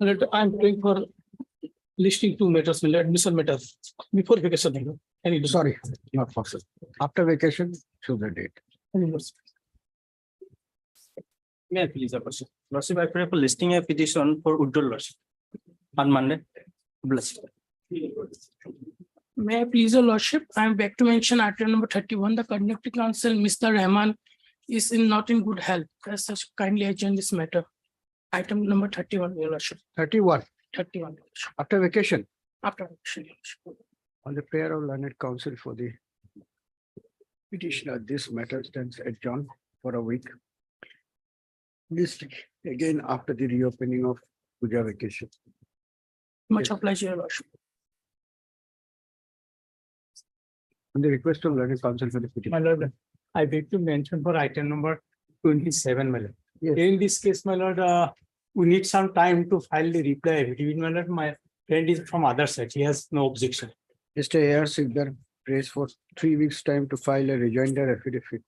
I'm going for listing 2 matters, admission matters before vacation. Any do. Sorry, not possible. After vacation, show the date. Any do. May I please, Your Lordship? Lordship, I pray for listing a petition for withdrawal, Lordship, on Monday. Bless. May I please, Your Lordship, I am back to mention item number 31. The conducting council, Mr. Rahman, is not in good health. As such, kindly adjourn this matter. Item number 31, Your Lordship. 31, 31, Your Lordship. after vacation, After action, Your Lordship. on the prayer of learned counsel for the petitioner, this matter stands adjourned for a week. This again after the reopening of Puja vacation. Much obliged, Your Lordship. On the request of learned counsel for the petition. My lord, I beg to mention for item number 27, my lord. Yes. In this case, my lord, we need some time to file the reply affidavit. My lord, my friend is from other side. He has no objection. Mr. A.R. Sikdar prays for 3 weeks' time to file a rejoinder affidavit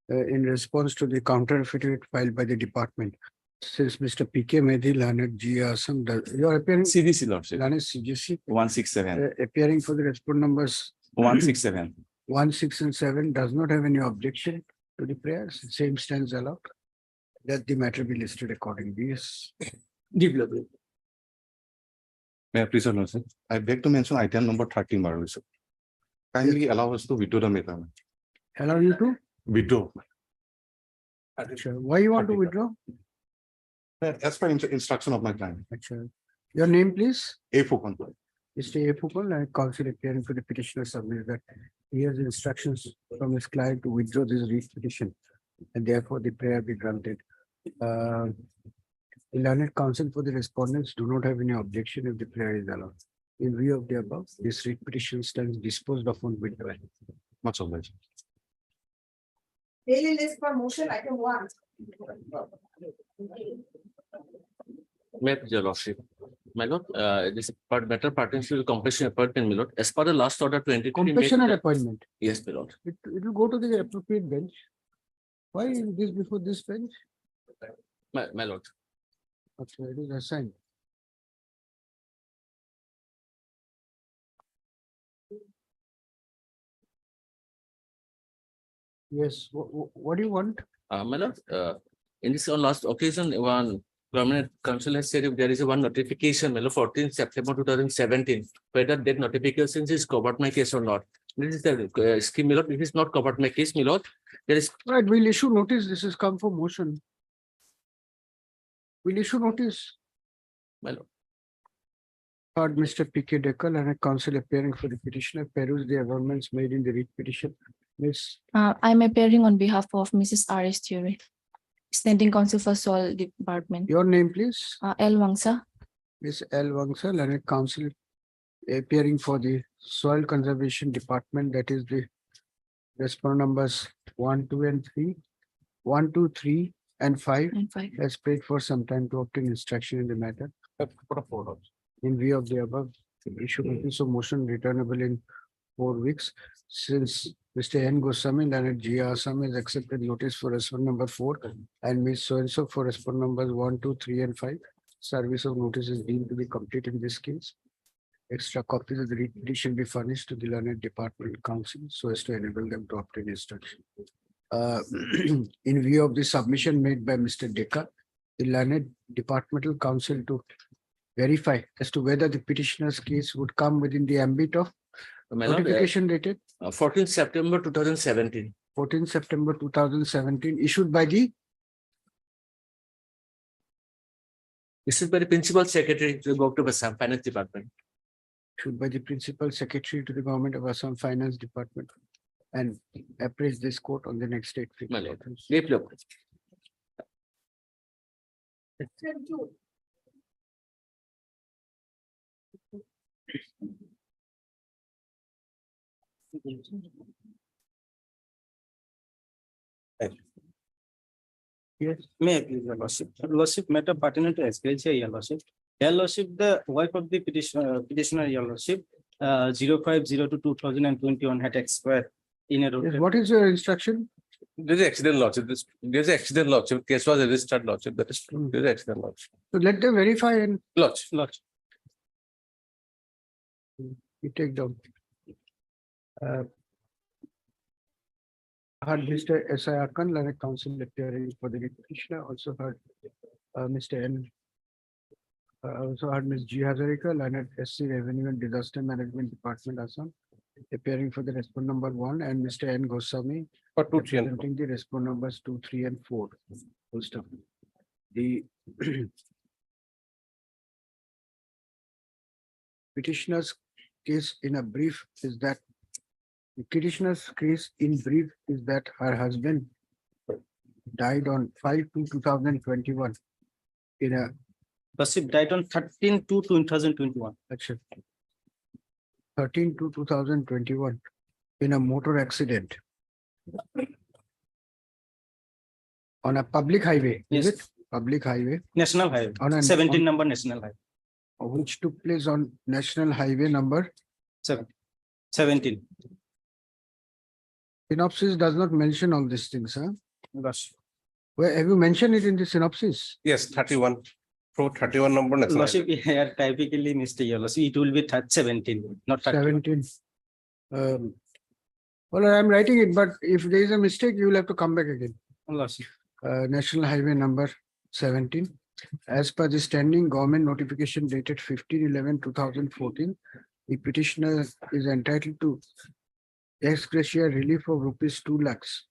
in response to the counter affidavit filed by the department. Since Mr. P.K. Medhi, Learned G. Assam, you are appearing, CDC Lordship, Learned CGC, 167, appearing for the respondent numbers 167. 1, 6, and 7, does not have any objection to the prayers. Same stands allowed. That the matter be listed accordingly. Yes. Develop. May I please, Your Lordship? I beg to mention item number 30, my Lordship. Kindly allow us to withdraw the matter. Allow you to? Withdraw. Sure. Why you want to withdraw? As per instruction of my client. Sure. Your name, please. A. Fukan. Mr. A. Pupal, and counsel appearing for the petitioner submits that he has instructions from his client to withdraw this writ petition, and therefore the prayer be granted. The learned counsel for the respondents do not have any objection if the prayer is allowed. In view of the above, this writ petition stands disposed of on withdrawal. Much obliged. Daily list for motion item 1. May I please, Your Lordship? My lord, this matter pertains to the completion appointment, my lord. As per the last order 23. Completion or appointment? Yes, my lord. It will go to the appropriate bench. Why is this before this bench? My lord. Okay, it is assigned. Yes, what do you want? My lord, in this last occasion, one permanent council has said if there is one notification, my lord, 14th September 2017, whether that notification is covered my case or not. This is the scheme, my lord. It is not covered my case, my lord. There is Right, we'll issue notice. This has come for motion. We'll issue notice. my lord. Heard Mr. P.K. Dekkal and a counsel appearing for the petitioner peruse the amendments made in the writ petition. Miss, I'm appearing on behalf of Mrs. R.S. Theory, standing counsel for Soil Department. your name, please. L. Wangsa. Miss L. Vangsal and a counsel appearing for the Soil Conservation Department. That is the respondent numbers 1, 2, and 3, 1, 2, 3, and 5. And 5. Has prayed for some time to obtain instruction in the matter. In view of the above, issue notice of motion returnable in 4 weeks. Since Mr. N. Goswami and G. Assam has accepted notice for respondent number 4 and Ms. So-and-so for respondent numbers 1, 2, 3, and 5. Service of notice is deemed to be complete in this case. Extra copies of the writ petition be furnished to the learned department council so as to enable them to obtain instruction. In view of the submission made by Mr. Dekar, the learned departmental council to verify as to whether the petitioner's case would come within the ambit of My lord, notification dated 14th September 2017. 14 September 2017, issued by the This is by the principal secretary to the Government of Assam Finance Department. principal secretary to the government of Assam Finance Department and appraise this court on the next date. My lord. Deeply obliged. Yes, May I please, Your Lordship? Your Lordship, matter pertinent to Escalation, Your Lordship. Your Lordship, the wife of the petitioner, Your Lordship, 0502-2021 had expired in a yes. road. What is your instruction? There's accident lordship, there's accident lordship, case was registered lordship, that is true, there's accident lordship. So let them verify and Lordship. we take down. Heard Mr. S.I. Akan, learned counsel appearing for the petitioner, also heard Mr. N. Also heard Ms. G. Hazarika, learned SC Revenue and Disaster Management Department, Assam, appearing for the respondent number 1, and Mr. N. Goswami, For 2, 3 and 4. representing the respondent numbers 2, 3, and 4. Full stop. The petitioner's case in a brief is that the petitioner's case in brief is that her husband died on 5/2/2021 in a Lordship died on 13/2/2021. actually 13/2/2021 in a motor accident on a public highway. Is Yes. it public highway? National Highway, On a 17 number National Highway, which took place on National Highway number. 17. Synopsis does not mention all these things, huh? Lordship. Where have you mentioned it in the synopsis? Yes, 31. For 31 number. national Lordship, here typically mistake, your Lordship, it will be 17, not 31. 17. Well, I'm writing it, but if there is a mistake, you will have to come back again. Lordship. National Highway number 17. As per the standing government notification dated 15/11/2014, the petitioner is entitled to ex gratia relief of rupees 2 lakhs.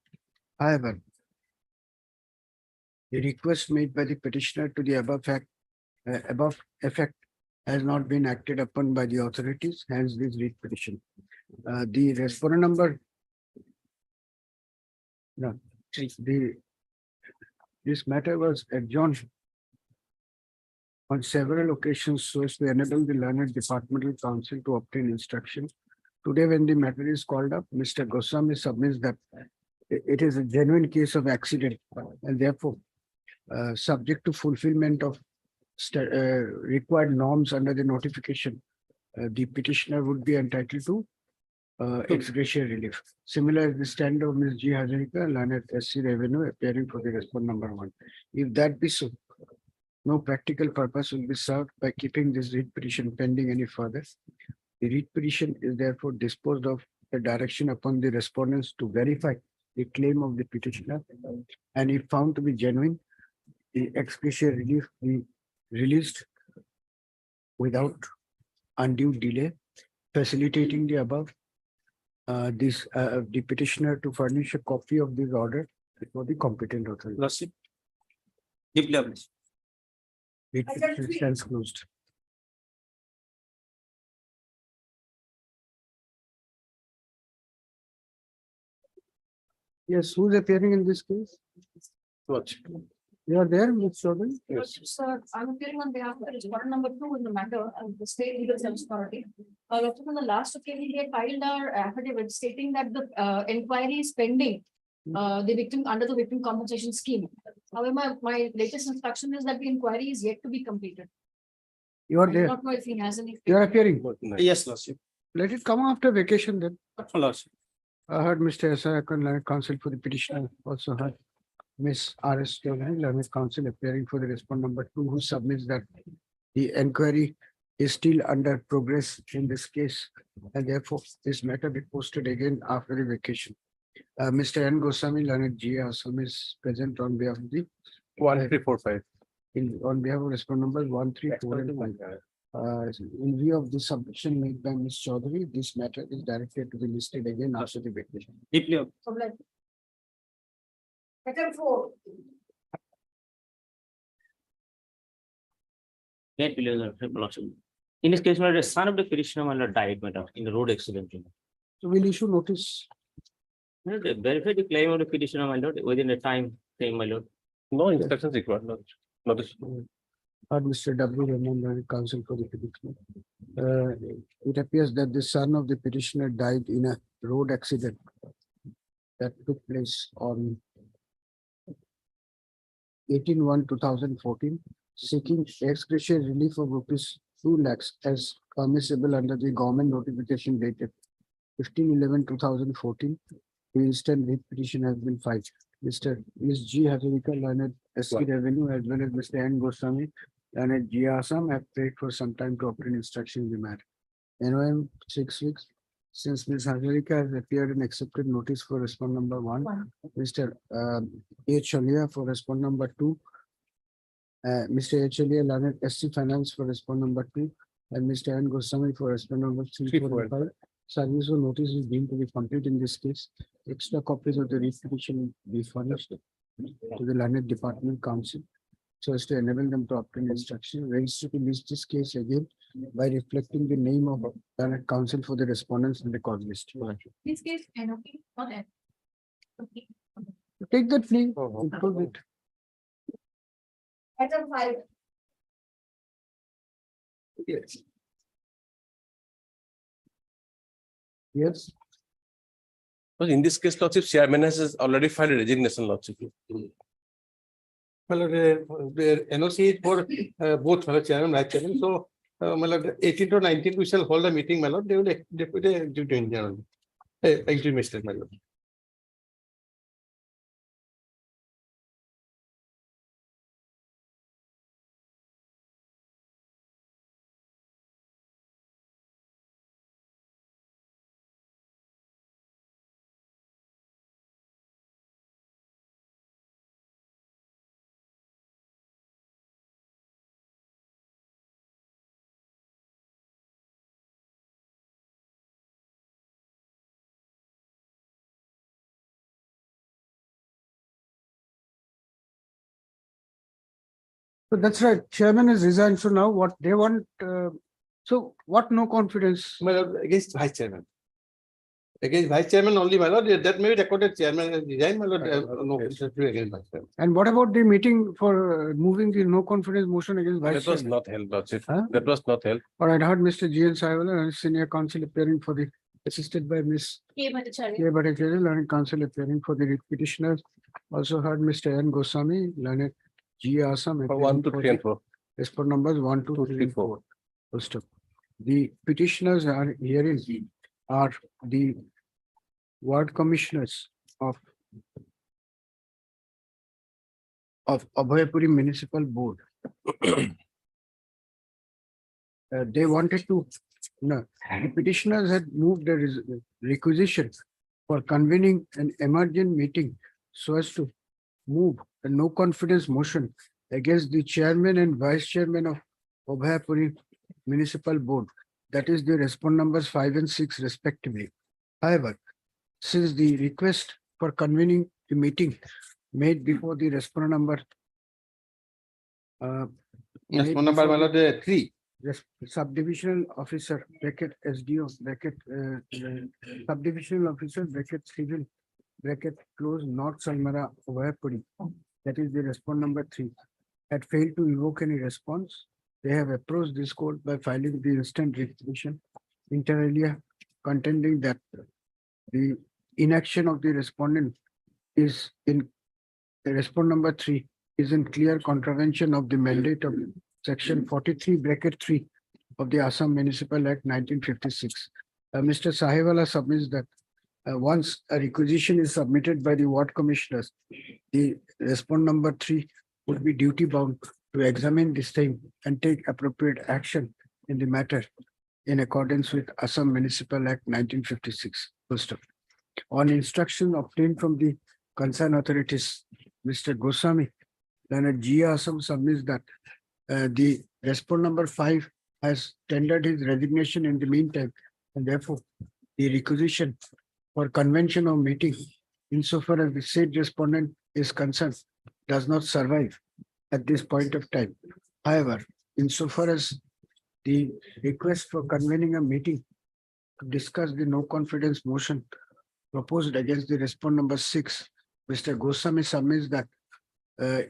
However, the request made by the petitioner to the above effect has not been acted upon by the authorities, hence this writ petition. The respondent number. No, this matter was adjourned on several occasions so as to enable the learned departmental counsel to obtain instruction. Today, when the matter is called up, Mr. Goswami submits that it is a genuine case of accident and therefore subject to fulfillment of required norms under the notification, the petitioner would be entitled to ex gratia relief. Similar is the stand of Ms. G. Hazarika, learned SC Revenue, appearing for the respondent number 1. If that be so, no practical purpose will be served by keeping this writ petition pending any further. The writ petition is therefore disposed of the direction upon the respondents to verify the claim of the petitioner, and if found to be genuine, the ex gratia relief be released without undue delay, facilitating the above. The petitioner to furnish a copy of this order before the competent authority. Lordship. Deeply obliged. Writ petition stands closed. Yes, who's appearing in this case? You are there, Ms. Chaudhary? Sir, I'm appearing on behalf of the respondent number 2 in the matter of the state legal service authority. On the last occasion, we had filed our affidavit stating that the inquiry is pending. The victim under the victim compensation scheme. However, my latest instruction is that the inquiry is yet to be completed. You are I do there. not know if he has any. You are appearing. Yes, Lordship. Let it come after vacation then. Lordship. I heard Mr. S.I. Akan, learned counsel for the petitioner, also heard Ms. R.S. Chaudhary, learned counsel appearing for the respondent number 2, who submits that the inquiry is still under progress in this case, and therefore this matter be posted again after the vacation. Mr. N. Goswami, learned G. Assam is present on behalf of the 1, 3, 4, 5. on behalf of respondent numbers 1, 3, 4, and 5. In view of the submission made by Ms. Chaudhary, this matter is directed to be listed again after the vacation. Deeply obliged. Obliged. Item 4. Great Lordship. In this case, my lord, the son of the petitioner, my lord, died, madam, in the road accident. So we'll issue notice. My lord, verify the claim of the petitioner, my lord, within a time frame, my lord. No instructions required. Notice. Heard Mr. W. Raman, learned counsel for the petitioner. It appears that the son of the petitioner died in a road accident that took place on 18/1/2014, seeking ex gratia relief of rupees 2 lakhs as permissible under the government notification dated 15/11/2014. The instant writ petition has been filed. Ms. G. Hazarika, learned SC Revenue, as well as Mr. N. Goswami, learned G. Assam, have prayed for some time to obtain instruction in the matter. NOM 6 weeks. Since Ms. Hazarika has appeared and accepted notice for respond number 1, Mr. H. Alia for respond number 2, Mr. H. Alia, learned SC Finance for respond number 2, and Mr. N. Goswami for respond number 3, 4, and 5. Service of notice is deemed to be complete in this case. Extra copies of the writ petition will be furnished to the learned department council so as to enable them to obtain instruction. Register to list this case again by reflecting the name of learned council for the respondents in the cause list. This case, NOP, not N. Okay. Take that plea. Improve it. Item 5. Yes. Yes. But in this case, Lordship, chairman has already filed a resignation, Lordship. Well, the NOC is for both fellow chairman, vice chairman. So, 18 to 19, we shall hold a meeting, my lord. They will deputy executive engineer, executive magistrate, my lord. So that's right. Chairman has resigned. So now what they want, so what no confidence? My lord, against vice chairman. Against vice chairman only, my lord, that may be recorded chairman has resigned, my lord, no, against vice chairman. And what about the meeting for moving the no confidence motion against vice That was chairman? not held, Lordship. Huh? That was not held. All right, I heard Mr. G. N. Saiwala and senior counsel appearing for the, assisted by Ms. K. Bhattacharya. K. Bhattacharya, learned counsel appearing for the writ petitioners. Also heard Mr. N. Goswami, learned G. Assam. For 1, 2, appearing 3, and for 4. the- as per numbers 1, 2, 3, and 4. Full stop. The petitioners are herein are the ward commissioners of Abhayapuri Municipal Board. They wanted to, no, the petitioners had moved a requisition for convening an emergent meeting so as to move a no confidence motion against the chairman and vice chairman of Abhayapuri Municipal Board. That is the respond numbers 5 and 6 respectively. However, since the request for convening the meeting made before the respond number Yes, made phone number, my before the- lord, 3. Yes, subdivisional officer, bracket SDO, bracket, subdivisional officer, bracket civil, bracket close North Salmara, Abhayapuri. That is the respond number 3. Had failed to evoke any response. They have approached this court by filing the instant writ petition inter alia, contending that the inaction of the respondent is in the respond number 3 is in clear contravention of the mandate of section 43 bracket 3 of the Assam Municipal Act 1956. Mr. Sahiwala submits that once a requisition is submitted by the ward commissioners, the respond number 3 would be duty bound to examine this thing and take appropriate action in the matter in accordance with Assam Municipal Act 1956. Full stop. On instruction obtained from the concerned authorities, Mr. Goswami, Learned G. Assam submits that the respond number 5 has tendered his resignation in the meantime, and therefore the requisition for convention of meeting insofar as the said respondent is concerned does not survive at this point of time. However, insofar as the request for convening a meeting to discuss the no confidence motion proposed against the respond number 6, Mr. Goswami submits that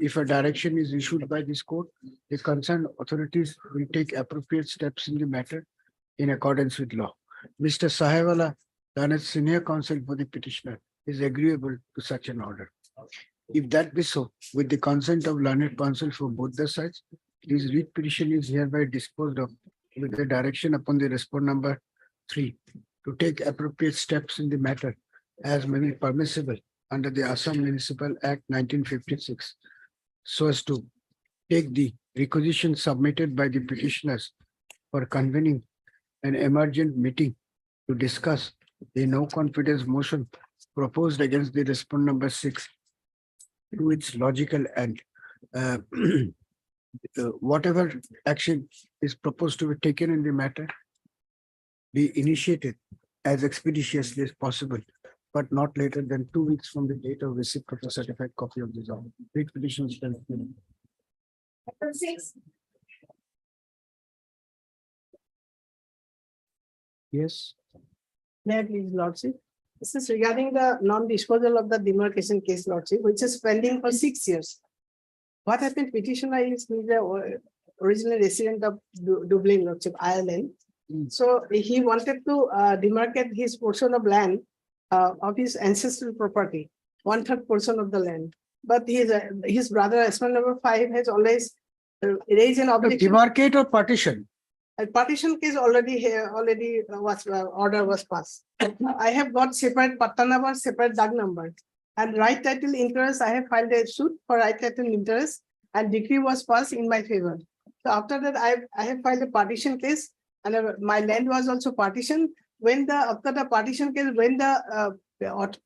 if a direction is issued by this court, the concerned authorities will take appropriate steps in the matter in accordance with law. Mr. Sahiwala, learned senior counsel for the petitioner, is agreeable to such an order. If that be so, with the consent of learned counsel for both the sides, this writ petition is hereby disposed of with the direction upon the respond number 3 to take appropriate steps in the matter as may be permissible under the Assam Municipal Act 1956, so as to take the requisition submitted by the petitioners for convening an emergent meeting to discuss the no confidence motion proposed against the respondent number 6 to its logical end. Uh, Whatever action is proposed to be taken in the matter be initiated as expeditiously as possible, but not later than 2 weeks from the date of receipt of a certified copy of this order. Read petitions. Item 6, Yes. May I please, Lordship? This is regarding the non-disposal of the demarcation case, Lordship, which is pending for 6 years. What happened, petitioner is the original resident of Dublin, Lordship, Ireland. So he wanted to demarcate his portion of land of his ancestral property, 1/3 portion of the land. But his brother, Asman number 5, has always raised an objection. Demarcate or partition? A partition case already here, was order was passed. I have got separate patta number, separate DAG number. And right title interest, I have filed a suit for right title interest and decree was passed in my favor. So after that, I have filed a partition case and my land was also partitioned. After the partition case, when the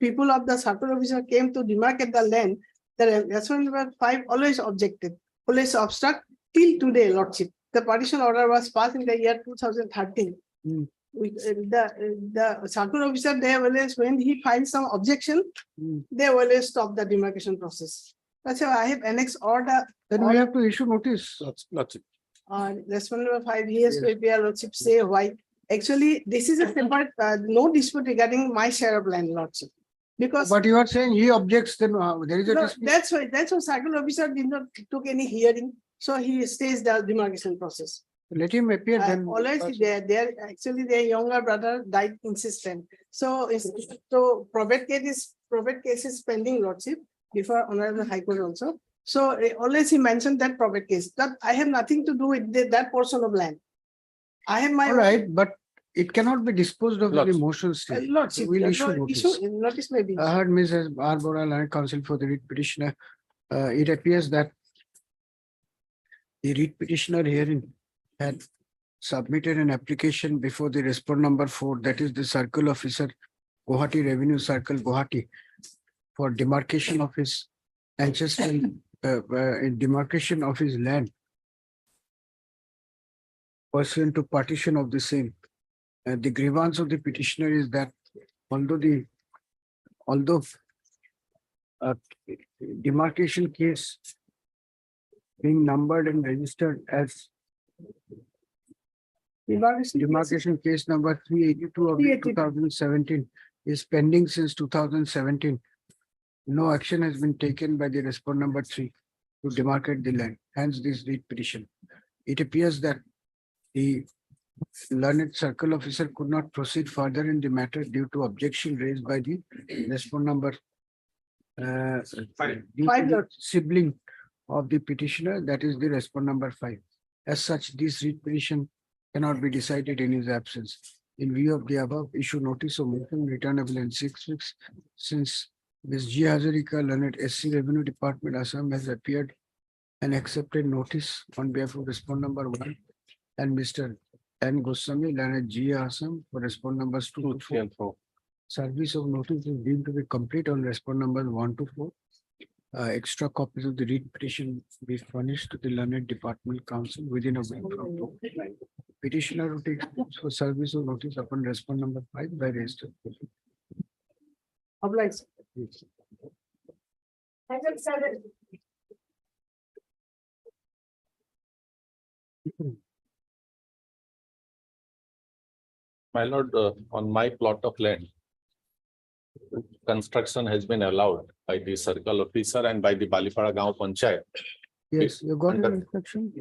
people of the circle officer came to demarcate the land, the Asman number 5 always objected, always obstruct till today, Lordship. The partition order was passed in the year 2013. The circle officer, they always, when he finds some objection, they always stop the demarcation process. That's why I have annexed order. Then we have to issue notice. Lordship. That's one number 5. He has to appear, Lordship, say why. Actually, this is a separate, no dispute regarding my share of land, Lordship. Because But you are saying he objects, then there is a no, dispute. that's why circle officer did not took any hearing. So he stays the demarcation process. Let him appear then. Always actually their younger brother died insistent. So probate case is pending, Lordship, before Honorable High Court also. So always he mentioned that probate case, that I have nothing to do with that portion of land. I have my. All right, but it cannot be disposed of in the motion state. Lordship, We'll issue notice. notice may be. I heard Mrs. Barbara Land Counsel for the writ petitioner. It appears that the writ petitioner herein had submitted an application before the respondent number 4, that is the circle officer, Guwahati Revenue Circle, Guwahati, for demarcation of his ancestral, demarcation of his land pursuant to partition of the same. The grievance of the petitioner is that although demarcation case being numbered and registered as demarcation case number 382 of 2017 is pending since 2017. No action has been taken by the respondent number 3 to demarcate the land. Hence this writ petition. It appears that the learned circle officer could not proceed further in the matter due to objection raised by the respondent number due to the sibling of the petitioner, that is the respondent number 5. As such, this writ petition cannot be decided in his absence. In view of the above, issue notice of motion returnable in 6 weeks since Ms. G. Hazarika, learned SC Revenue Department, Assam, has appeared and accepted notice on behalf of respondent number 1 and Mr. N. Goswami, learned G. Assam, for respondent numbers 2 to 4. Service of notice is deemed to be complete on respondent numbers 1 to 4. Extra copies of the writ petition be furnished to the learned department council within a week from now. Petitioner will take steps for service of notice upon respondent number 5 by registered. Obliged. item 7, My lord, on my plot of land, construction has been allowed by the circle officer and by the Balipara Gaon Panchayat. Yes, you got an Under- instruction?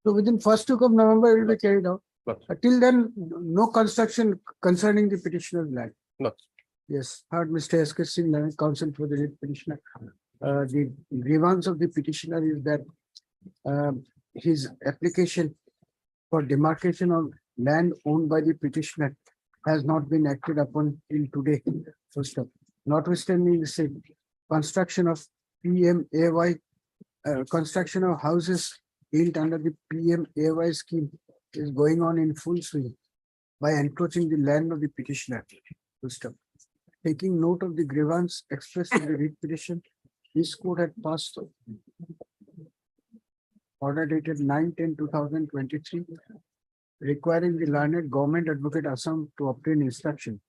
So within first week of November, it will be carried out. But Till then, no construction concerning the petitioner's land. No. Yes, heard Mr. S.K. Singh, Learned Counsel for the lead petitioner. The grievance of the petitioner is that his application for demarcation of land owned by the petitioner has not been acted upon till today. First up, notwithstanding the same, construction of PMAY, construction of houses built under the PMAY scheme is going on in full swing by encroaching the land of the petitioner. First up, taking note of the grievance expressed in the writ petition, this court had passed order dated 9/10/2023, requiring the learned government advocate Assam to obtain instruction.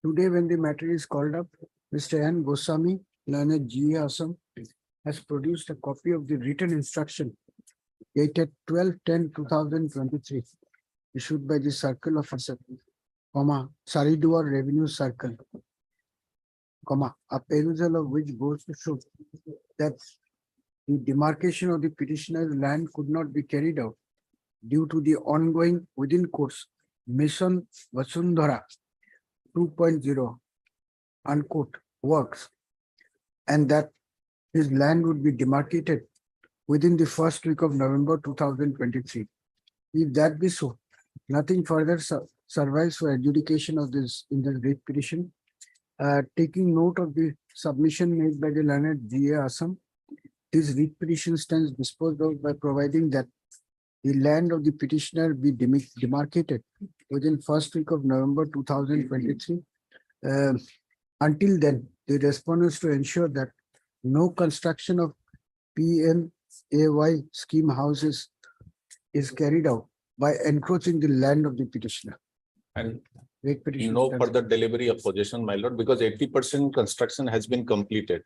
Today, when the matter is called up, Mr. N. Goswami, learned GA Assam, has produced a copy of the written instruction dated 12/10/2023, issued by the Circle Officer, Sariduar Revenue Circle, a perusal of which goes to show that the demarcation of the petitioner's land could not be carried out due to the ongoing within course Mission Vasundhara 2.0 unquote works, and that his land would be demarcated within the first week of November 2023. If that be so, nothing further survives for adjudication of this in the writ petition. Taking note of the submission made by the learned GA Assam, this writ petition stands disposed of by providing that the land of the petitioner be demarcated within first week of November 2023. Until then, the respondents to ensure that no construction of PMAY scheme houses is carried out by encroaching the land of the petitioner. And Writ petition no stands- further delivery of possession, my lord, because 80% construction has been completed.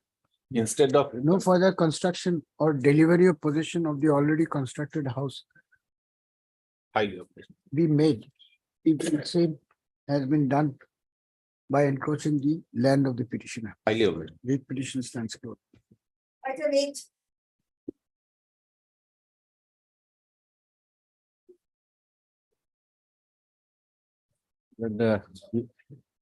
Instead of No further construction or delivery of possession of the already constructed house highly operational. be made if the same has been done by encroaching the land of the petitioner. Highly operational. Writ petition stands closed. Item 8.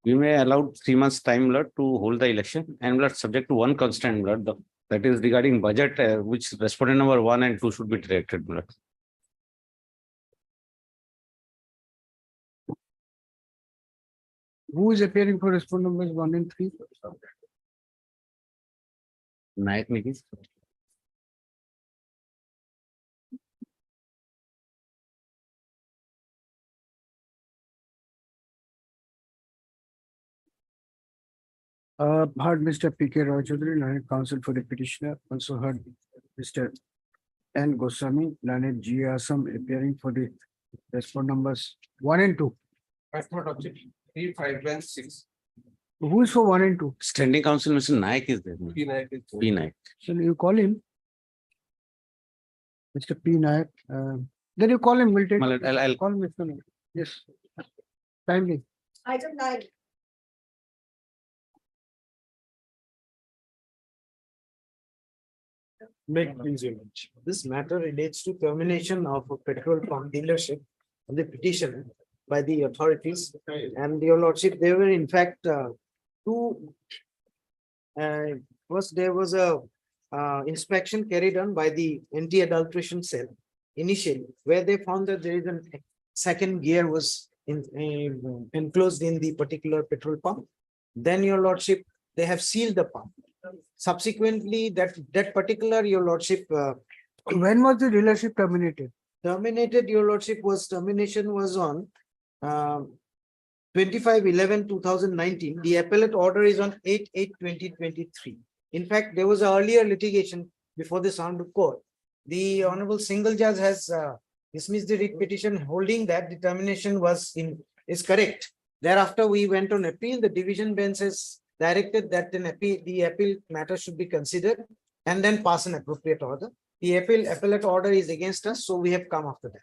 We may allow 3 months time, Lord, to hold the election and Lord, subject to one constant, Lord, that is regarding budget, which respondent number 1 and 2 should be directed, Lord. Who is appearing for respondent numbers 1 and 3? Nayak Niki. Heard Mr. P.K. Roy Choudhury, learned counsel for the petitioner, also heard Mr. N. Goswami, learned G. Assam, appearing for the respondent numbers 1 and 2. 3, 5, and 6. Who is for 1 and 2? Standing counsel, Mr. Nayak is there. P. Nayak. Shall you call him? Mr. P. Nayak, then you call him, we'll take. I'll Call Mr. Nayak. Yes. Timely. Item 9. This matter relates to termination of a petrol pump dealership of the petitioner by the authorities. And your lordship, there were in fact two. First, there was a inspection carried on by the anti-adulteration cell initially, where they found that there is a second gear was enclosed in the particular petrol pump. Then your lordship, they have sealed the pump. Subsequently, that particular, your lordship, When was the dealership terminated? terminated, your lordship, termination was on 25/11/2019. The appellate order is on 8/8/2023. In fact, there was an earlier litigation before this honorable court. The honorable single judge has dismissed the writ petition, holding that the termination is correct. Thereafter, we went on appeal. The division bench has directed that the appeal matter should be considered and then pass an appropriate order. The appellate order is against us, so we have come after that.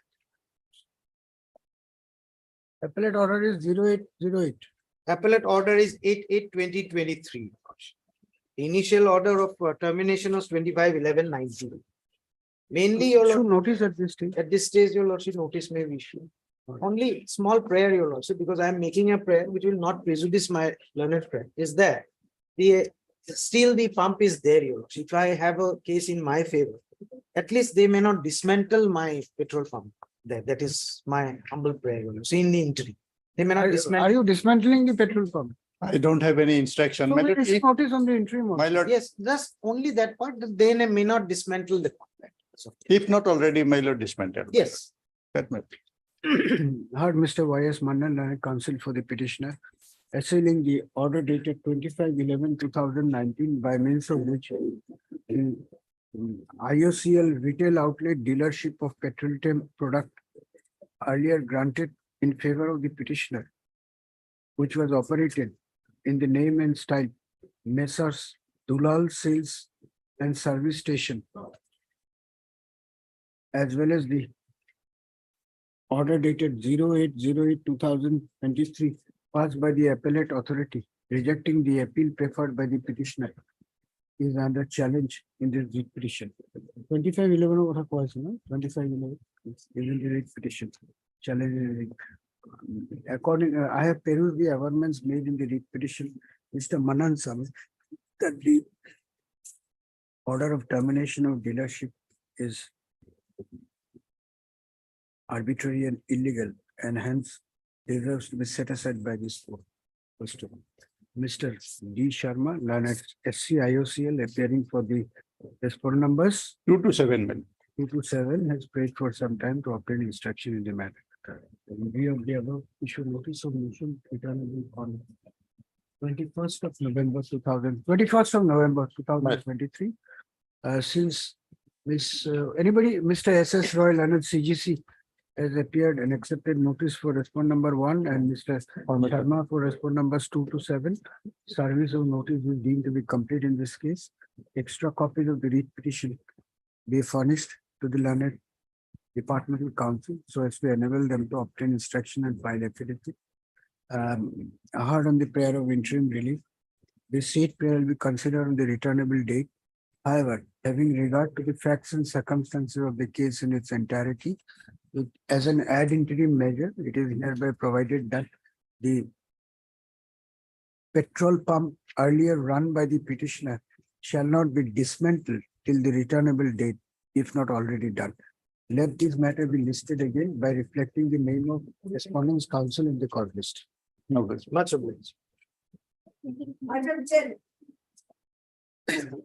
Appellate order is 0808. Appellate order is 8/8/2023. The initial order of termination was 25/11/19. Mainly, your Issue lord, notice at this stage. at this stage, your lordship, notice may be issued. Only small prayer, your lordship, because I am making a prayer which will not prejudice my learned friend, is there. Still the pump is there, your lordship. If I have a case in my favor, at least they may not dismantle my petrol pump. That is my humble prayer, your lordship, in the interim. They may not Are dismantle. you dismantling the petrol pump? I don't have any instruction. So My we lord, issue if- notice on the interim. also. my lord, Yes, just only that part, that they may not dismantle the pump. That's all. if not already, my lord dismantled. Yes. That might be. Heard Mr. Y.S. Mannan, Learned Counsel for the petitioner, assailing the order dated 25/11/2019 by means of which IOCL retail outlet dealership of petroleum product earlier granted in favor of the petitioner, which was operated in the name and style Messrs. Dulal Sales and Service Station, as well as the order dated 08/08/2023 passed by the appellate authority, rejecting the appeal preferred by the petitioner, is under challenge in this writ petition. 25/11 what a cause, no? 25/11 is in the writ petition. Challenge. According, I have perused the averments made in the writ petition. Mr. Manan submits that the order of termination of dealership is arbitrary and illegal, and hence deserves to be set aside by this court. First of all, Mr. D. Sharma, learned SC IOCL, appearing for the respondent numbers 2 to 7 men. 2 to 7, has prayed for some time to obtain instruction in the matter. In view of the above, issue notice of motion returnable on 21st of November 2023. Since anybody, Mr. S.S. Roy, learned CGC, has appeared and accepted notice for respondent number 1 and Mr. Sharma for respondent numbers 2 to 7. Service of notice is deemed to be complete in this case. Extra copies of the writ petition be furnished to the learned departmental counsel so as to enable them to obtain instruction and file affidavit. Heard on the prayer of interim relief. This said prayer will be considered on the returnable date. However, having regard to the facts and circumstances of the case in its entirety, as an ad interim measure, it is hereby provided that the petrol pump earlier run by the petitioner shall not be dismantled till the returnable date, if not already done. Let this matter be listed again by reflecting the name of respondents counsel in the court list. Much obliged.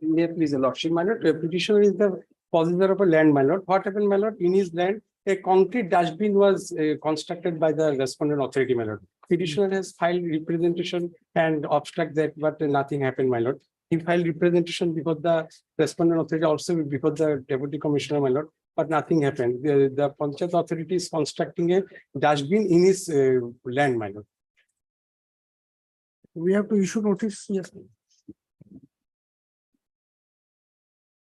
May I please, your lordship, my lord, the petitioner is the possessor of a land, my lord. What happened, my lord? In his land, a concrete dustbin was constructed by the respondent authority, my lord. Petitioner has filed representation and obstruct that, but nothing happened, my lord. He filed representation before the respondent authority, also before the deputy commissioner, my lord, but nothing happened. The Panchayat authority is constructing a dustbin in his land, my lord. We have to issue notice. Yes.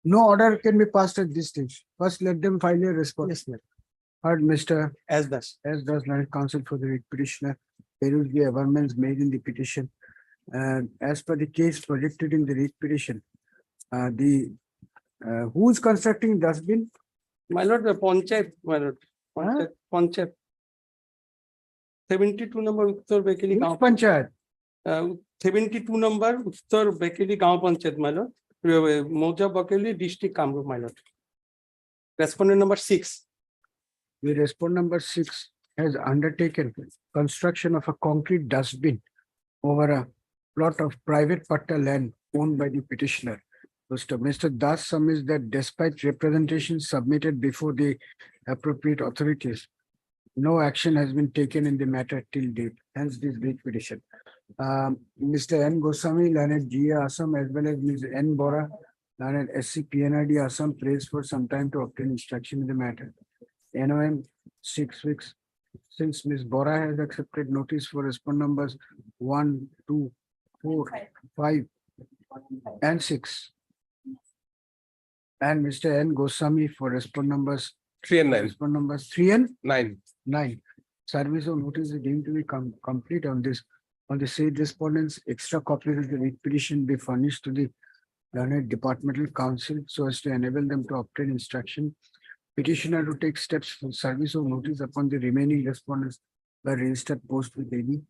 No order can be passed at this stage. First, let them file a response. Yes, ma'am. Heard Mr. As does. As does learned counsel for the writ petitioner, peruse the amendments made in the petition. And as per the case projected in the writ petition, who is constructing dustbin? My lord, the Panchayat, my lord. Panchayat. 72 number Uttar Bekeli Which Gaon. Panchayat? 72 number Uttar Bekeli Gaon Panchayat, my lord. Moja Bakeli district Kamrup, my lord. Respondent number 6. The respondent number 6 has undertaken construction of a concrete dustbin over a plot of private patta land owned by the petitioner. Mr. Das submits that despite representations submitted before the appropriate authorities, no action has been taken in the matter till date, hence this writ petition. Mr. N. Goswami, learned GA Assam, as well as Ms. N. Bora, learned SC PNID Assam, prays for some time to obtain instruction in the matter. NOM 6 weeks. Since Ms. Bora has accepted notice for respondent numbers 1, 2, 4, 5, and 6. And Mr. N. Goswami for respondent numbers 3 and 9. Respondent numbers 3 and 9. 9. Service of notice is deemed to be complete on this. On the said respondents, extra copies of the writ petition be furnished to the learned departmental counsel so as to enable them to obtain instruction petitioner to take steps for service of notice upon the remaining respondents by registered post with any.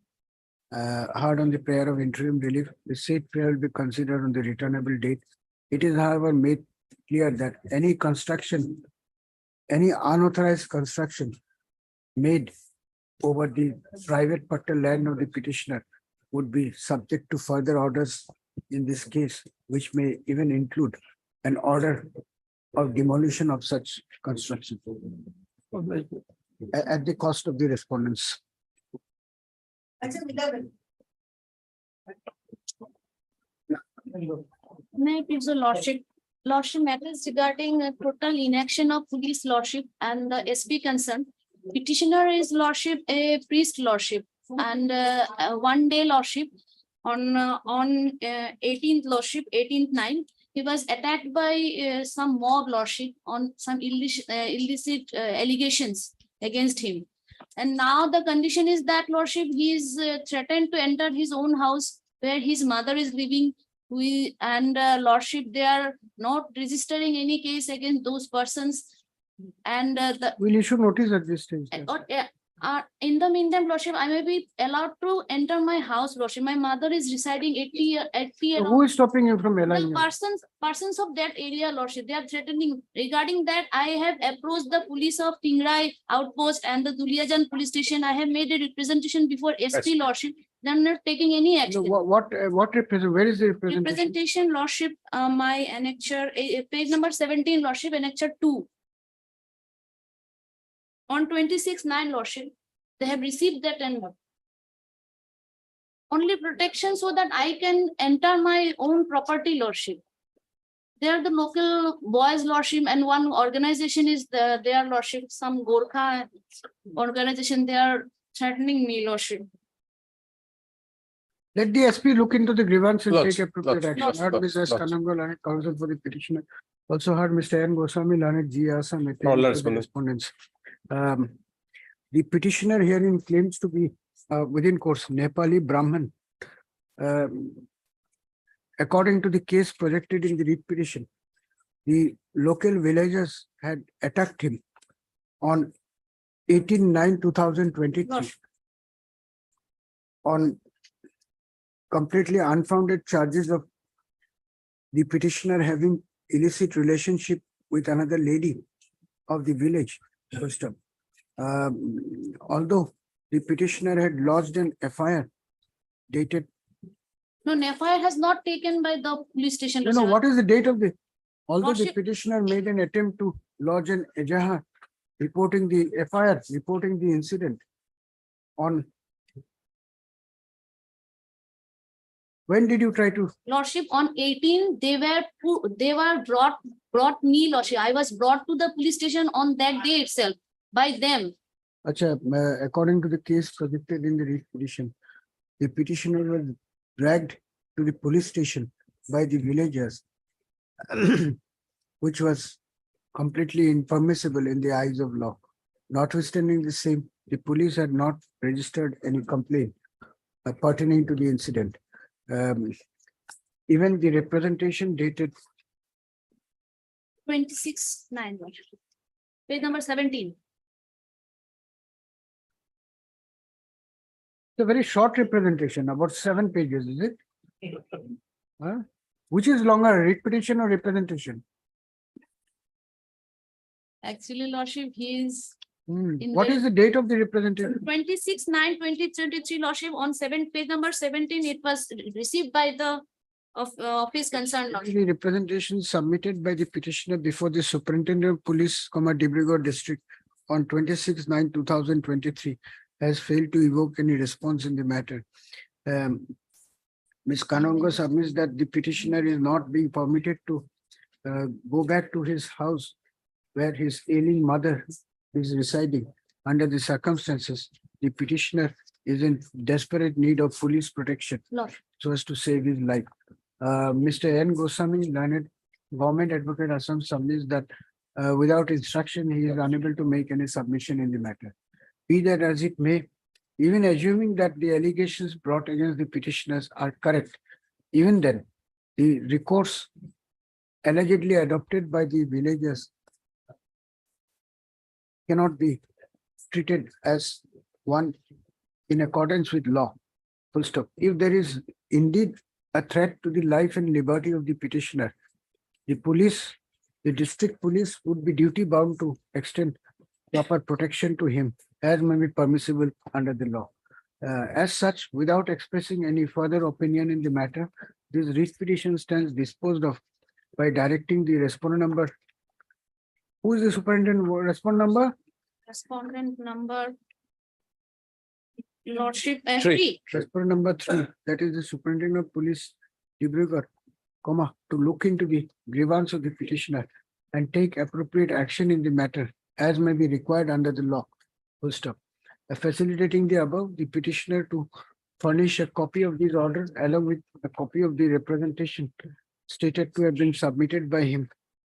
Hard on the prayer of interim relief, the said prayer will be considered on the returnable date. It is however made clear that any construction, any unauthorized construction made over the private patta land of the petitioner would be subject to further orders in this case, which may even include an order of demolition of such construction at the cost of the respondents. May I please the lordship, lordship matters regarding a total inaction of police lordship and the SP concerned. Petitioner is lordship, a priest lordship, and one day lordship on 18th lordship, 18th 9. He was attacked by some mob lordship on some illicit allegations against him. And now the condition is that lordship, he is threatened to enter his own house where his mother is living. Lordship, they are not registering any case against those persons. And We'll issue notice at this stage. in the meantime, lordship, I may be allowed to enter my house, lordship. My mother is residing 80 So who is stopping you from the allowing? you? persons of that area, lordship, they are threatening. Regarding that, I have approached the police of Tingrai outpost and the Duliajan police station. I have made a representation before SP lordship. They are not taking any No, action. what represent, where is the representation? Representation, lordship, my annexure, page number 17, lordship, annexure 2. On 26/9, lordship, they have received that envelope. Only protection so that I can enter my own property, lordship. They are the local boys, lordship, and one organization is their lordship, some Gorkha organization, they are threatening me, lordship. Let the SP look into the grievance and Lots, take appropriate lots, action. Heard lots, Mrs. lots. Kananga, learned counsel for the petitioner. Also heard Mr. N. Goswami, learned G. Asam, All for the respondents. respondents. The petitioner herein claims to be within course Nepali Brahmin. According to the case projected in the writ petition, the local villagers had attacked him on 18/9/2023 on completely unfounded charges of the petitioner having illicit relationship with another lady of the village. Custom. Although the petitioner had lodged an FIR dated, No, FIR has not taken by the police station. no, what is the date of the? Although the Lordship- petitioner made an attempt to lodge an ejahat reporting the FIR, reporting the incident on. When did you try to? Lordship, on 18, they were brought me, lordship. I was brought to the police station on that day itself by them. Acha, according to the case projected in the writ petition, the petitioner was dragged to the police station by the villagers, which was completely impermissible in the eyes of law. Notwithstanding the same, the police had not registered any complaint pertaining to the incident. Even the representation dated 26/9, lordship. Page number 17. a very short representation, about 7 pages, is it? Huh? Which is longer, writ petition or representation? Actually, lordship, he is In What the- is the date of the representation? 26/9/2023, lordship, on page number 17, it was received by the office concerned, lordship. The representation submitted by the petitioner before the Superintendent of Police, Dibrugarh District on 26/9/2023 has failed to evoke any response in the matter. Ms. Kananga submits that the petitioner is not being permitted to go back to his house where his ailing mother is residing. Under the circumstances, the petitioner is in desperate need of police protection Lord. so as to save his life. Mr. N. Goswami, learned government advocate Assam, submits that without instruction, he is unable to make any submission in the matter. Be that as it may, even assuming that the allegations brought against the petitioners are correct, even then, the recourse allegedly adopted by the villagers cannot be treated as one in accordance with law. Full stop. If there is indeed a threat to the life and liberty of the petitioner, the police, the district police would be duty bound to extend proper protection to him as may be permissible under the law. As such, without expressing any further opinion in the matter, this writ petition stands disposed of by directing the respondent number. Who is the superintendent? Respondent number? Respondent number. Lordship Three. Respondent number 3, that is the superintendent of police, Dibrugarh, to look into the grievance of the petitioner and take appropriate action in the matter as may be required under the law. Full stop. Facilitating the above, the petitioner to furnish a copy of these orders along with a copy of the representation stated to have been submitted by him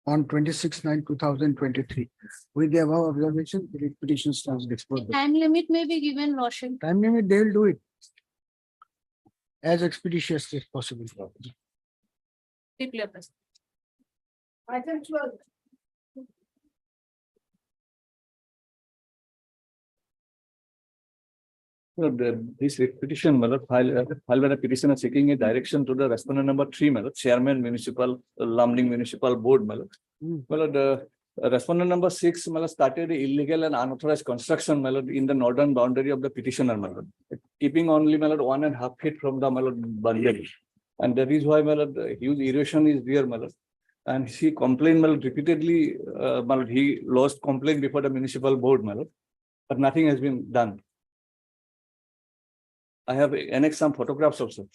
on 26/9/2023. With the above observation, the writ petition stands disposed of. Time limit may be given, Lordship. Time limit, they will do it as expeditiously as possible. Deeply appreciated. Item 12. This petition, filed by the petitioner seeking a direction to the respondent number 3, Chairman Municipal, Lumsding Municipal Board. The respondent number 6 started illegal and unauthorized construction in the northern boundary of the petitioner, keeping only 1.5 feet from the boundary. And that is why the huge erosion is there. And he complained repeatedly, he lost complaint before the municipal board, but nothing has been done. I have annexed some photographs also.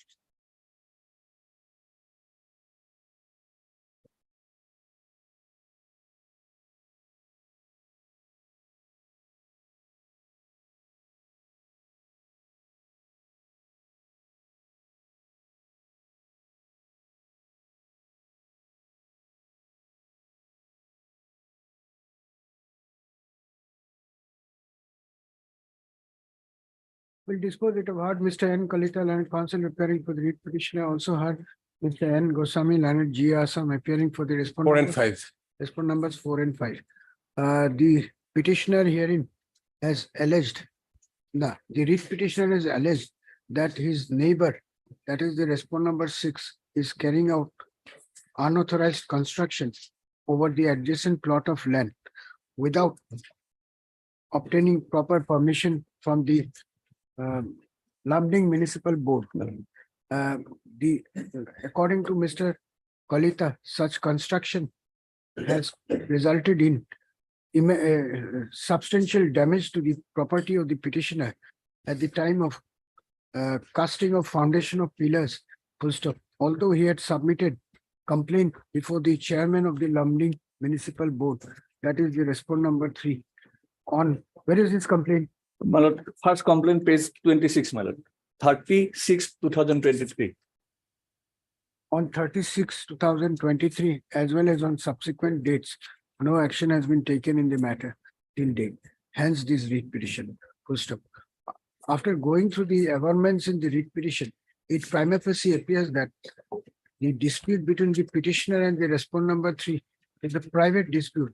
Will dispose it of heard Mr. N. Kalita, Learned Counsel appearing for the writ petitioner. Also heard Mr. N. Goswami, Learned G. Assam appearing for the respondent. 4 and 5. Respondent numbers 4 and 5. The petitioner herein has alleged, the writ petitioner has alleged that his neighbor, that is the respondent number 6, is carrying out unauthorized construction over the adjacent plot of land without obtaining proper permission from the Lumsding Municipal Board. According to Mr. Kalita, such construction has resulted in substantial damage to the property of the petitioner at the time of casting of foundation of pillars. Full stop. Although he had submitted complaint before the chairman of the Lumsding Municipal Board, that is the respondent number 3. On where is this complaint? First complaint, page 26, 36, 2023. On 36, 2023, as well as on subsequent dates, no action has been taken in the matter till date. Hence this writ petition. Full stop. After going through the averments in the writ petition, it prima facie appears that the dispute between the petitioner and the respondent number 3 is a private dispute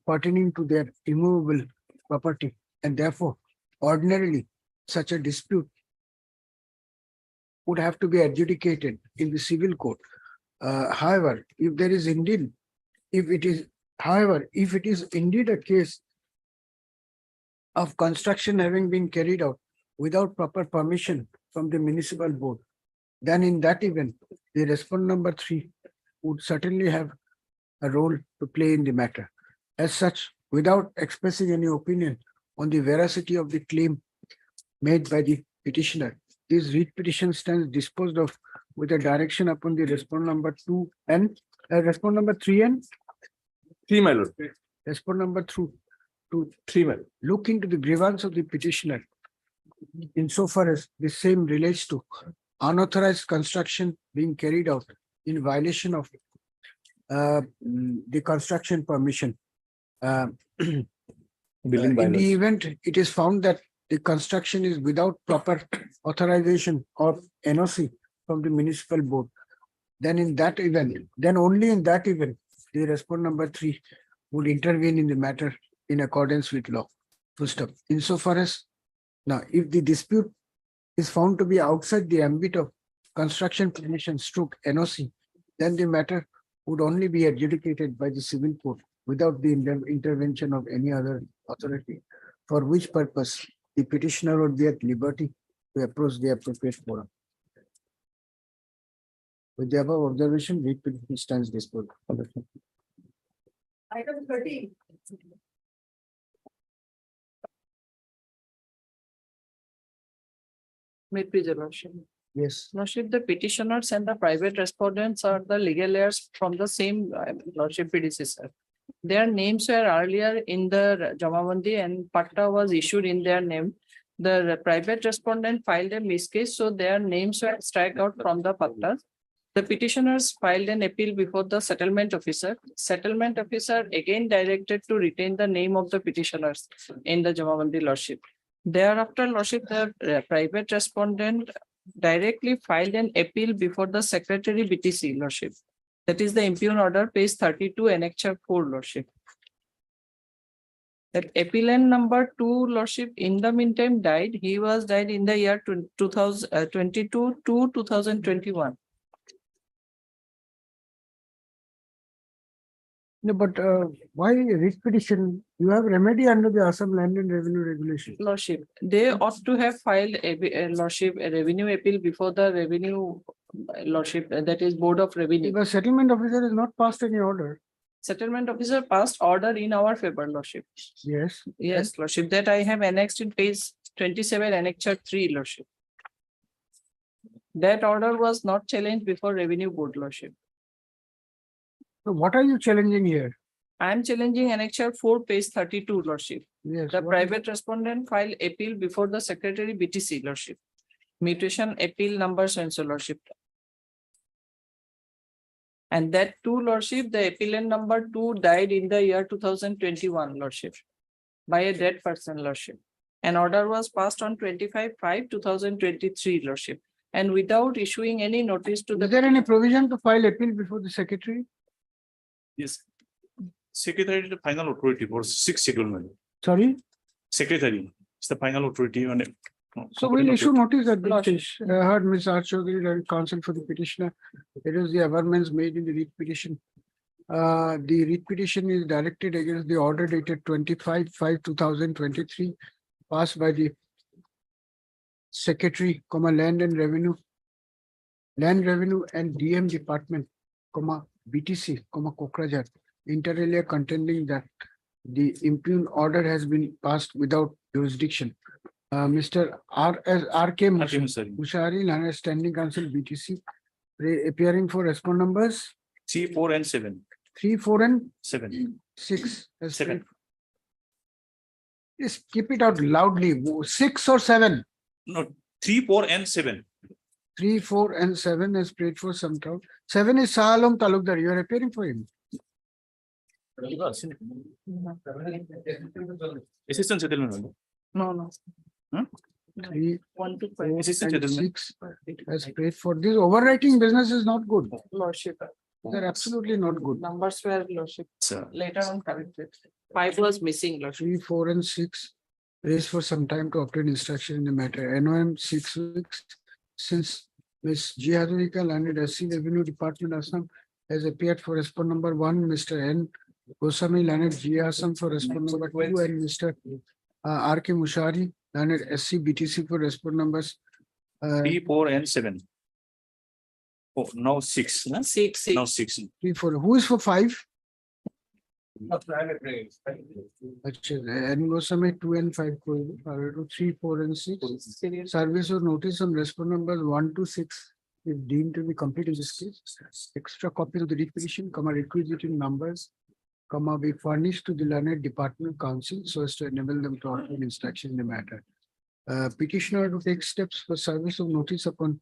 pertaining to their immovable property, and therefore ordinarily such a dispute would have to be adjudicated in the civil court. However, if it is indeed a case of construction having been carried out without proper permission from the municipal board, then in that event, the respondent number 3 would certainly have a role to play in the matter. As such, without expressing any opinion on the veracity of the claim made by the petitioner, this writ petition stands disposed of with a direction upon the respondent number 2 and respondent number 3 and 3, my lord. respondent number 2 to 3, my lord. look into the grievance of the petitioner insofar as the same relates to unauthorized construction being carried out in violation of the construction permission. In the event it is found that the construction is without proper authorization or NOC from the municipal board, then in that event, then only in that event, the respondent number 3 would intervene in the matter in accordance with law. Full stop. Insofar as, now, if the dispute is found to be outside the ambit of construction permission stroke NOC, then the matter would only be adjudicated by the civil court without the intervention of any other authority, for which purpose the petitioner would be at liberty to approach the appropriate forum. With the above observation, read petition stands disposed. Item 30. May it please your lordship. Yes. Lordship, the petitioners and the private respondents are the legal heirs from the same lordship predecessor. Their names were earlier in the Jamabandi and Patta was issued in their name. The private respondent filed a miscase, so their names were struck out from the Pattas. The petitioners filed an appeal before the settlement officer. Settlement officer again directed to retain the name of the petitioners in the Jamabandi lordship. Thereafter, lordship, the private respondent directly filed an appeal before the secretary BTC lordship. That is the impugn order, page 32, annexure 4 lordship. That appellant number 2 lordship in the meantime died. He was died in the year 2022 to 2021. No, but why writ petition? You have remedy under the Assam Land and Revenue Regulation. Lordship, they ought to have filed a lordship, a revenue appeal before the revenue lordship, that is Board of Revenue. The settlement officer has not passed any order. Settlement officer passed order in our favor, lordship. Yes. Yes, lordship, that I have annexed in page 27, annexure 3, lordship. That order was not challenged before Revenue Board, lordship. So what are you challenging here? I am challenging annexure 4, page 32, lordship. Yes. The what is- private respondent filed appeal before the secretary BTC, lordship. Mutation appeal number so and so, lordship. And that too, lordship, the appellant number 2 died in the year 2021, lordship, by a dead person, lordship. An order was passed on 25/5/2023, lordship, and without issuing any notice to Is the. there any provision to file appeal before the secretary? Yes. Secretary is the final authority for 6 settlement. Sorry? Secretary is the final authority on it. So we'll issue notice at this stage. I heard Ms. R. Chaudhary, counsel for the petitioner. It is the amendments made in the writ petition. The writ petition is directed against the order dated 25/5/2023, passed by the Secretary, Land and Revenue and DM Department, BTC, Kokrajhar, inter alia contending that the impugn order has been passed without jurisdiction. Mr. R.K. Mushari, Learned Standing Council, BTC, appearing for respond numbers 3, 4, and 7. 3, 4, and 7. 6. as 7. prayed. Just keep it out loudly. 6 or 7? No, 3, 4, and 7. 3, 4, and 7 is prayed for some time. 7 is Salam Talukdar. You are appearing for him. Assistant settlement. No. 3, 1 to 5. 4, Assistant and settlement. 6 as prayed for. This overwriting business is not good. Lordship, They're absolutely not good. numbers were, lordship, Sir. later on corrected. 5 was missing, lordship. 3, 4, and 6 raised for some time to obtain instruction in the matter. NOM 6 weeks since Ms. G. Hazarika, Learned SC Revenue Department, Assam, has appeared for respond number 1, Mr. N. Goswami, Learned G. Assam for respond number 2, and Mr. R.K. Mushari, Learned SC BTC for respond numbers 3, 4, and 7. Oh, now 6. Huh? 6. Now 6. 3, 4. Who is for 5? N. Goswami, 2 and 5, 3, 4, and 6. Service or notice on respond numbers 1 to 6 is deemed to be complete in this case. Extra copies of the writ petition, requisite in numbers, be furnished to the Learned Department Council so as to enable them to obtain instruction in the matter. Petitioner to take steps for service of notice upon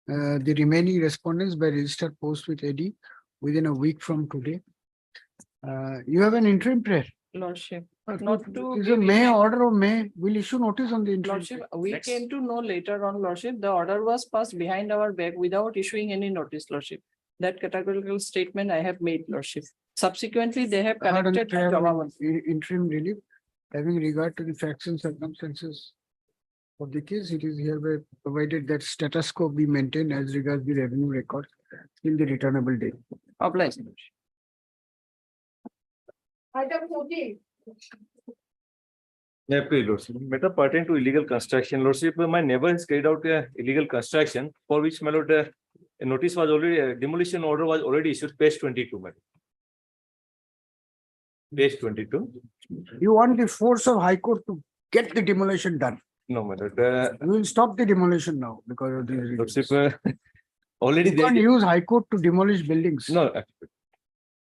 the remaining respondents by registered post with AD within a week from today. You have an interim prayer. Lordship, not to. Is a May order of May? We'll issue notice on the interim. Lordship, we Next. came to know later on, lordship, the order was passed behind our back without issuing any notice, lordship. That categorical statement I have made, lordship. Subsequently, they have Heard on the connected prayer of Jamavanti. interim relief, having regard to the facts and circumstances of the case, it is hereby provided that status quo be maintained as regards the revenue record till the returnable date. Obliged. Item 14. Yeah, please, Lordship. Matter pertaining to illegal construction, Lordship, my neighbor has carried out a illegal construction for which, my lord, a notice was already, a demolition order was already issued, page 22, madam. Page 22. You want the force of High Court to get the demolition done. No, my lord, You will stop the demolition now because of these reasons. Lordship, already You there. can't use High Court to demolish buildings. No, actually.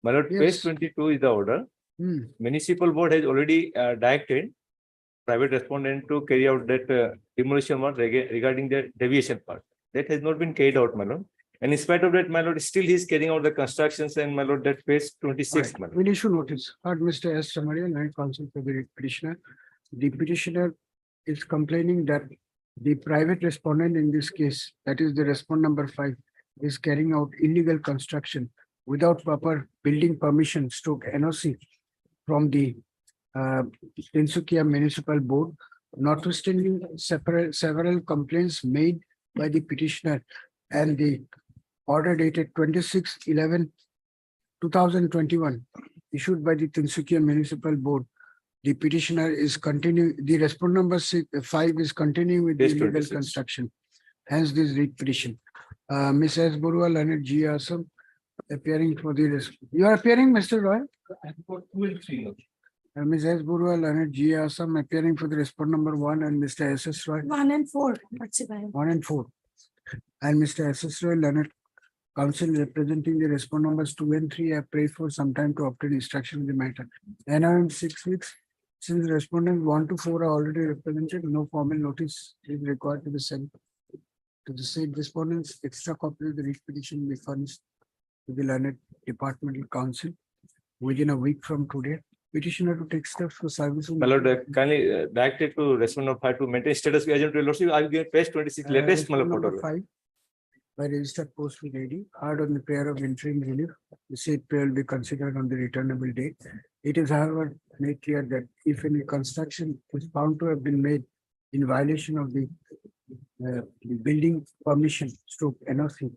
My lord, page Yes. 22 is the order. Hmm. Municipal board has already directed private respondent to carry out that demolition work regarding the deviation part. That has not been carried out, my lord. And in spite of that, my lord, still he is carrying out the constructions and my lord, that page 26, my lord. We'll issue notice. Heard Mr. S. Samaria, Land Counsel for the petitioner. The petitioner is complaining that the private respondent in this case, that is the respondent number 5, is carrying out illegal construction without proper building permission stroke NOC from the Tinsukia Municipal Board, notwithstanding several complaints made by the petitioner and the order dated 26/11/2021 issued by the Tinsukia Municipal Board. The petitioner is continuing, the respondent number 5 is continuing with the Page illegal 26. construction. Hence this read petition. Ms. S. Burua, Leonard G. Assam, appearing for the, you are appearing, Mr. Roy? Ms. S. Burua, Leonard G. Assam, appearing for the respondent number 1 and Mr. S. S. Roy, 1 and 4. Participant. 1 and 4. And Mr. S. S. Roy, Leonard Counsel representing the respondent numbers 2 and 3 have prayed for some time to obtain instruction in the matter. And around 6 weeks, since the respondents 1 to 4 are already represented, no formal notice is required to be sent to the said respondents. Extra copy of the writ petition will be furnished to the learned departmental council within a week from today. Petitioner to take steps for service. My lord, kindly directed to respondent of 5 to maintain status agent to Lordship. I will give page 26 latest, my lord, Number photo. 5 by registered post with AD, hard on the prayer of interim relief. The said prayer will be considered on the returnable date. It is however made clear that if any construction is found to have been made in violation of the building permission stroke NOC,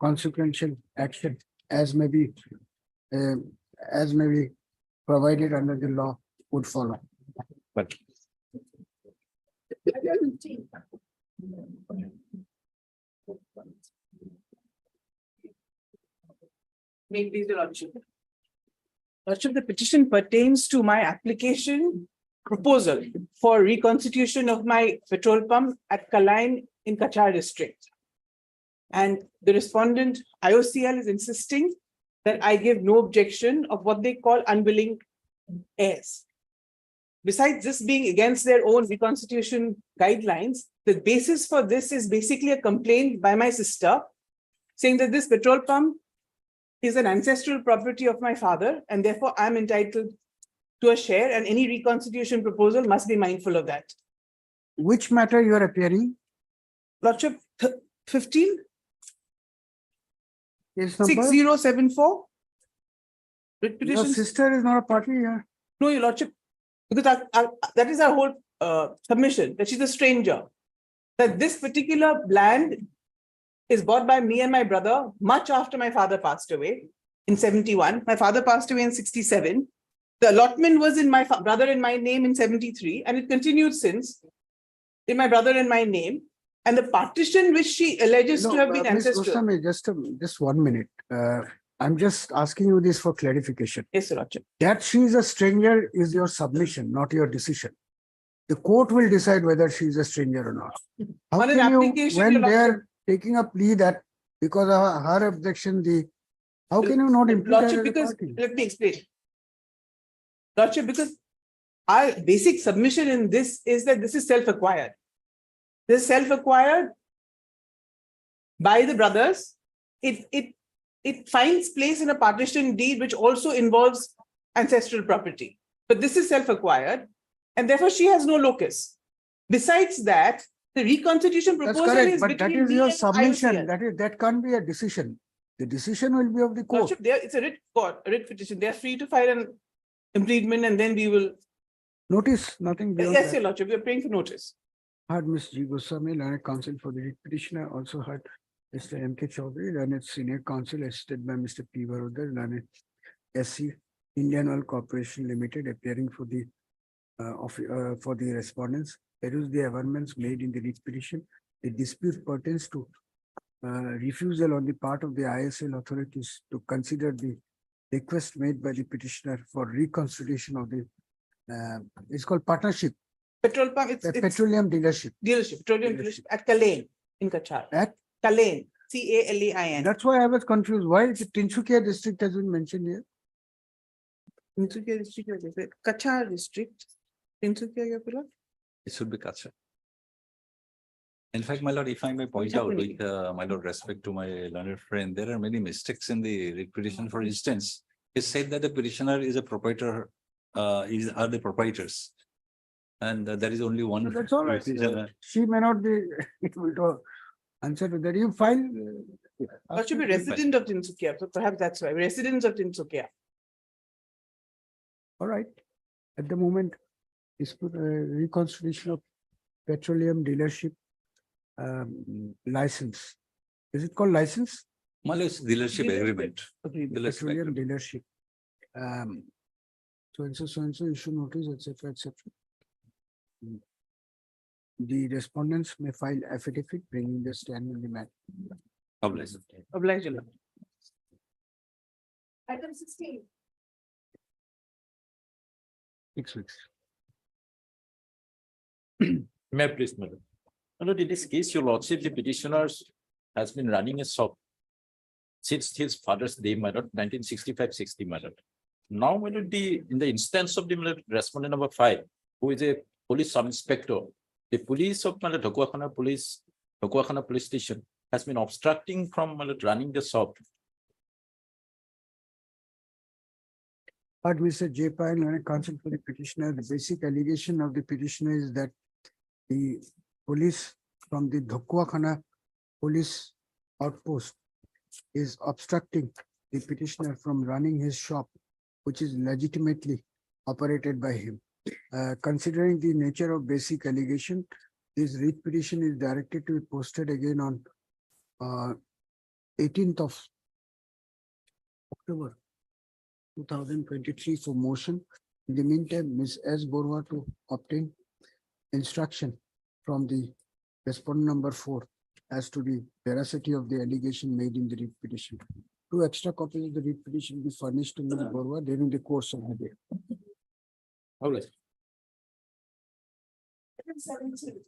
consequential action as may be provided under the law would follow. But May please, Your Lordship. Lordship, the petition pertains to my application proposal for reconstitution of my petrol pump at Kalain in Kachar district. And the respondent IOCL is insisting that I give no objection of what they call unwilling heirs. Besides this being against their own reconstitution guidelines, the basis for this is basically a complaint by my sister saying that this petrol pump is an ancestral property of my father and therefore I'm entitled to a share and any reconstitution proposal must be mindful of that. Which matter you are appearing? Lordship, 15 Case number? 6074. Writ Your petition. sister is not a party here. No, Your Lordship, because that is our whole submission, that she's a stranger. That this particular land is bought by me and my brother much after my father passed away in 71. My father passed away in 67. The allotment was in my brother and my name in 73, and it continued since in my brother and my name. And the partition which she alleges to have been Ms. ancestral. Goswami, just 1 minute. I'm just asking you this for clarification. Yes, Your Lordship. That she is a stranger is your submission, not your decision. The court will decide whether she is a stranger or not. How On an can you, application, when Your they Lordship. are taking a plea that because of her objection, how can you not impute her Lordship, as a because, party? let me explain. Lordship, because our basic submission in this is that this is self-acquired. This is self-acquired by the brothers. It finds place in a partition deed, which also involves ancestral property. But this is self-acquired, and therefore she has no locus. Besides that, the reconstitution That's proposal correct, is but that between is me your and submission. IOCL. That can't be a decision. The decision will be of the court. Lordship, there, it's a writ petition. They are free to file an impediment and then we will, Notice, nothing beyond yes, that. your Lordship, we are praying for notice. Heard Ms. G. Goswami, learned counsel for the writ petitioner, also heard Mr. M. K. Chaudhary, learned senior counsel assisted by Mr. P. Varodhar, learned SC Indian Oil Corporation Limited, appearing for the for the respondents. Peruse the averments made in the writ petition. The dispute pertains to refusal on the part of the ISL authorities to consider the request made by the petitioner for reconstitution of the it's called partnership, Petrol pump, it's petroleum dealership. petroleum dealership at Kalain in Kachar. At Kalain, Kalain. That's why I was confused. Why is it Tinsukia district has been mentioned here? Tinsukia district, Kachar district. Tinsukia, your pillar? It should be Kacha. In fact, my lord, if I may point out with my lord, respect to my learned friend, there are many mistakes in the writ petition. For instance, it said that the petitioner is a proprietor, are the proprietors. And there is only one. That's all right. She may not be able to answer to that. You file. Or should be resident of Tinsukia, so perhaps that's why, residents of Tinsukia. All right. At the moment, dispute reconstitution of petroleum dealership license. Is it called license? My lord, it's dealership agreement. Dealership Petroleum agreement. dealership. So and so issue notice, etc., etc. The respondents may file affidavit bringing the stand in the matter. Obliged. Oblige, your Lord. Item 16. 6 weeks. May I please, madam? No, in this case, your lordship, the petitioners has been running a shop since his father's day, my lord, 1965-60, my lord. Now, my lord, in the instance of the respondent number 5, who is a police sub-inspector, the police of my lord, Dhakuakhana police station has been obstructing from my lord, running the shop. But Mr. J. Pine, counsel for the petitioner, the basic allegation of the petitioner is that the police from the Dhakuakhana police outpost is obstructing the petitioner from running his shop, which is legitimately operated by him. Considering the nature of basic allegation, this writ petition is directed to be posted again on 18th of October 2023 for motion. In the meantime, Ms. S. Borwa to obtain instruction from the respondent number 4 as to the veracity of the allegation made in the writ petition. 2 extra copies of the writ petition be furnished to Ms. Borwa during the course of the day. Obliged. Item 17.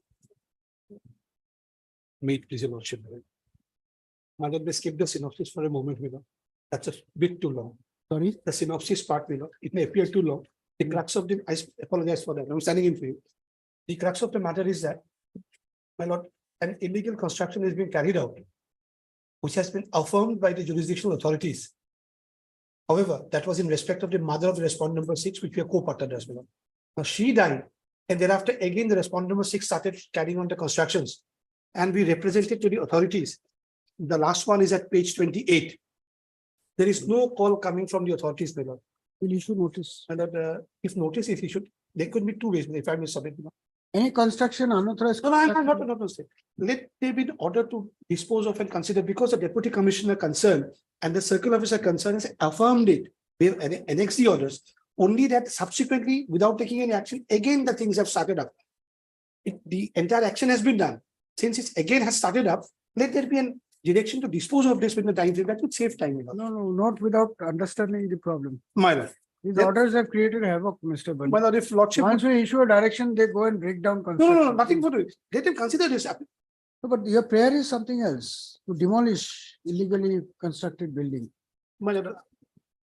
Meet, please, your lordship. Madam, they skip the synopsis for a moment, you know. That's a bit too long. Sorry? The synopsis part, you know, it may appear too long. The crux of the, I apologize for that. I'm standing in for you. The crux of the matter is that, my lord, an illegal construction is being carried out, which has been affirmed by the jurisdictional authorities. However, that was in respect of the mother of the respondent number 6, which we are co-partnered as well. Now she died, and thereafter again the respondent number 6 started carrying on the constructions, and we represented to the authorities. The last one is at page 28. There is no call coming from the authorities, my lord. Will issue notice. And that if notice is issued, there could be 2 ways, if I may submit. Any construction unauthorized. No, I'm not saying. Let there be an order to dispose of and consider, because the deputy commissioner concerned and the circle officer concerned has affirmed it. We have annexed the orders. Only that subsequently, without taking any action, again the things have started up. The entire action has been done. Since it again has started up, let there be an direction to dispose of this within the time frame. That would save time. No, not without understanding the problem. My lord. These orders have created havoc, Mr. Bunny. My lord, if lordship. Once we issue a direction, they go and break down No, construction. nothing for it. Let them consider this. No, but your prayer is something else, to demolish illegally constructed building. My lord,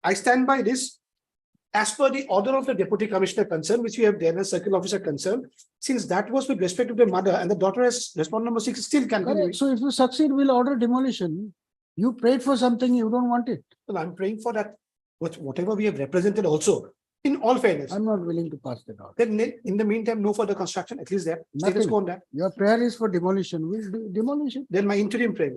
I stand by this. As per the order of the deputy commissioner concerned, which we have there as circle officer concerned, since that was with respect to the mother and the daughter as respondent number 6 still continuing. Correct. So if you succeed, we'll order demolition. You prayed for something, you don't want it. Well, I'm praying for that, whatever we have represented also, in all fairness. I'm not willing to pass that out. Then in the meantime, no further construction, at least there. Status Nothing. quo on that. Your prayer is for demolition. We'll do demolition. Then my interim prayer.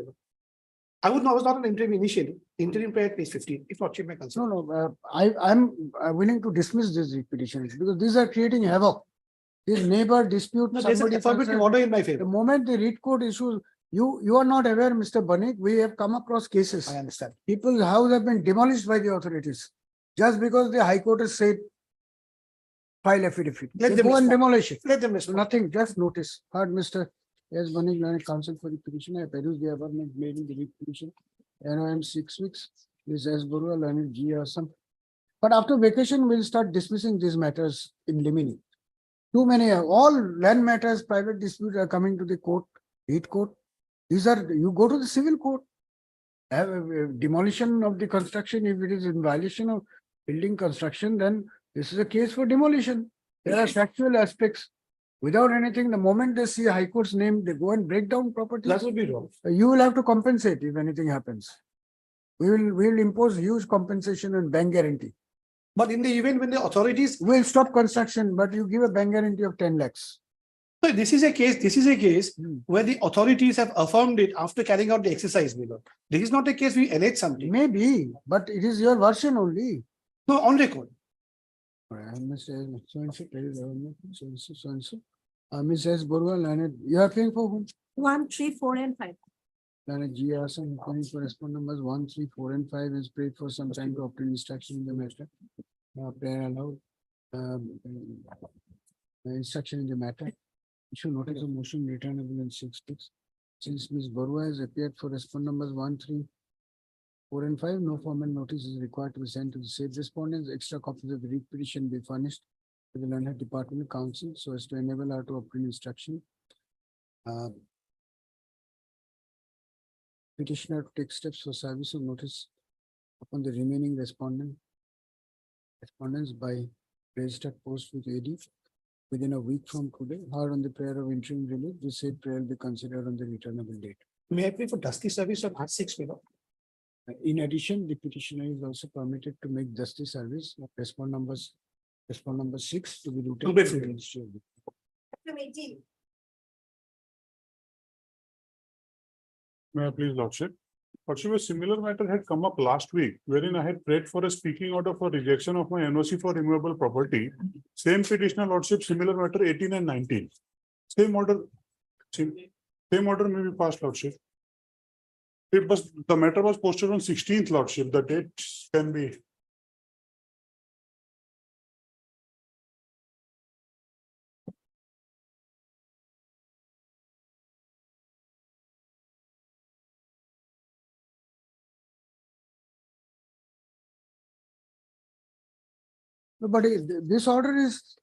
I was not an interim initially. Interim period is 15, if not my concern. No, I'm willing to dismiss these petitions because these are creating havoc. This neighbor dispute. No, there's an somebody affirmative concerned. order in my The favor. moment the read code issues, you are not aware, Mr. Banik, we have come across cases. I understand. People's houses have been demolished by the authorities just because the High Court has said file affidavit. Let They them go and respond. demolish it. Let them So respond. nothing, just notice. Heard Mr. S. Banik, learned counsel for the petition. I peruse the above made in the read petition. NOM 6 weeks. Ms. S. Burua, learned G. Assam. But after vacation, we'll start dismissing these matters in limine. Too many, all land matters, private disputes are coming to the court, heat court. These are, you go to the civil court. Have a demolition of the construction, if it is in violation of building construction, then this is a case for demolition. There are factual aspects. Without anything, the moment they see High Court's name, they go and break down property. That would be wrong. You will have to compensate if anything happens. We will impose huge compensation and bank guarantee. But in the event when the authorities, We'll stop construction, but you give a bank guarantee of 10 lakhs. so this is a case where the authorities have affirmed it after carrying out the exercise, my lord. This is not a case we allege something. Maybe, but it is your version only. No, on record. Ms. S. Burwa, Leonard, you are paying for whom? 1, 3, 4, and 5. Leonard G. Assam, correspondent numbers 1, 3, 4, and 5 is prayed for some time to obtain instruction in the matter. Prayer allowed. Instruction in the matter. Issue notice of motion returnable in 6 weeks. Since Ms. Burwa has appeared for respondent numbers 1, 3, 4, and 5, no formal notice is required to be sent to the said respondents. Extra copies of the read petition be furnished to the Learned Department Council so as to enable her to obtain instruction. Petitioner to take steps for service of notice upon the remaining respondents by registered post with AD within a week from today. Heard on the prayer of interim relief, the said prayer will be considered on the returnable date. May I pay for dusty service on R6, my lord? In addition, the petitioner is also permitted to make dusty service of respondent number 6 to be routed to the Ministry of the- May I please, Lordship? Lordship, a similar matter had come up last week, wherein I had prayed for a speaking order for rejection of my NOC for removable property. Same petitioner, Lordship, similar matter 18 and 19. Same order may be passed, Lordship. The matter was posted on 16th, Lordship. The date can be. No, but this order is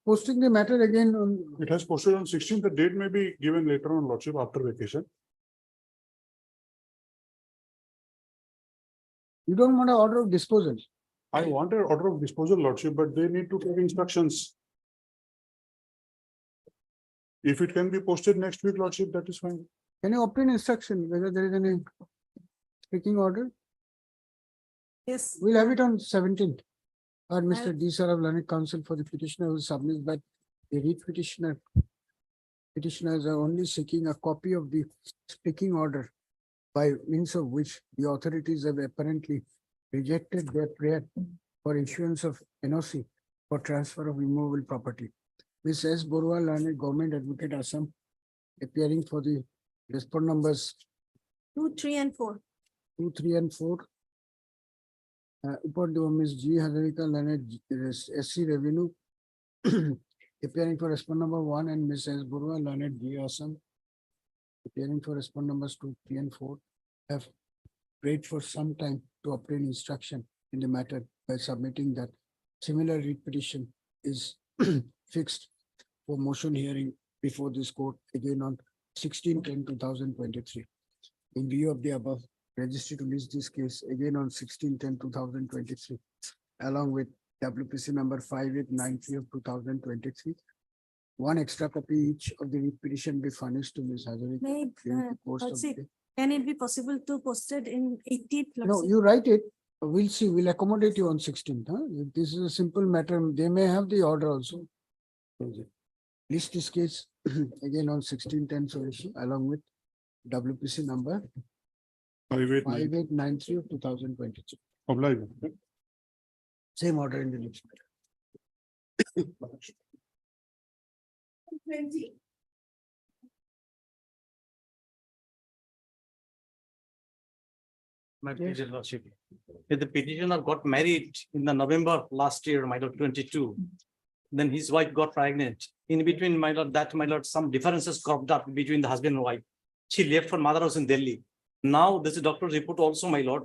posting the matter again on. It has posted on 16th. The date may be given later on, Lordship, after vacation. You don't want an order of disposal. I want an order of disposal, Lordship, but they need to take instructions. If it can be posted next week, Lordship, that is fine. Can you obtain instruction whether there is any speaking order? Yes. We'll have it on 17th. Or Mr. D. Sarav, Learned Counsel for the petitioner who submits that the read petitioners are only seeking a copy of the speaking order by means of which the authorities have apparently rejected their prayer for issuance of NOC for transfer of immovable property. Ms. S. Burwa, Learned Government Advocate Assam, appearing for the respondent numbers 2, 3, and 4. 2, 3, and 4. Upon to Ms. G. Hazarika, Learned SC Revenue, appearing for respondent number 1, and Ms. S. Burwa, Learned G. Assam, appearing for respondent numbers 2, 3, and 4, have prayed for some time to obtain instruction in the matter by submitting that similar read petition is fixed for motion hearing before this court again on 16/10/2023. In view of the above, registry to list this case again on 16/10/2023, along with WPC number 5893 of 2023. One extra copy each of the read petition be furnished to Ms. Hazarika. during the course of the day. Can it be possible to post it in 18th? No, you write it. We'll see. We'll accommodate you on 16th. If this is a simple matter, they may have the order also. List this case again on 16/10 so issue along with WPC number 5893 of 2022. Oblige. Same order in the next. My pleasure, Lordship. If the petitioner got married in the November last year, my lord, 22. Then his wife got pregnant. In between, my lord, some differences cropped up between the husband and wife. She left for mother house in Delhi. Now, this is doctor's report also, my lord,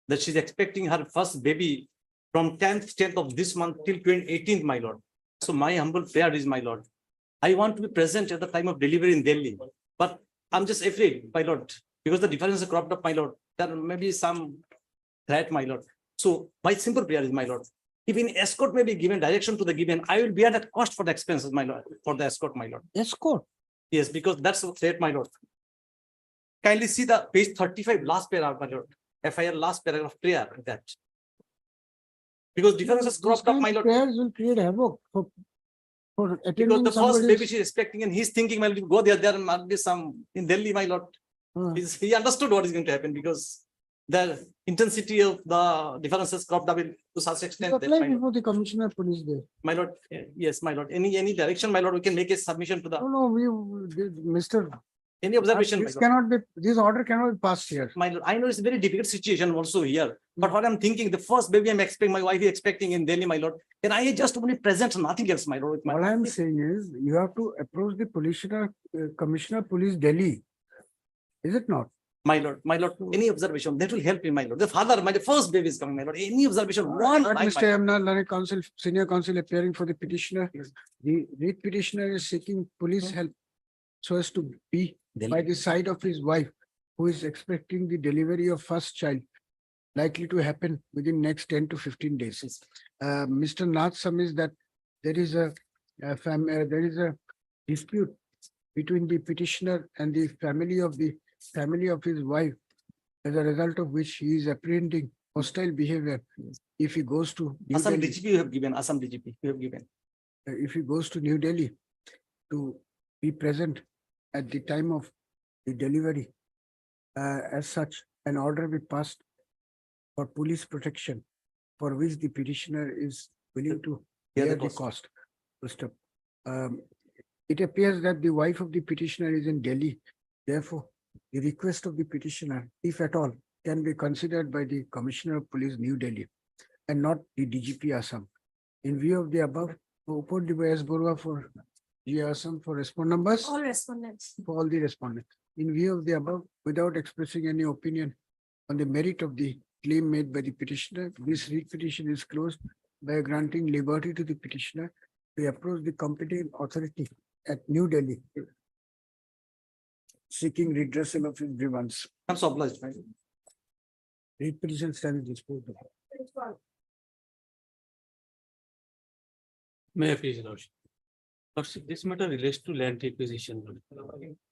that she's expecting her first baby from 10th of this month till 18th, my lord. So my humble prayer is, my lord, I want to be present at the time of delivery in Delhi, but I'm just afraid, my lord, because the differences cropped up, my lord, there may be some threat, my lord. So my simple prayer is, my lord, if an escort may be given direction to the given, I will bear that cost for the expenses, my lord, for the escort, my lord. Escort. Yes, because that's a threat, my lord. Kindly see the page 35, last paragraph, my lord. FIR last paragraph prayer that. Because differences cropped up, my lord. Prayers will create havoc for Because attending the first somebody's- baby she's expecting and he's thinking, my lord, go there might be some in Delhi, my lord. He understood what is going to happen because the intensity of the differences cropped up to such extent that, Apply my lord, before the commissioner of police there. my lord, yes, my lord, any direction, my lord, we can make a submission to the, No, Mr. any observation, my This lord. cannot be, this order cannot be passed here. My lord, I know it's a very difficult situation also here, but what I'm thinking, the first baby I'm expecting, my wife is expecting in Delhi, my lord, and I just only present, nothing else, my lord. All I'm saying is you have to approach the commissioner of police Delhi. Is it not? My lord, any observation that will help me, my lord. The father, my first baby is coming, my lord. Any observation, one But line, Mr. Amna, learned counsel, senior counsel appearing for the petitioner. The lead petitioner is seeking police help so as to be by the side of his wife, who is expecting the delivery of first child, likely to happen within next 10 to 15 days. Mr. Nath submits that there is a dispute between the petitioner and the family of his wife, as a result of which he is apprehending hostile behavior if he goes to New Assam Delhi. DGP you have given, Assam DGP you have given. If he goes to New Delhi to be present at the time of the delivery, as such, an order be passed for police protection, for which the petitioner is willing to bear the cost. Mr. It appears that the wife of the petitioner is in Delhi. Therefore, the request of the petitioner, if at all, can be considered by the Commissioner of Police, New Delhi, and not the DGP Assam. In view of the above, open the S. Borua for G. Assam for respond numbers. All respondents. For all the respondents. In view of the above, without expressing any opinion on the merit of the claim made by the petitioner, this read petition is closed by granting liberty to the petitioner to approach the competent authority at New Delhi, seeking redressal of his grievance. I'm so obliged, my lord. Read petition stands disposed of. May I please, Lordship? Lordship, this matter relates to land acquisition.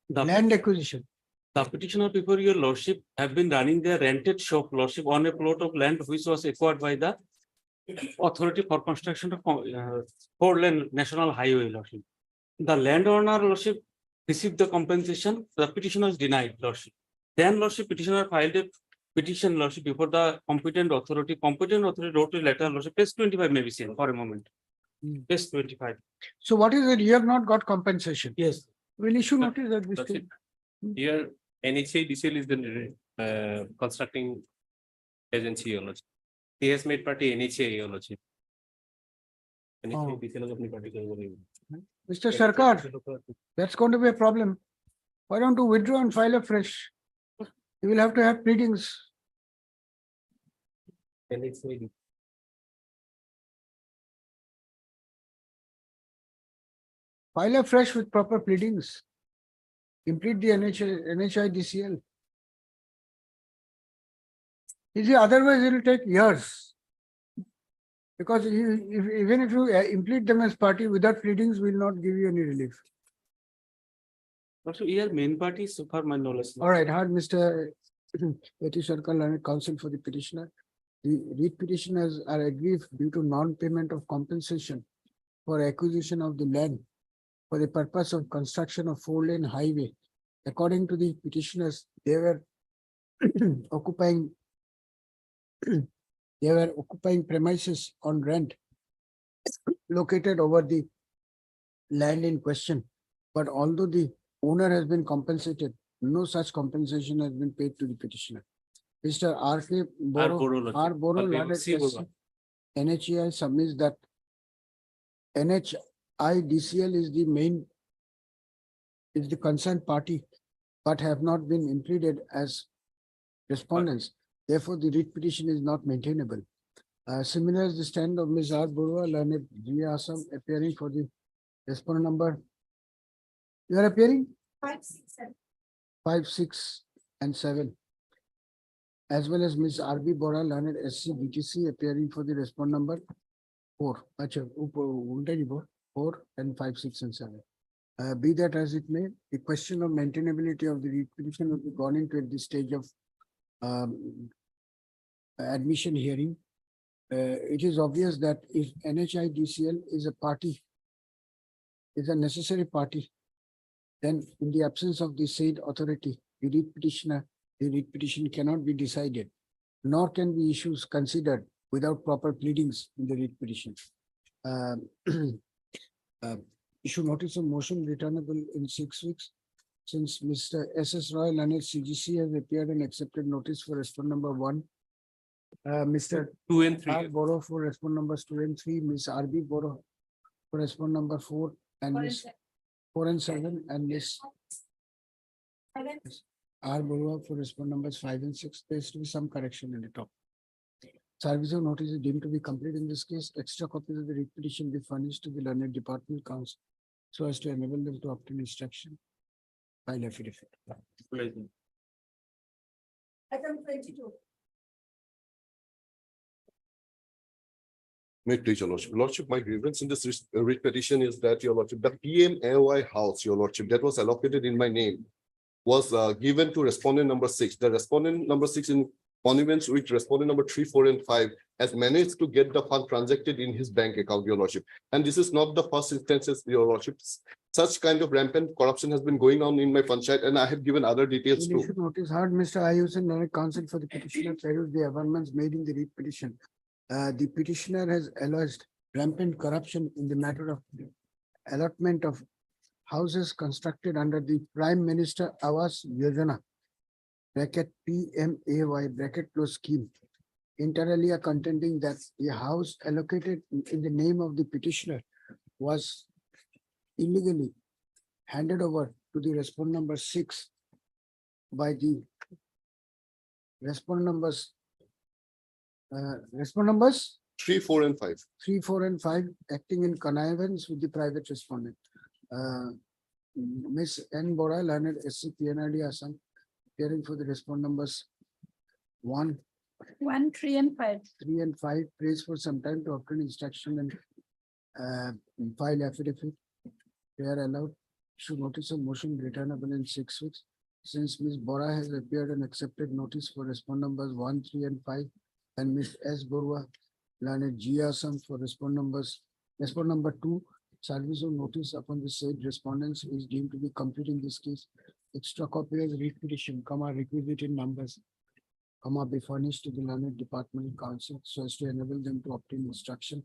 Land acquisition. The petitioner before your lordship have been running their rented shop, lordship, on a plot of land which was acquired by the authority for construction of four-lane national highway, lordship. The landowner, lordship, received the compensation, the petitioner is denied, lordship. Then, lordship, petitioner filed a petition, lordship, before the competent authority wrote a letter, lordship, page 25 may be seen for a moment. Page 25. So what is it? You have not got compensation? Yes. Will issue notice at this That's stage. it. Here, NHA DCL is the constructing agency, your lordship. He has made party NHA, your lordship. Oh. NHA DCL is अपनी party करेंगे। Mr. Sarkar, that's going to be a problem. Why don't you withdraw and file afresh? You will have to have pleadings. NHA. File afresh with proper pleadings. Complete the NHI DCL. You see, otherwise it will take years. Because even if you implead them as party without pleadings, will not give you any relief. Also, here main party is so far my knowledge. All right, heard Mr. Yati Sarkar, learned counsel for the petitioner. The read petitioners are aggrieved due to non-payment of compensation for acquisition of the land for the purpose of construction of four-lane highway. According to the petitioners, they were occupying they were occupying premises on rent located over the land in question. But although the owner has been compensated, no such compensation has been paid to the petitioner. Mr. R.K. Boro, R. Boro, Lord C. SC, NHAI submits that NHIDCL is the concerned party, but have not been included as respondents. Therefore, the writ petition is not maintainable. Similar is the stand of Ms. R. Borua, learned G. Assam, appearing for the respondent number. You are appearing? 5, 6, 7. 5, 6, and 7. As well as Ms. R. B. Bora, learned SC BTC, appearing for the respondent number 4. Acha, 4 and 5, 6, and 7. Be that as it may, the question of maintainability of the writ petition will be gone into at the stage of admission hearing. It is obvious that if NHIDCL is a party, is a necessary party, then in the absence of the said authority, the writ petition cannot be decided, nor can the issues considered without proper pleadings in the writ petition. Issue notice of motion returnable in 6 weeks. Since Mr. S.S. Roy, learned CGC, has appeared and accepted notice for respondent number 1. Mr. 2 and 3. R. Boro for respondent numbers 2 and 3, Ms. R. B. Boro for respondent number 4, and Ms. 4 and 7, and Ms. R. Boro for respondent numbers 5 and 6. There is to be some correction in the top. Service of notice is deemed to be complete in this case. Extra copies of the writ petition be furnished to the learned department council so as to enable them to obtain instruction. File affidavit. Item 22. May please, your lordship. Lordship, my grievance in this writ petition is that, your lordship, the PMAY house, your lordship, that was allocated in my name was given to respondent number 6. The respondent number 6 in monuments with respondent number 3, 4, and 5 has managed to get the fund transacted in his bank account, your lordship. And this is not the first instances, your lordship. Such kind of rampant corruption has been going on in my panchayat, and I have given other details You too. should notice heard Mr. Ayusen, learned counsel for the petitioner, perused the amendments made in the writ petition. The petitioner has alleged rampant corruption in the matter of allotment of houses constructed under the Prime Minister Awas Yojana, bracket PMAY, bracket close scheme. Inter alia contending that the house allocated in the name of the petitioner was illegally handed over to the respondent number 6 by the respondent numbers 3, 4, and 5. 3, 4, and 5 acting in connivance with the private respondent. Ms. N. Bora, learned SC PNID Assam, appearing for the respondent numbers 1, 1, 3, and 5. 3, and 5, prays for some time to obtain instruction and file affidavit. They are allowed. Should notice of motion returnable in 6 weeks. Since Ms. Bora has appeared and accepted notice for respondent numbers 1, 3, and 5, and Ms. S. Borua, learned G. Assam for respondent number 2, service of notice upon the said respondents is deemed to be complete in this case. Extra copy of writ petition, requisite in numbers, be furnished to the learned department council so as to enable them to obtain instruction.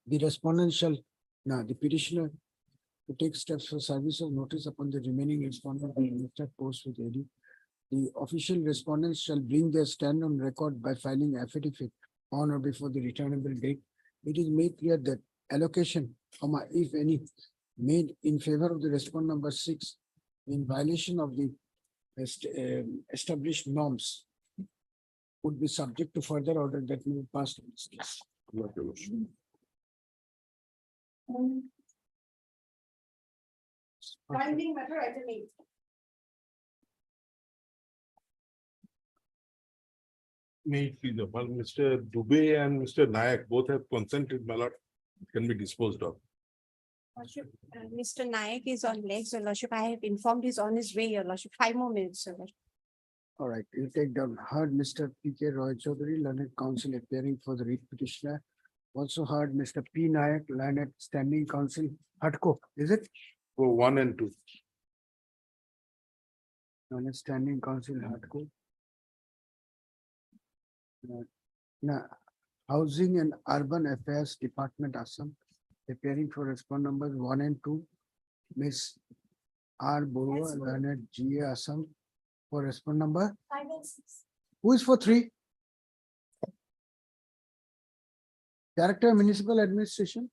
The respondent shall, the petitioner to take steps for service of notice upon the remaining respondent and post with AD. The official respondents shall bring their stand on record by filing affidavit on or before the returnable date. It is made clear that allocation, if any, made in favor of the respondent number 6 in violation of the established norms would be subject to further order that may be passed in this case. Binding matter item 8. May it please, well, Mr. Dubey and Mr. Nayak both have consented, my lord, can be disposed of. Lordship, Mr. Nayak is on legs, Your Lordship. I have informed he's on his way, Your Lordship. 5 more minutes, Your Lordship. All right, you take down. Heard Mr. P.K. Roy Chaudhary, learned counsel appearing for the writ petitioner. Also heard Mr. P. Nayak, learned standing counsel, Hatko, is it? For 1 and 2. Standing Council Hardcore. Now, Housing and Urban Affairs Department, Assam, appearing for respondent numbers 1 and 2. Miss R. Borua, Learned GA Assam, for respondent number. 5 and 6. Who is for 3? Director Municipal Administration.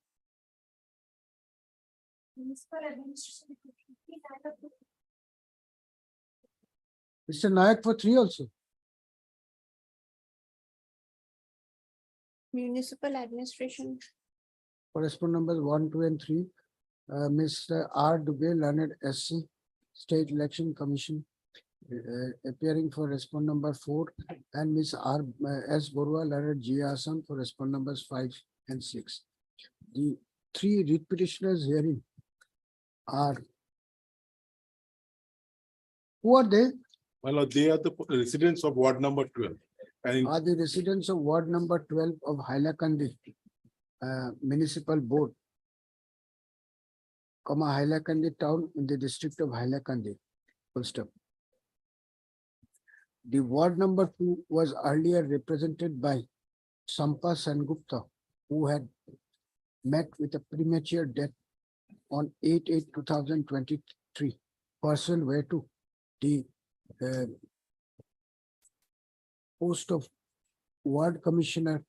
Municipal administration. Mr. Nayak for 3 also. Municipal administration. Correspondent numbers 1, 2, and 3. Mr. R. Dubey, Learned SC, State Election Commission, appearing for respondent number 4, and Ms. R. S. Borua, Learned G. Assam, for respondent numbers 5 and 6. The 3 writ petitioners hearing are. Who are they? Well, they are the residents of ward number 12. And Are the residents of ward number 12 of Hailakandi Municipal Board, Hailakandi town in the district of Hailakandi. Full stop. The ward number 2 was earlier represented by Sampa Sengupta, who had met with a premature death on 8/8/2023, pursuant whereto the post of ward commissioner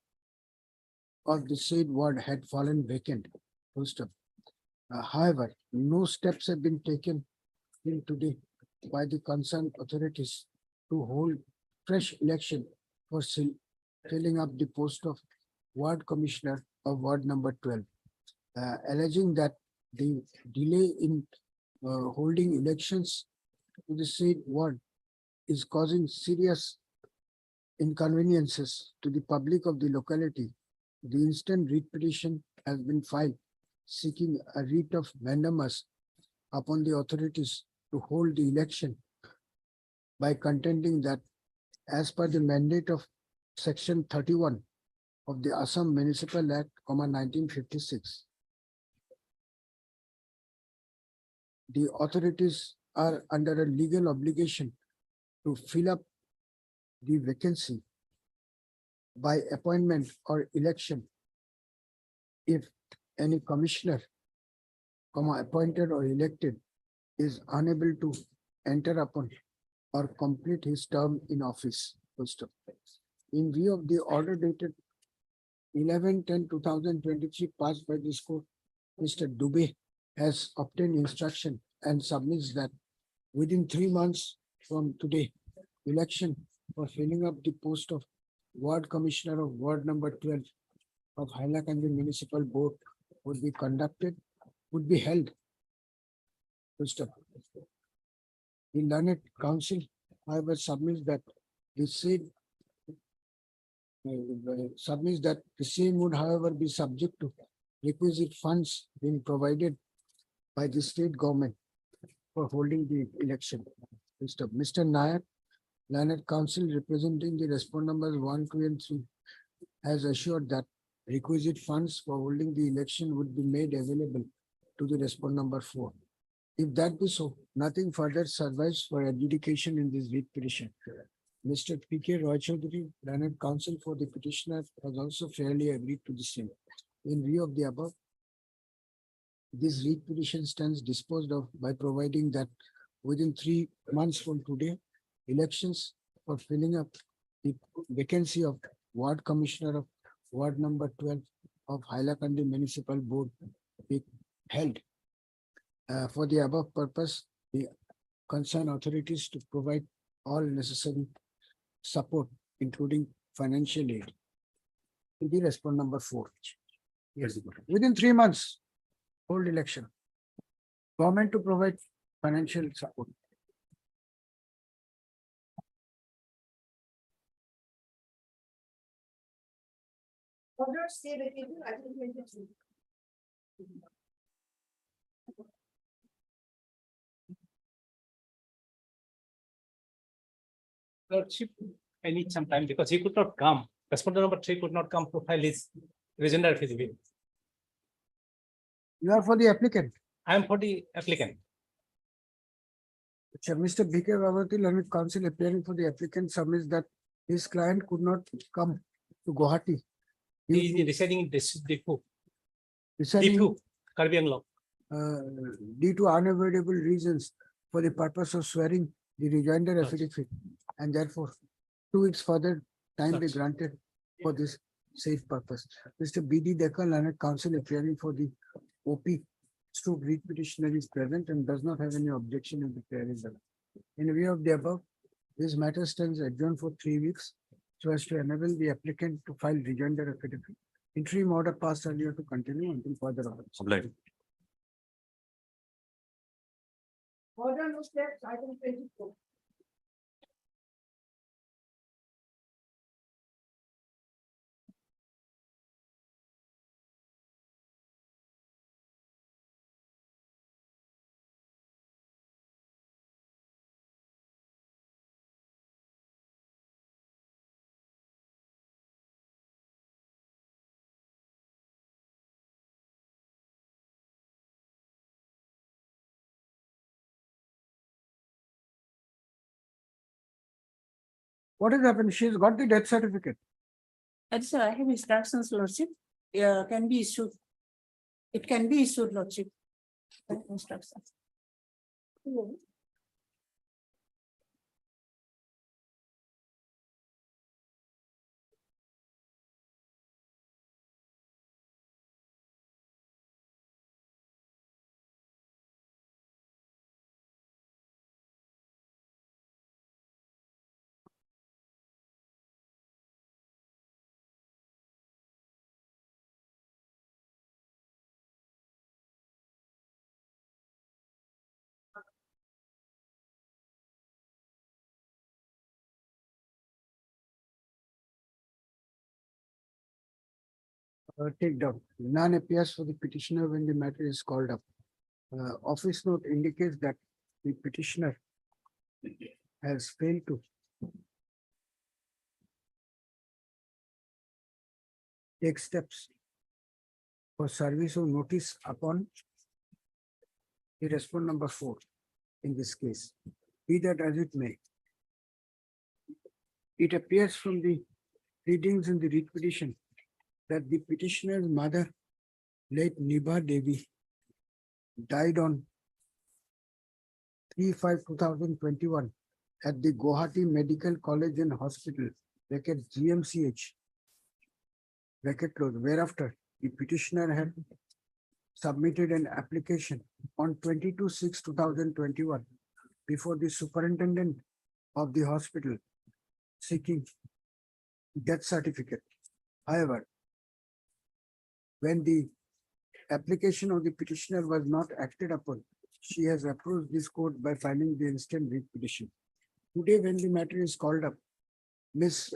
of the said ward had fallen vacant. Full stop. However, no steps have been taken till today by the concerned authorities to hold fresh election for filling up the post of ward commissioner of ward number 12, alleging that the delay in holding elections to the said ward is causing serious inconveniences to the public of the locality. The instant writ petition has been filed seeking a writ of mandamus upon the authorities to hold the election by contending that as per the mandate of Section 31 of the Assam Municipal Act, 1956, the authorities are under a legal obligation to fill up the vacancy by appointment or election if any commissioner, appointed or elected, is unable to enter upon or complete his term in office. Full stop. In view of the order dated 11/10/2023 passed by this court, Mr. Dubey has obtained instruction and submits that within 3 months from today, election for filling up the post of ward commissioner of ward number 12 of Hailakandi Municipal Board would be held. Full stop. The Learned Council, however, submits that the same would, however, be subject to requisite funds being provided by the state government for holding the election. Full stop. Mr. Nayak, Learned Council representing the respondent numbers 1, 2, and 3, has assured that requisite funds for holding the election would be made available to the respondent number 4. If that be so, nothing further survives for adjudication in this writ petition. Mr. P.K. Roy Chaudhary, Learned Counsel for the petitioner, has also fairly agreed to the same. In view of the above, this writ petition stands disposed of by providing that within 3 months from today, elections for filling up the vacancy of ward commissioner of ward number 12 of Hailakandi Municipal Board be held. For the above purpose, the concerned authorities to provide all necessary support, including financial aid, to the respondent number 4. Yes, within 3 months, hold election. Government to provide financial support. Order stay vacated, item 22. Lordship, I need some time because he could not come. Respondent number 3 could not come to file his rejoinder affidavit. You are for the applicant. I am for the applicant. Mr. B.K. Ravati, learned counsel appearing for the applicant submits that his client could not come to Guwahati. He is residing in Depot, Deciding, Karbi Anglong. due to unavoidable reasons for the purpose of swearing the rejoinder affidavit, and therefore 2 weeks further time be granted for this safe purpose. Mr. B.D. Dekar, learned counsel appearing for the OP Stood read petitioner is present and does not have any objection in declaring them. In view of the above, this matter stands adjourned for 3 weeks so as to enable the applicant to file rejoinder affidavit. Interim order passed earlier to continue until further orders. Order no steps, item 24. What has happened? She's got the death certificate. Sir, I have instructions, Lordship. Can be issued. It can be issued, Lordship. Instructions. Take down. None appears for the petitioner when the matter is called up. Office note indicates that the petitioner has failed to take steps for service of notice upon the respondent number 4 in this case. Be that as it may, it appears from the readings in the writ petition that the petitioner's mother, late Nibha Devi, died on 3/5/2021 at the Guwahati Medical College and Hospital, GMCH, whereafter the petitioner had submitted an application on 22/6/2021 before the superintendent of the hospital seeking death certificate. However, when the application of the petitioner was not acted upon, she has approached this court by filing the instant writ petition. Today, when the matter is called up, Ms.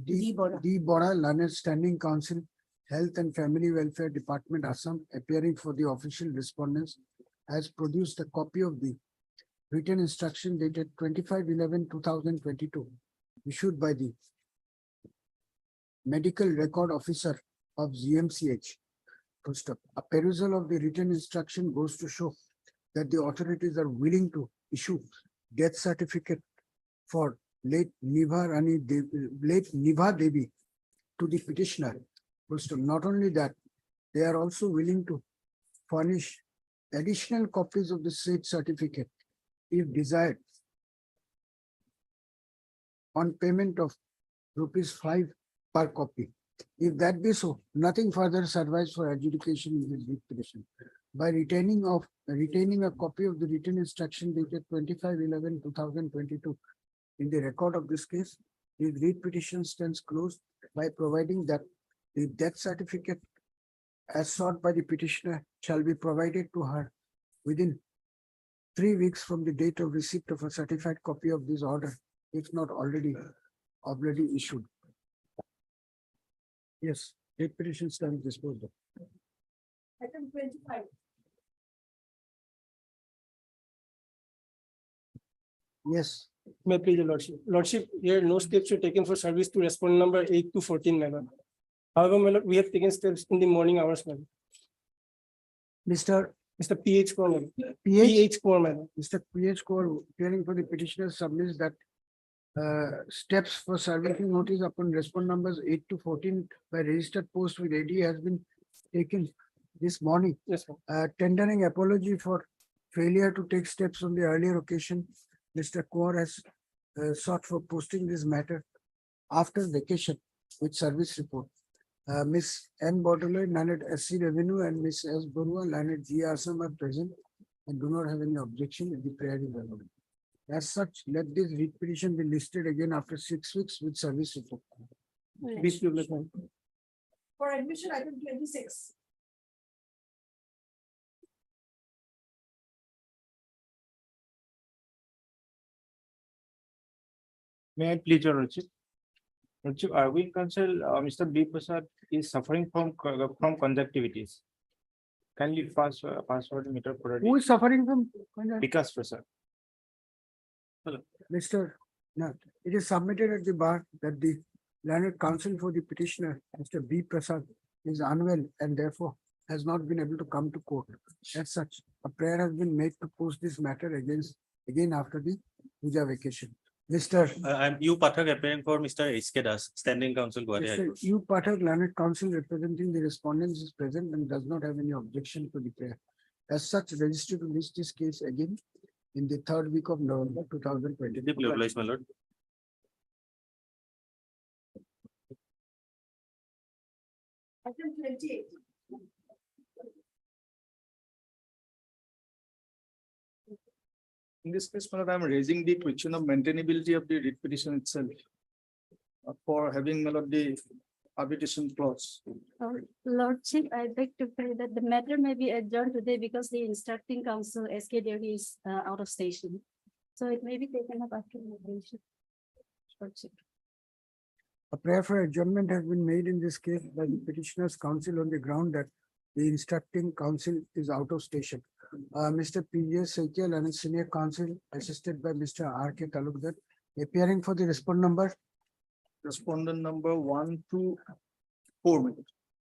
D. Bora, learned standing counsel, Health and Family Welfare Department, Assam, appearing for the official respondents, has produced a copy of the written instruction dated 25/11/2022, issued by the medical record officer of GMCH. A perusal of the written instruction goes to show that the authorities are willing to issue death certificate for late Nibha Devi to the petitioner. Not only that, they are also willing to furnish additional copies of the said certificate if desired on payment of ₹5 per copy. If that be so, nothing further survives for adjudication in this writ petition. By retaining a copy of the written instruction dated 25/11/2022 in the record of this case, the writ petition stands closed by providing that the death certificate as sought by the petitioner shall be provided to her within 3 weeks from the date of receipt of a certified copy of this order, if not already issued. Yes, writ petition stands disposed of. Item 25. Yes, May please, your Lordship. Lordship, here no steps were taken for service to respondent number 8 to 14, my lord. However, my lord, we have taken steps in the morning hours, my lord. Mr. Mr. PH Corman. PH, Corman. Mr. PH Kaur, appearing for the petitioner submits that steps for serving notice upon respond numbers 8 to 14 by registered post with AD has been taken this morning. Yes, sir. Tendering apology for failure to take steps on the earlier occasion. Mr. Kaur has sought for posting this matter after vacation with service report. Ms. N. Bordeloi, Lanet SC Revenue, and Ms. S. Burua, Lanet G. Assam are present and do not have any objection if the prayer is allowed. As such, let this writ petition be listed again after 6 weeks with service report. For admission, item 26. May I please your Lordship? Lordship, Arvind Council, Mr. B Prasad is suffering from conjunctivitis. Kindly password meter for Who is suffering from? Vikas Prasad. Mr. No, it is submitted at the bar that the learned counsel for the petitioner, Mr. B. Prasad, is unwell and therefore has not been able to come to court. As such, a prayer has been made to post this matter again after the Puja vacation. Mr. I'm U Pathak appearing for Mr. H.K. Das, standing counsel. Mr. U. Pathak, learned counsel representing the respondents is present and does not have any objection to the prayer. As such, registered to list this case again in the 3rd week of November 2020. My lord. Item 28. In this case, I am raising the question of maintainability of the writ petition itself. For having the arbitration clause. Lordship, I beg to pray that the matter may be adjourned today because the instructing council SK Dairy is out of station. So it may be taken up after mediation. Lordship. A prayer for adjournment has been made in this case by the petitioner's counsel on the ground that the instructing counsel is out of station. Mr. P.J. Sekiel and his senior counsel assisted by Mr. R.K. Talukdar appearing for the respondent number. Respondent number 124.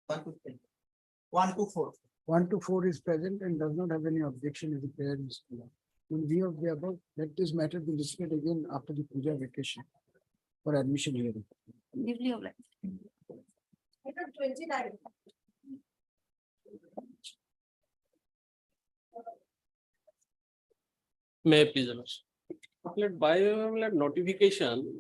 124. 124 is present and does not have any objection if the prayer is allowed. In view of the above, let this matter be listed again after the Puja vacation for admission hearing. Duly obliged. Item 29. May I please announce? By notification,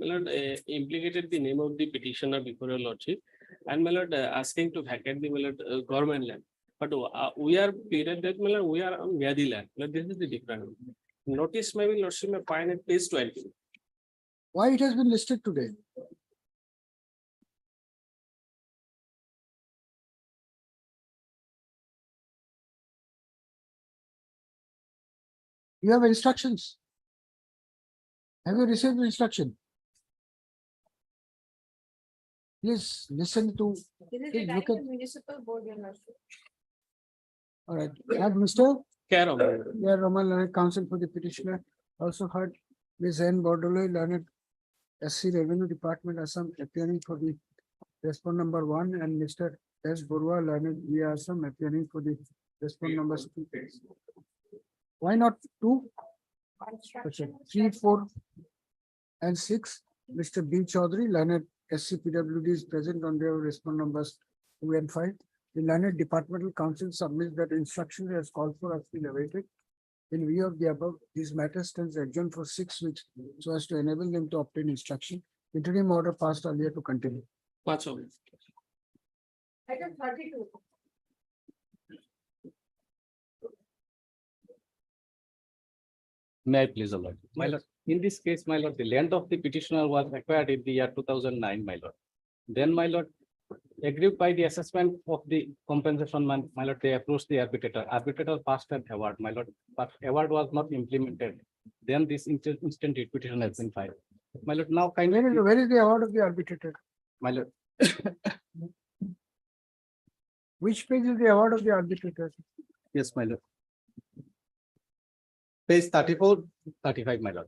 implicated the name of the petitioner before your lordship and asking to vacate the government land. But we are period that we are on Vyadi land. This is the difference. Notice maybe lordship may find at page 20. Why it has been listed today? You have instructions. Have you received the instruction? Please listen to. This is Please the look at. municipal board, your lordship. All right, and Mr. Care of. Yeah, Roman learned counsel for the petitioner also heard Ms. N. Bordeloi, learned SC Revenue Department Assam appearing for the respondent number 1 and Mr. S. Burwa, learned V. Assam appearing for the respondent numbers 2. Why not 2? Okay, 3, 4, and 6. Mr. B. Chaudhary, learned SCPWD is present on their respondent numbers 2 and 5. The learned departmental counsel submits that instructions as called for have been awaited. In view of the above, these matters stands adjourned for 6 weeks so as to enable them to obtain instruction. Interim order passed earlier to continue. Item 32. May I please allow? My lord, in this case, my lord, the land of the petitioner was acquired in the year 2009, my lord. Then, my lord, aggrieved by the assessment of the compensation, my lord, they approached the arbitrator. Arbitrator passed an award, my lord, but award was not implemented. Then this instant petition has been filed. My lord, now kindly. Where is the award of the arbitrator? My lord, Which page is the award of the arbitrator? yes, my lord. Page 34, 35, my lord.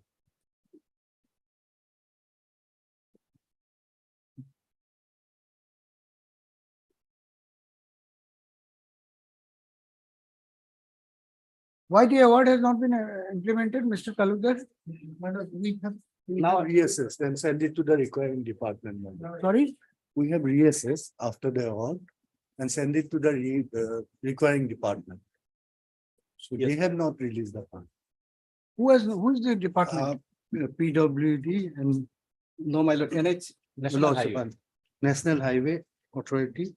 Why the award has not been implemented, Mr. Talukdar? We have now reassessed and send it to the requiring department. Sorry? We have reassessed after the award and send it to the requiring department. So they have not released the fund. Who is the department? PWD and No, my lord, NH, National Highway. National Highway Authority.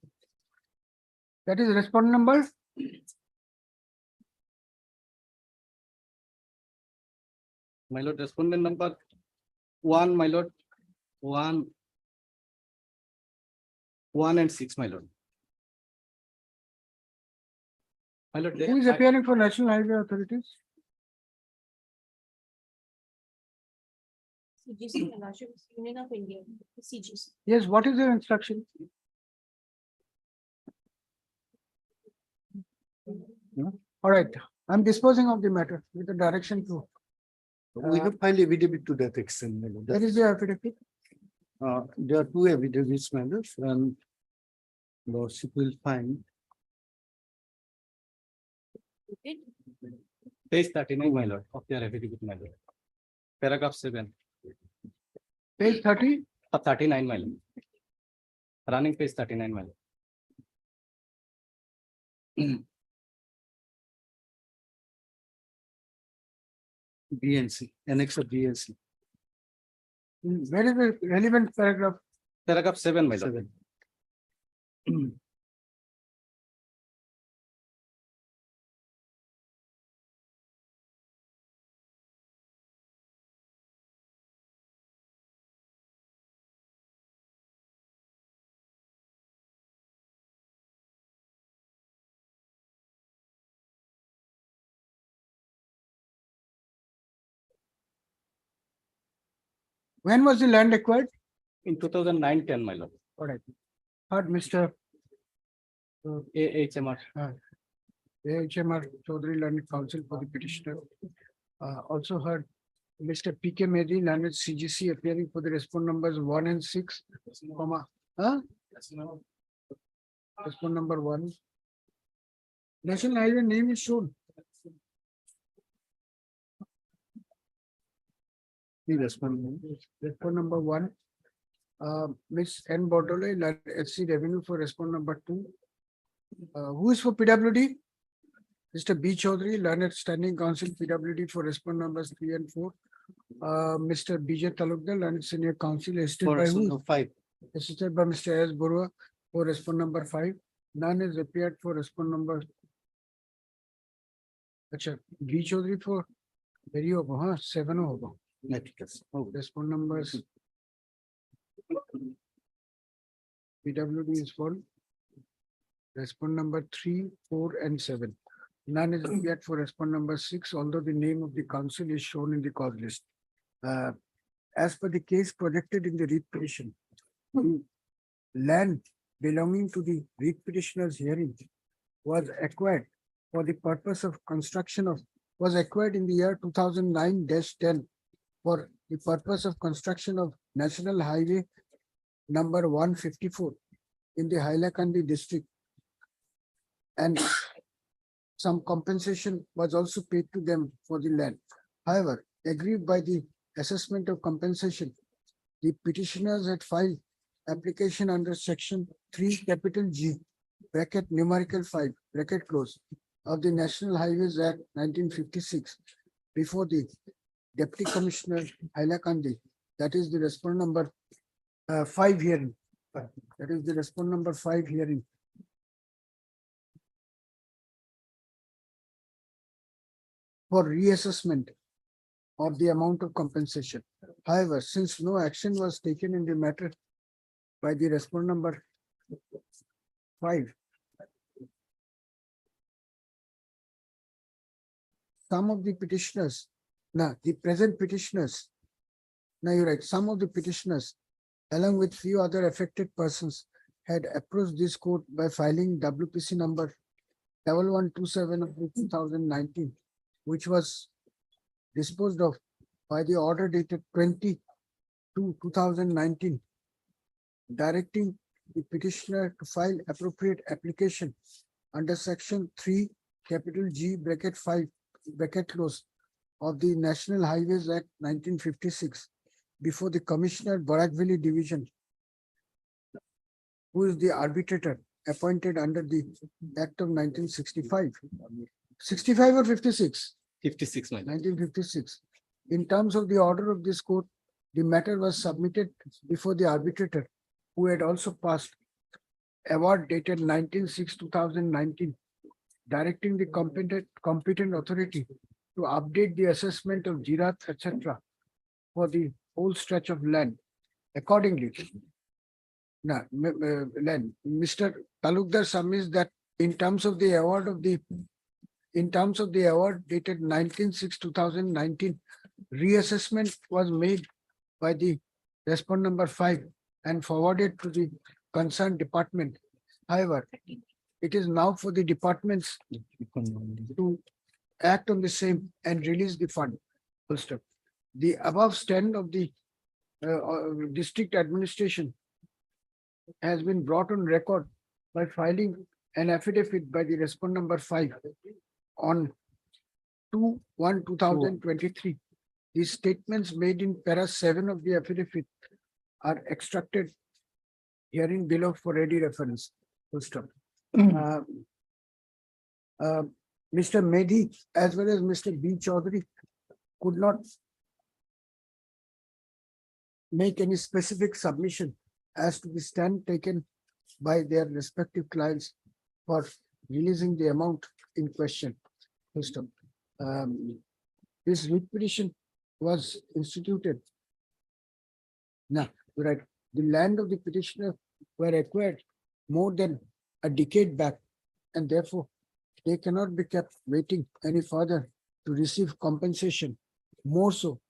That is respondent number? My lord, respondent number one, my lord, one and six, my lord. My lord, Who is appearing for National Highway Authorities? CGC, Your Lordship, Union of India, CGC. Yes, what is their instruction? All right, I'm disposing of the matter with the direction to. We have filed affidavit to that extent. my lord. Where is the affidavit? There are two affidavits, matters, and lordship will find. Page 39, my lord, of their affidavit, my lord. Paragraph 7, Page 30? 39, my lord. Running page 39, my lord. BNC, annex of BNC. Where is the relevant paragraph? Paragraph 7, my lord. 7. When was the land acquired? In 2009-10, my lord. All right. Heard Mr. AHMR. AHMR Chaudhary Learned Council for the petitioner. Also heard Mr. PK Mehdi, Learned CGC appearing for the respond numbers 1 and 6, comma, respond number 1. National Highway name is shown. The respondent. Respond number 1. Miss N. Bordole, Learned SC Revenue for respond number 2. Who is for PWD? Mr. B. Chaudhary, Learned Standing Council PWD for respond numbers 3 and 4. Mr. BJ Talukdar, Learned Senior Council, assisted by who? 5. Assisted by Mr. S. Borua for respond number 5. None is appeared for respond number. Acha, B. Chaudhary for very hoga, 7 hoga. Respond numbers. PWD is for respond number 3, 4, and 7. None is yet for respond number 6, although the name of the council is shown in the cause list. As per the case projected in the writ petition, land belonging to the writ petitioner's hearing was acquired for the purpose of construction of, was acquired in the year 2009-10 for the purpose of construction of National Highway number 154 in the Hailakandi district. And some compensation was also paid to them for the land. However, aggrieved by the assessment of compensation, the petitioners had filed application under section 3 capital G bracket numerical 5 bracket close of the National Highways Act 1956 before the Deputy Commissioner Hailakandi, that is the respondent number 5 hearing. That is the respondent number 5 hearing. For reassessment of the amount of compensation. However, since no action was taken in the matter by the respondent number 5, some of the petitioners, the present petitioners, you're right, some of the petitioners, along with few other affected persons, had approached this court by filing WPC number 1127 of 2019, which was disposed of by the order dated 20/2/2019, directing the petitioner to file appropriate application under section 3 capital G bracket 5 bracket close of the National Highways Act 1956 before the Commissioner Barakvili Division, who is the arbitrator appointed under the Act of 1965. 65 or 56? 56, my lord. 1956. In terms of the order of this court, the matter was submitted before the arbitrator, who had also passed award dated 19/6/2019, directing the competent authority to update the assessment of Jirat, etc. for the whole stretch of land. Accordingly, Mr. Talukdar submits that in terms of the award dated 19/6/2019, reassessment was made by the respondent number 5 and forwarded to the concerned department. However, it is now for the departments to act on the same and release the fund. Full stop. The above stand of the district administration has been brought on record by filing an affidavit by the respondent number 5 on 2/1/2023. The statements made in para 7 of the affidavit are extracted herein below for ready reference. Full stop. Mr. Medhi as well as Mr. B. Chaudhary could not make any specific submission as to the stand taken by their respective clients for releasing the amount in question. Full stop. This writ petition was instituted. Now, right, the land of the petitioner were acquired more than a decade back, and therefore they cannot be kept waiting any further to receive compensation. More so,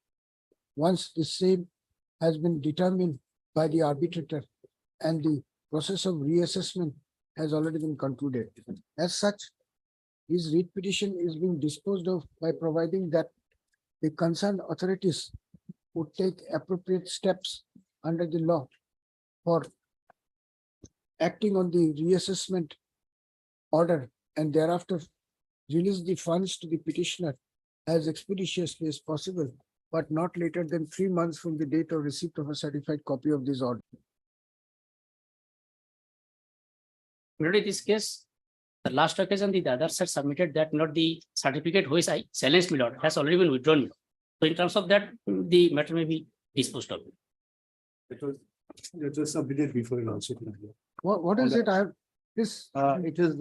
once the same has been determined by the arbitrator and the process of reassessment has already been concluded. As such, this writ petition is being disposed of by providing that the concerned authorities would take appropriate steps under the law for acting on the reassessment order and thereafter release the funds to the petitioner as expeditiously as possible, but not later than 3 months from the date of receipt of a certified copy of this order. In this case, the last occasion, the other side submitted that not the certificate which I challenged me lot has already been withdrawn. So in terms of that, the matter may be disposed of. It was submitted before it also. What is it? I have this. It is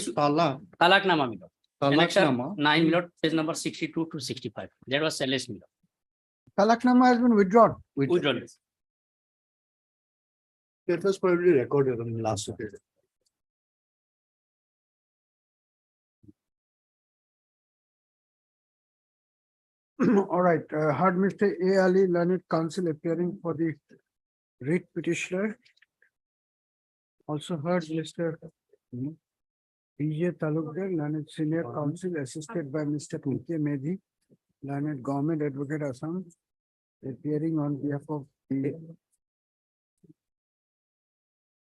Talaknama Milot. Annexure 9 Milot, page number 62 to 65. That was challenged Milot. Talaknama has been withdrawn. Withdrawn. It was probably recorded on the last occasion. All right, heard Mr. A. Ali, learned counsel appearing for the writ petitioner. Also heard Mr. B.J. Talukdar, learned senior counsel assisted by Mr. P.K. Medhi, learned government advocate Assam, appearing on behalf of the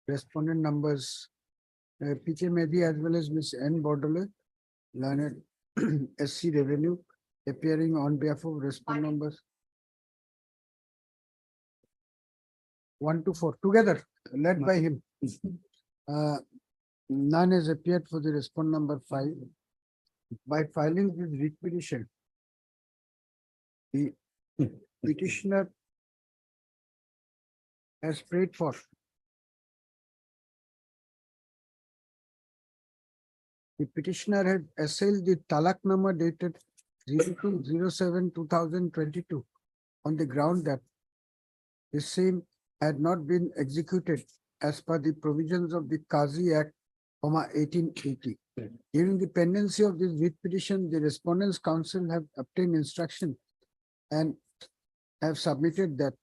respondent numbers P.K. Medhi as well as Ms. N. Bordole, learned SC Revenue, appearing on behalf of respondent numbers 1 to 4 together, led by him. None has appeared for the respondent number 5. By filing this writ petition, the petitioner has prayed for the petitioner had assailed the Talaknama dated 02/07/2022 on the ground that the same had not been executed as per the provisions of the Qazi Act, 1880. During the pendency of this writ petition, the respondents' counsel have obtained instruction and have submitted that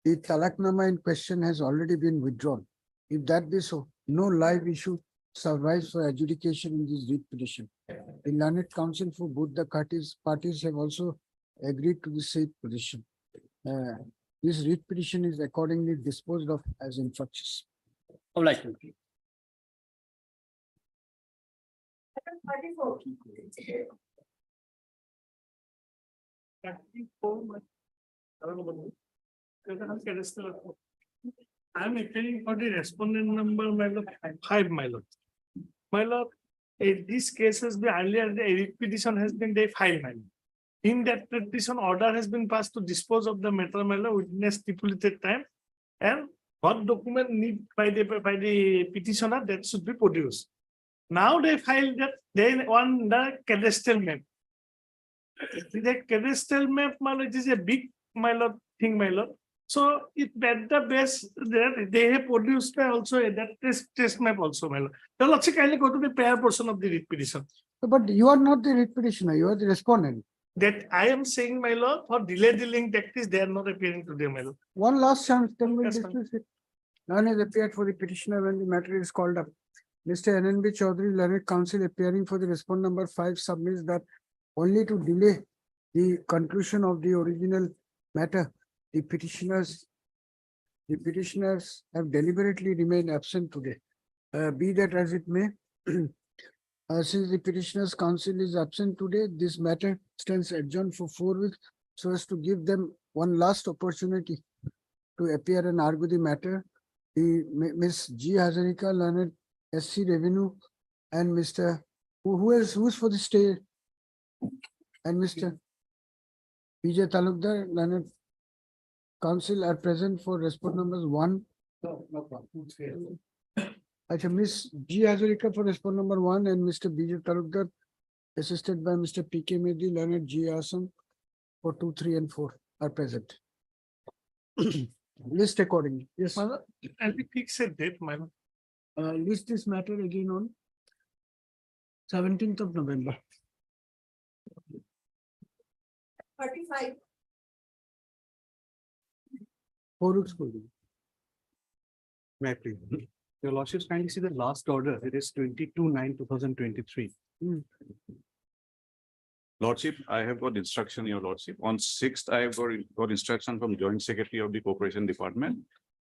the Talaknama in question has already been withdrawn. If that be so, no live issue survives for adjudication in this writ petition. The learned counsel for both the parties have also agreed to the same position. This writ petition is accordingly disposed of as infructuous. I'm appealing for the respondent number, my lord, 5, my lord. My lord, this case has been earlier, the petition has been they filed, my lord. In that petition, order has been passed to dispose of the matter, my lord, within a stipulated time. And what document need by the petitioner that should be produced. Now they filed that they want the cadastral map. The cadastral map, my lord, is a big, my lord, thing, my lord. So it at the base there they have produced also that test map also, my lord. The lordship kindly go to the prior portion of the writ petition. But you are not the writ petitioner, you are the respondent. That I am saying, my lord, for delay dealing tactics, they are not appearing today, my lord. One last chance, then we'll Yes, ma'am. discuss it. None is appeared for the petitioner when the matter is called up. Mr. NNB Chaudhary, learned counsel appearing for the respondent number 5 submits that only to delay the conclusion of the original matter, the petitioners have deliberately remained absent today. Be that as it may, since the petitioner's counsel is absent today, this matter stands adjourned for 4 weeks so as to give them one last opportunity to appear and argue the matter. The Ms. G. Hazarika, learned SC Revenue, and Mr. Who's for the stay? And Mr. Vijay Talukdar, learned counsel are present for respondent numbers 1. Actually, Ms. G. Hazarika for respondent number 1 and Mr. Vijay Talukdar, assisted by Mr. P.K. Medi, learned G. Asam for 2, 3, and 4 are present. List accordingly. Yes. My lord, and we fix a date, my lord. List this matter again on 17th of November. 35. 4 weeks. for you. May I please? Your lordships kindly see the last order. It is 22/9/2023. Lordship, I have got instruction, your lordship. On 6th, I have got instruction from Joint Secretary of the Corporation Department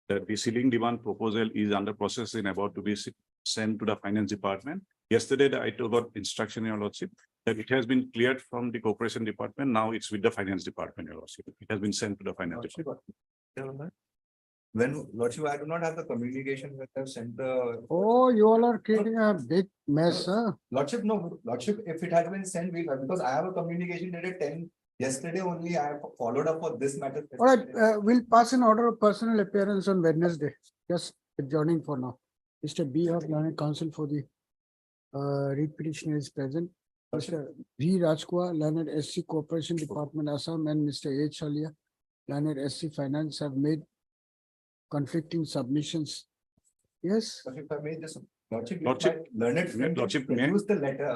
that the ceiling demand proposal is under process and about to be sent to the Finance Department. Yesterday, I got instruction, your lordship, that it has been cleared from the Corporation Department. Now it's with the Finance Department, your lordship. It has been sent to the Finance Department. When, Lordship, I do not have the communication with the center. Oh, you all are creating a big mess, huh? Lordship, no, Lordship, if it has been sent, because I have a communication dated 10, yesterday only I have followed up for this matter. All right, we'll pass an order of personal appearance on Wednesday. Just adjourning for now. Mr. B. of Learned Counsel for the writ petitioner is present. Mr. V. Rajkua, Learned SC Corporation Department, Assam, and Mr. H. Halia, Learned SC Finance have made conflicting submissions. Yes, If I may just, Lordship, Lordship, learned friend, Lordship, may I? produce the letter,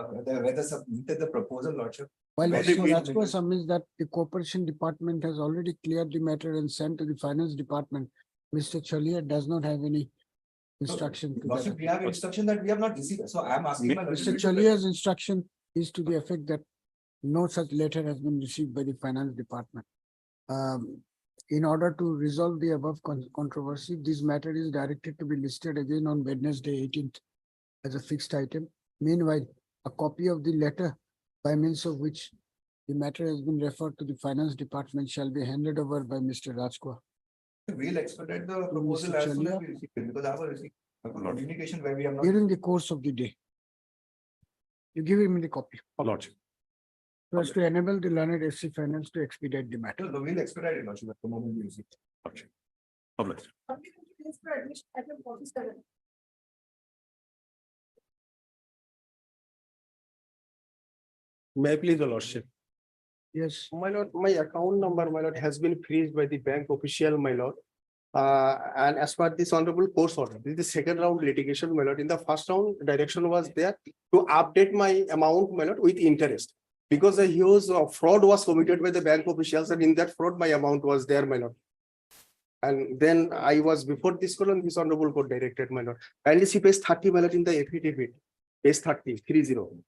whether submitted the proposal, Lordship. while Where Mr. did we- Rajkua submits that the Corporation Department has already cleared the matter and sent to the Finance Department. Mr. Chalia does not have any instruction. to that Lordship, we effect. have instruction that we have not received, so I am asking. my Mr. lordship to- Chalia's instruction is to the effect that no such letter has been received by the Finance Department. In order to resolve the above controversy, this matter is directed to be listed again on Wednesday 18th as a fixed item. Meanwhile, a copy of the letter by means of which the matter has been referred to the Finance Department shall be handed over by Mr. Rajkua. We'll expedite the proposal as soon as Chalia. we receive it, because I have received a communication where we have not. During the course of the day. You give him the copy. Lordship. So as to enable the Learned SC Finance to expedite the matter. No, we'll expedite it, Lordship, at the moment we receive. Lordship. Obliged. Item 47. May I please, the lordship? Yes. My lord, my account number, my lord, has been freezed by the bank official, my lord. And as per this honorable course order, this is the second round litigation, my lord. In the first round, direction was there to update my amount, my lord, with interest. Because a huge fraud was committed by the bank officials, and in that fraud, my amount was there, my lord. And then I was before this column, this honorable court directed, my lord. Kindly see page 30, my lord, in the affidavit. Page 30, 30.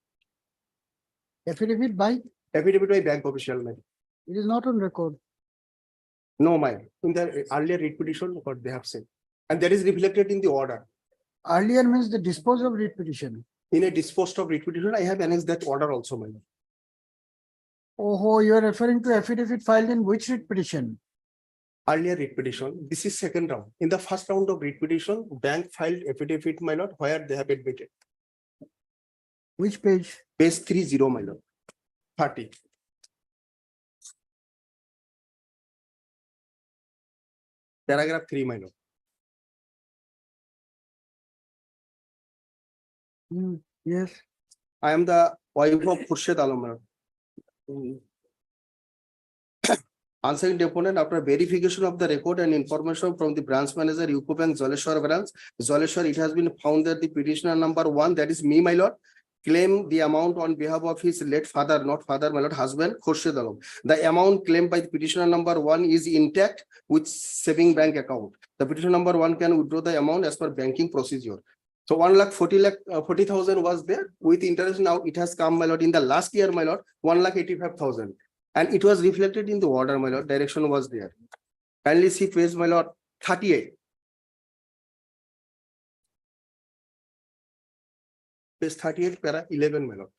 Affidavit by, Affidavit by bank official, my lord. it is not on record. No, my, in the earlier writ petition, what they have said. And that is reflected in the order. Earlier means the disposal of writ petition. In a disposed of writ petition, I have annexed that order also, my lord. Oh, you are referring to affidavit filed in which writ petition? Earlier writ petition, this is second round. In the first round of writ petition, bank filed affidavit, my lord, where they have admitted. Which page? Page 30, my lord. 30. Paragraph 3, my lord. Yes. I am the wife of Khurshid Alam, my lord. Answering deponent after verification of the record and information from the branch manager, UCO Bank, Zoleshwar branch. Zoleshwar, it has been found that the petitioner number 1, that is me, my lord, claim the amount on behalf of his late father, not father, my lord, husband, Khurshid Alam. The amount claimed by the petitioner number 1 is intact with saving bank account. The petitioner number 1 can withdraw the amount as per banking procedure. So 1,40,000 was there with interest. Now it has come, my lord, in the last year, my lord, 1,85,000. And it was reflected in the order, my lord, direction was there. Kindly see page, my lord, 38. Page 38, para 11, my lord.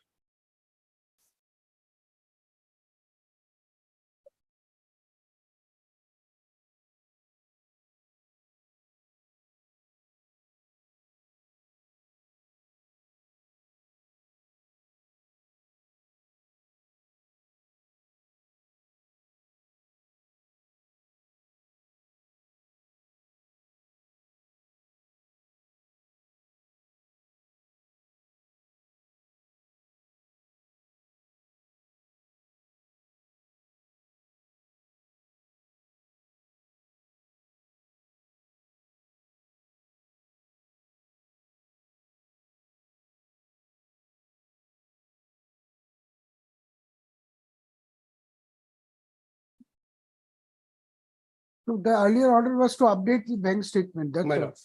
So the earlier order was to update the bank statement. That's My all. lord.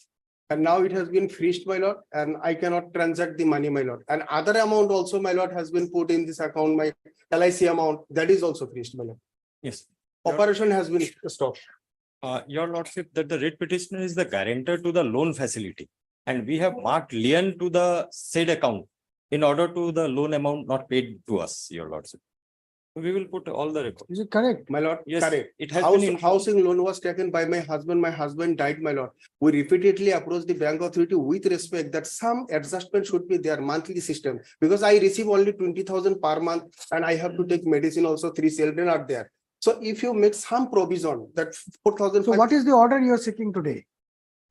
And now it has been freezed, my lord, and I cannot transact the money, my lord. And other amount also, my lord, has been put in this account, my LIC amount, that is also freezed, my lord. Yes. Operation has been stopped. Your lordship, that the writ petitioner is the guarantor to the loan facility. And we have marked lien to the said account in order to the loan amount not paid to us, your lordship. We will put all the records. Is it correct? My lord, Yes, correct. it has been informed. Housing loan was taken by my husband died, my lord. We repeatedly approached the bank authority with respect that some adjustment should be their monthly system. Because I receive only 20,000 per month and I have to take medicine also, 3 children are there. So if you make some provision that 4,000. So what is the order you are seeking today?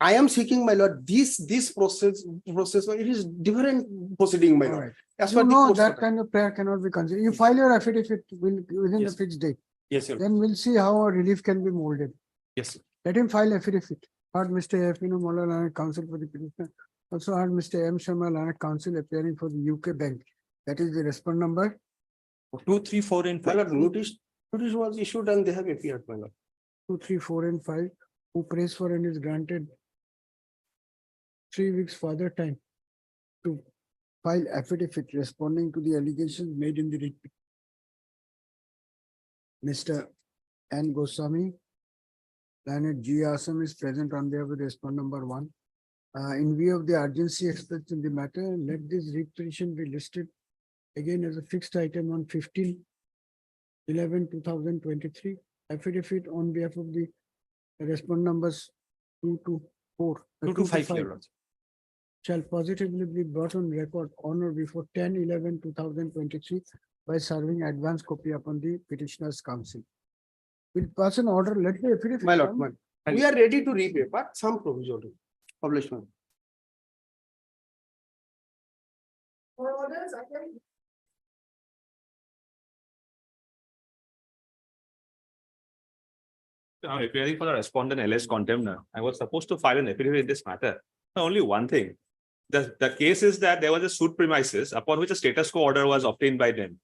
I am seeking, my lord, this process, it is different proceeding, my All lord. right. As You per the know court's that order. kind of prayer cannot be considered. You file your affidavit within the Yes. fixed date. Yes, your, Then we'll see how a relief can be molded. yes. Let him file affidavit. Heard Mr. F. Mola Lanak counsel for the petitioner. Also heard Mr. M. Sharma Lanak counsel appearing for the UK Bank. That is the respond number. 2, 3, 4 and My 5. lord, notice was issued and they have appeared, my lord. 2, 3, 4 and 5, who prays for and is granted 3 weeks further time to file affidavit responding to the allegations made in the writ. Mr. N. Goswami, Planet G. Assam is present on behalf of respond number 1. In view of the urgency expressed in the matter, let this writ petition be listed again as a fixed item on 15/11/2023. Affidavit on behalf of the respond numbers 2 to 4. 2 to 5, your lordship. Shall positively be brought on record on or before 10/11/2023 by serving advance copy upon the petitioner's counsel. Will pass an order, let the affidavit. My lord, come. my lord. We are ready to repay, but some provision. Publishment. Appearing for the respondent LS contender, I was supposed to file an affidavit in this matter. Only one thing. The case is that there was a suit premises upon which a status quo order was obtained by them.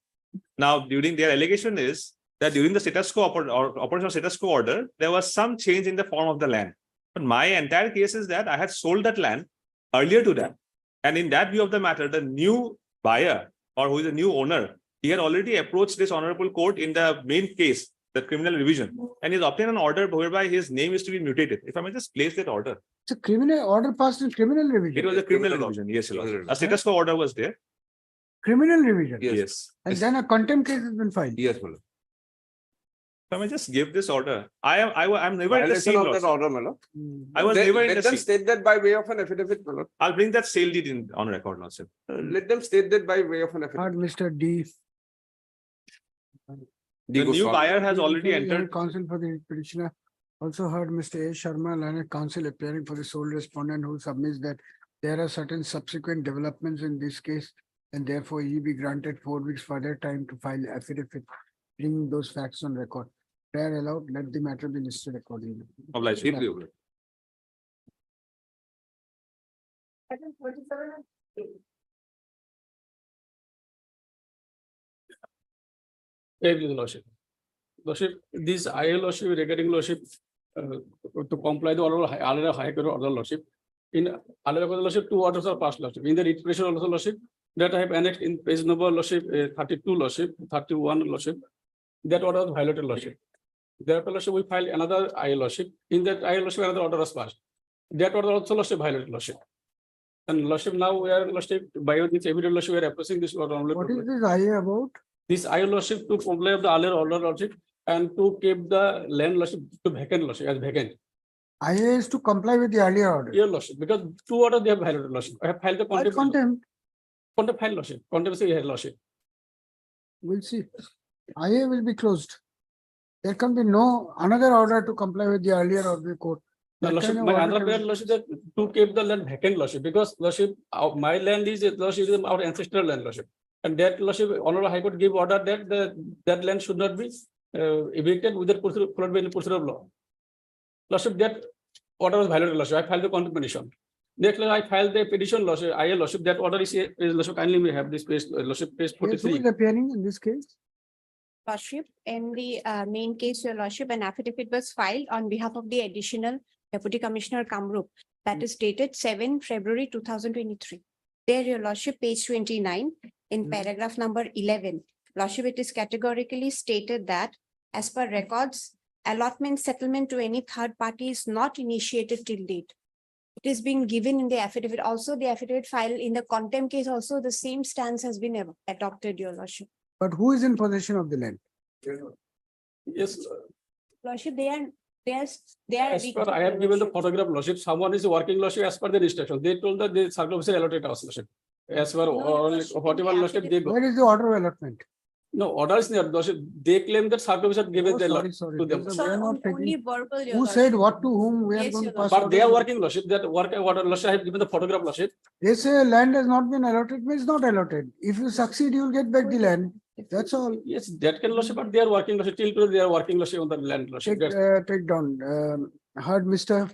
Now, during their allegation is that during the status quo or operation of status quo order, there was some change in the form of the land. But my entire case is that I had sold that land earlier to them. And in that view of the matter, the new buyer or who is the new owner, he had already approached this honorable court in the main case, the criminal revision, and he's obtained an order whereby his name is to be mutated. If I may just place that order. It's a criminal order passed in criminal revision. It was a criminal revision, yes, your lord. A status quo order was there. Criminal revision. Yes. And then a contempt case has been filed. Yes, my lord. Can I just give this order? I'm never in the Violation scene. of that Lordship. order, my lord. I was never in the Let them scene. state that by way of an affidavit, my lord. I'll bring that sale deed in on record, Lordship. Let them state that by way of an affidavit. Heard Mr. D. The new buyer has already Learned entered. Counsel for the petitioner. Also heard Mr. A. Sharma, learned counsel appearing for the sole respondent who submits that there are certain subsequent developments in this case and therefore he be granted 4 weeks further time to file affidavit, bringing those facts on record. Prayer allowed, let the matter be listed accordingly. Obliged. Deeply obliged. Item 47. Every lordship. Lordship, this IL lordship regarding lordship to comply the order of high court order lordship. In other lordship, 2 orders are passed lordship. In the writ petition also lordship that I have annexed in page number lordship 32 lordship, 31 lordship. That order was violated lordship. Therefore, lordship, we filed another IL lordship. In that IL lordship, another order was passed. That order also lordship violated lordship. And lordship, now we are lordship by this evident lordship, we are approaching this order. What is this IA about? This IL lordship to comply of the earlier order lordship and to keep the land lordship to vacant lordship as vacant. IA is to comply with the earlier order. Your lordship, because 2 orders they have violated lordship. I have filed the Why contempt. contempt? Contempt file lordship. Contempt say lordship. We'll see. IA will be closed. There can be no another order to comply with the earlier order of the court. The That lordship, kind of my order other can prayer be- lordship that to keep the land vacant lordship because lordship, my land is lordship is our ancestral land lordship. And that lordship, Honorable High Court give order that that land should not be evicted without followed by the procedure of law. Lordship, that order was violated lordship. I filed the contempt petition. Next, I filed the petition lordship, IL lordship. That order is lordship. Kindly may have this page lordship page Yes, who 43. is appearing in this case? Lordship, in the main case, Your Lordship, an affidavit was filed on behalf of the additional Deputy Commissioner Kamrup that is dated 7 February 2023. There, Your Lordship, page 29, in paragraph number 11, Lordship, it is categorically stated that as per records, allotment settlement to any third party is not initiated till date. It is being given in the affidavit. Also, the affidavit filed in the contempt case also, the same stance has been adopted, Your Lordship. But who is in possession of the land? Yes, Lordship, they are. as per I have given the photograph lordship. Someone is working lordship as per the instruction. They told that the circle officer allotted us lordship. As per whatever lordship they go. Where is the order of allotment? No, order is there. Lordship. They claim that circle officer given Oh, the sorry, lot sorry. to them. These So are- we are not only taking- verbal. Your Who Lordship. said what to whom? We are Yes, going to Your pass. But they are order. working lordship. That work order lordship. I have given the photograph lordship. They say land has not been allotted, means not allotted. If you succeed, you will get back the land. That's all. Yes, that can lordship, but they are working lordship. Till today they are working lordship on the land lordship. Take down. Heard Mr.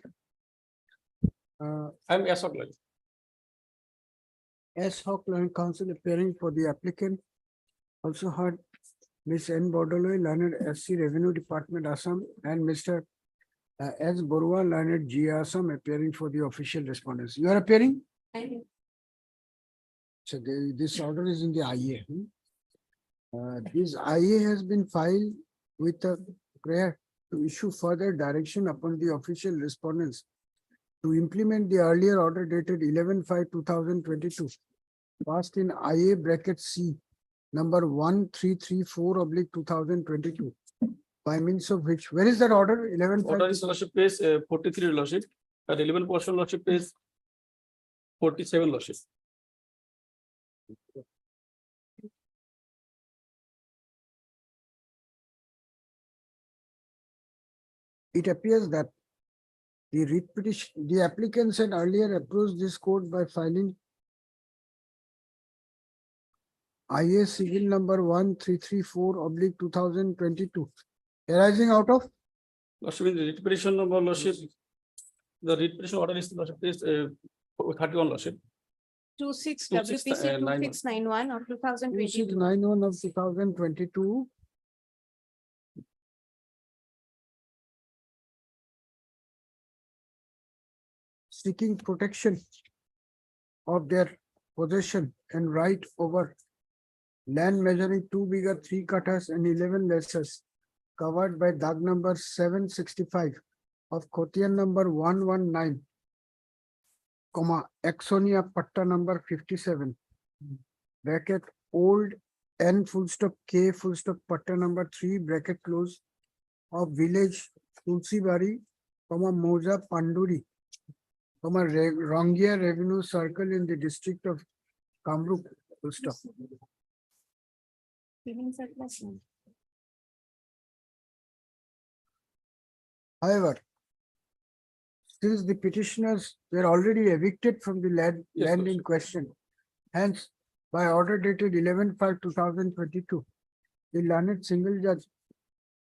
I'm Ashok Lal. S. Hawk Learned Counsel appearing for the applicant. Also heard Ms. N. Bordoloi, learned SC Revenue Department, Assam, and Mr. S. Borua, learned G. Assam, appearing for the official respondents. You are appearing? So this order is in the IA. This IA has been filed with a prayer to issue further direction upon the official respondents to implement the earlier order dated 11/5/2022, passed in IA bracket C, number 1334/2022, by means of which, where is that order? 11/5? Order is lordship page 43 lordship. The relevant portion lordship page 47 lordship. It appears that the writ petition, the applicants had earlier approached this court by filing IA civil number 1334/2022, arising out of Lordship in the writ petition number lordship. The writ petition order is lordship page 31 lordship. 26 26, WPC 2691 of 2022. 2691 of 2022. Seeking protection of their possession and right over land measuring 2 bigger 3 cutters and 11 lessers covered by DAG number 765 of Khotian number 119, Exonia Patta number 57, bracket old N full stop K full stop patta number 3 bracket close of village Tulsibari, Moja Panduri, Rongia Revenue Circle in the district of Kamrup, full stop. However, since the petitioners were already evicted from the land in question, hence by order dated 11/5/2022, the learned single judge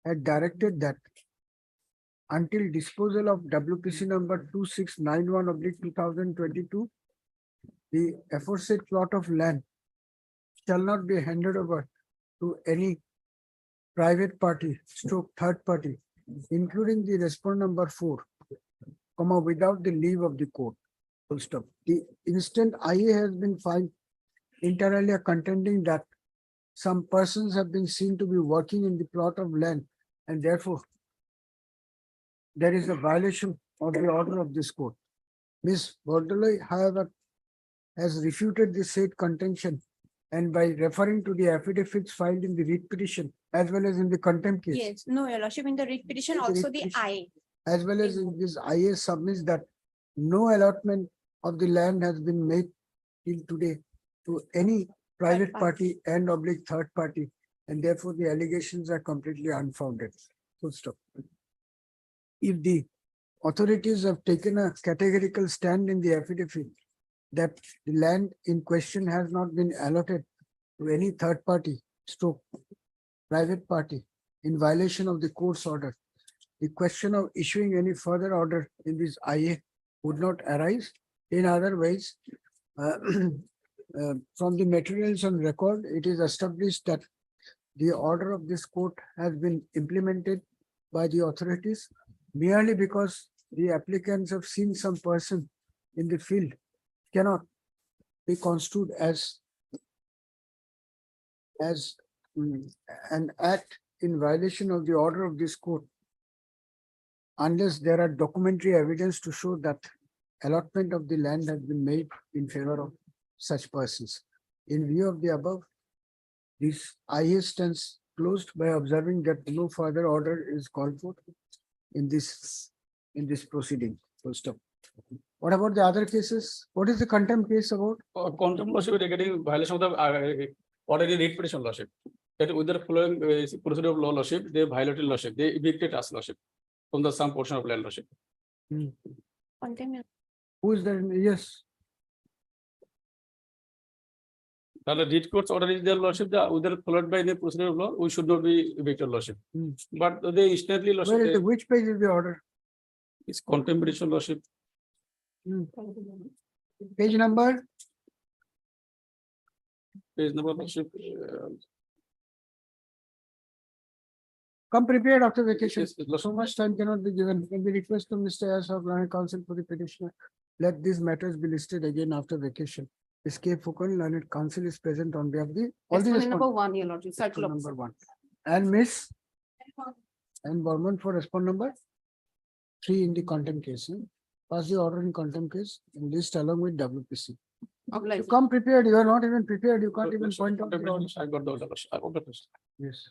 had directed that until disposal of WPC number 2691/2022, the aforesaid plot of land shall not be handed over to any private party stroke third party, including the respondent number 4, without the leave of the court. Full stop. The instant IA has been filed inter alia contending that some persons have been seen to be working in the plot of land and therefore there is a violation of the order of this court. Ms. Bordoloi, however, has refuted the said contention and by referring to the affidavits filed in the writ petition as well as in the contempt case. Yes, no, your lordship, in the writ petition, In the also writ the petition. I. As well as in this IA submits that no allotment of the land has been made till today to any private party and oblique third party, and therefore the allegations are completely unfounded. Full stop. If the authorities have taken a categorical stand in the affidavit that the land in question has not been allotted to any third party stroke private party in violation of the court's order, the question of issuing any further order in this IA would not arise. In other ways, from the materials on record, it is established that the order of this court has been implemented by the authorities merely because the applicants have seen some person in the field cannot be construed as an act in violation of the order of this court unless there are documentary evidence to show that allotment of the land has been made in favor of such persons. In view of the above, this IA stands closed by observing that no further order is called for in this proceeding. Full stop. What about the other cases? What is the contempt case about? Contempt lordship regarding violation of the already writ petition lordship. That with the following procedure of law lordship, they violated lordship, they evicted us lordship from the some portion of land lordship. Contempt. Who is there? Yes. Now the writ court's order is their lordship, the other followed by the procedure of law, we should not be evicted lordship. But they instantly lordship. Where is which page is the order? It's contempt petition lordship. Page number? Page number lordship. Come prepared after vacation. Yes, yes, So much time cannot be given. In the request of Mr. S. of Learned Counsel for the petitioner, let these matters be listed again after vacation. Escape Fukun, Learned Counsel is present on behalf of the. all the Respondent number respondents. 1, your lordship, circle Respondent officer. number 1. And Miss and Borman for respond number 3 in the contempt case. Pass the order in contempt case and list along with WPC. You Obliged. come prepared, you are not even prepared, you can't even point out. the order. I got the order. I got the order. Yes.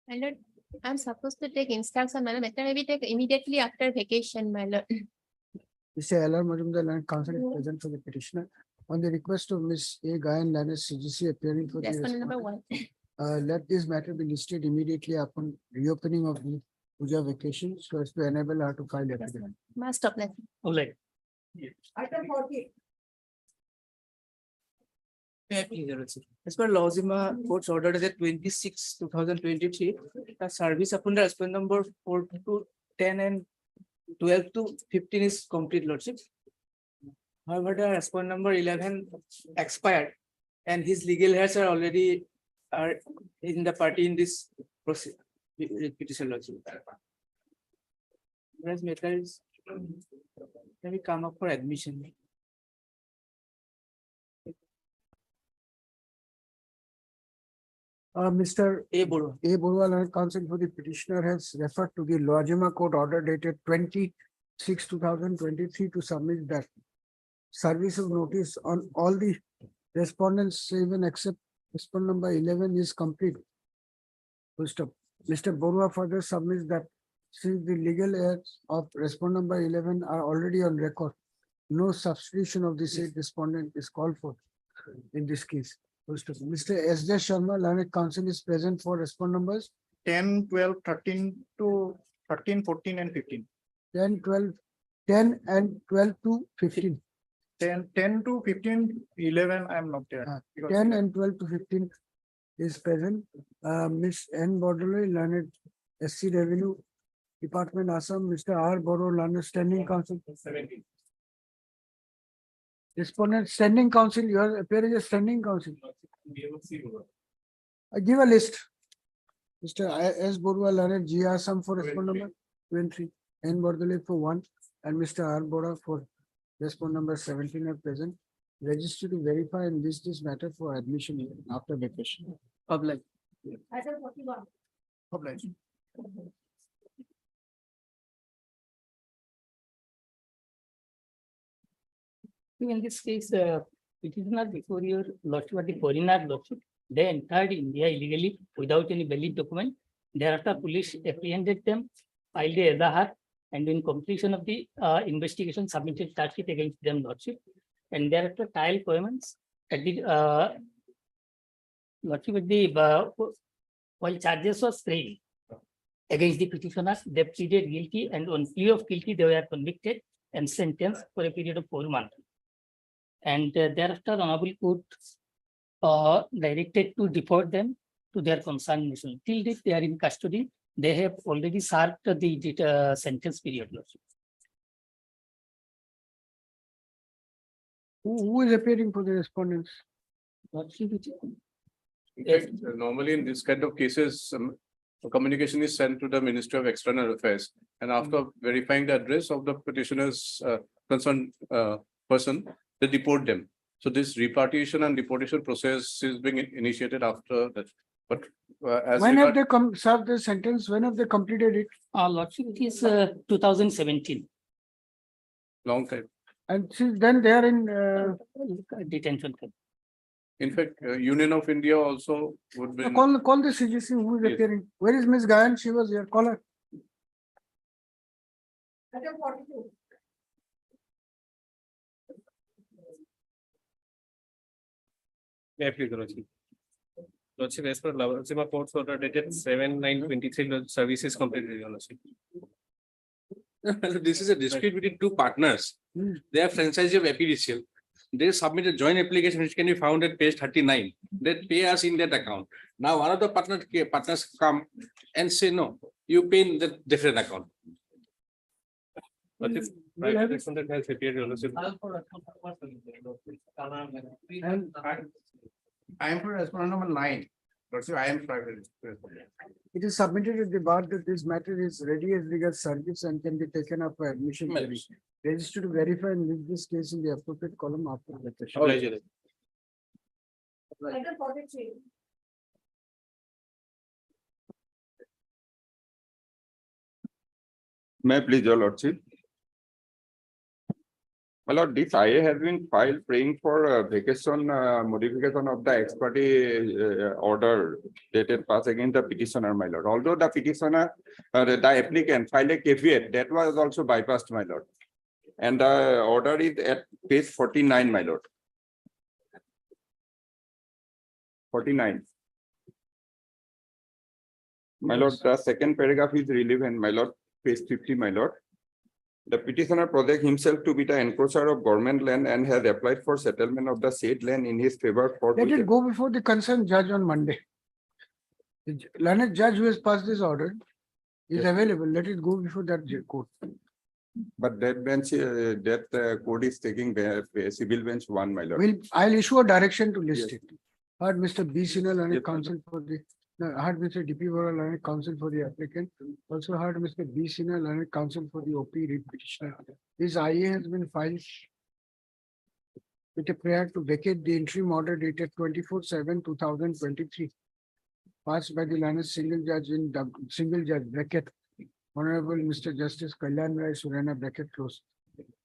My lord, I'm supposed to take instruction, madam. It may be take immediately after vacation, my lord. Mr. L.R. Majumdar, Learned Counsel is present for the petitioner. On the request of Ms. A. Gayan, Learned CGC appearing for the Respondent number respondent, 1. let this matter be listed immediately upon reopening of the Puja vacation so as to enable her to file affidavit. Master of blessing. Like. Item 40. As per Lozima Court's order dated 26/2023, the service upon the respondent number 4 to 10 and 12 to 15 is complete lordship. However, the respondent number 11 expired and his legal heirs are already in the party in this process petition lordship. Whereas matter is maybe come up for admission. Mr. A. Boro. A. Borwal, Learned Counsel for the petitioner has referred to the Lojima Court order dated 2023 to submit that service of notice on all the respondents, even except respondent number 11 is complete. Full stop. Mr. Borua further submits that since the legal heirs of respondent number 11 are already on record, no substitution of the said respondent is called for in this case. Full stop. Mr. S. J. Sharma, learned counsel, is present for respondent numbers 10, 12, 13 to 13, 14 and 15. 10, 12, 10 and 12 to 15. 10 to 15, 11, I am not there. because 10 and 12 to 15 is present. Ms. N. Bordeloi, learned SC Revenue Department, Assam. Mr. R. Boro, learned Standing Council. 17. Respondent Standing Council, you are appearing as Standing Council. Give a list. Mr. S. Borua, learned G. Assam for respondent number 23. N. Bordeloi for 1 and Mr. R. Bora for respondent number 17 are present. Register to verify and list this matter for admission after vacation. Public. Item 41. Public. In this case, it is not before your lordship or the foreigner lordship. They entered India illegally without any valid document. Thereafter, police apprehended them, filed a Edahat, and in completion of the investigation, submitted charge sheet against them lordship. And thereafter, trial commenced at the lordship at the while charges was framed against the petitioners, they pleaded guilty, and on plea of guilty, they were convicted and sentenced for a period of 4 months. And thereafter, Honorable Court directed to deport them to their concerned nation. Till date, they are in custody. They have already served the sentence period. Who is appearing for the respondents? Yes, normally in this kind of cases, a communication is sent to the Ministry of External Affairs. And after verifying the address of the petitioner's concerned person, they deport them. So this repatriation and deportation process is being initiated after that. But as When have regard- they served the sentence? When have they completed it? Lordship, it is 2017 long time. And since then they are in detention. In fact, Union of India also would be. call the CGC who is Yes. appearing. Where is Miss Gayan? She was here. Call her. Item 42. May I please, Lordship? Lordship, as per Lavasima Court's order dated 7/9/23, service is completed, Your Lordship. This is a dispute between two partners. They are franchisee of APDCL. They submit a joint application which can be found at page 39. They pay us in that account. Now one of the partners come and say, no, you pay in the different account. Lordship, private respondent has appeared, Your Lordship. And I am for respondent number 9. So I am private respondent. It is submitted at the bar that this matter is ready as regards service and can be taken up for admission. Yes. Register to verify and list this case in the appropriate column after the session. Obliged. Item 43. May I please, your lordship? My lord, this IA has been filed praying for vacation modification of the expertise order dated pass against the petitioner, my lord. Although the petitioner, the applicant filed a caveat, that was also bypassed, my lord. And the order is at page 49, my lord. 49. My lord, the second paragraph is relevant, my lord, page 50, my lord. The petitioner projects himself to be the encroacher of government land and has applied for settlement of the said land in his favor for. Let it go before the concerned judge on Monday. The learned judge who has passed this order is Yes. available. Let it go before that court. But that bench, that court is taking civil bench 1, my lord. I'll issue a direction to list Yes. it. Heard Mr. B. Sinha, learned Yes, counsel for the, no, heard Mr. D. P. Vora, learned counsel for the applicant. Also heard Mr. B. Sinha, learned counsel for the OP read petitioner. This IA has been filed with a prayer to vacate the interim order dated 24/7/2023. Passed by the learned single judge bracket Honorable Mr. Justice Kalyan Rai Surena bracket close.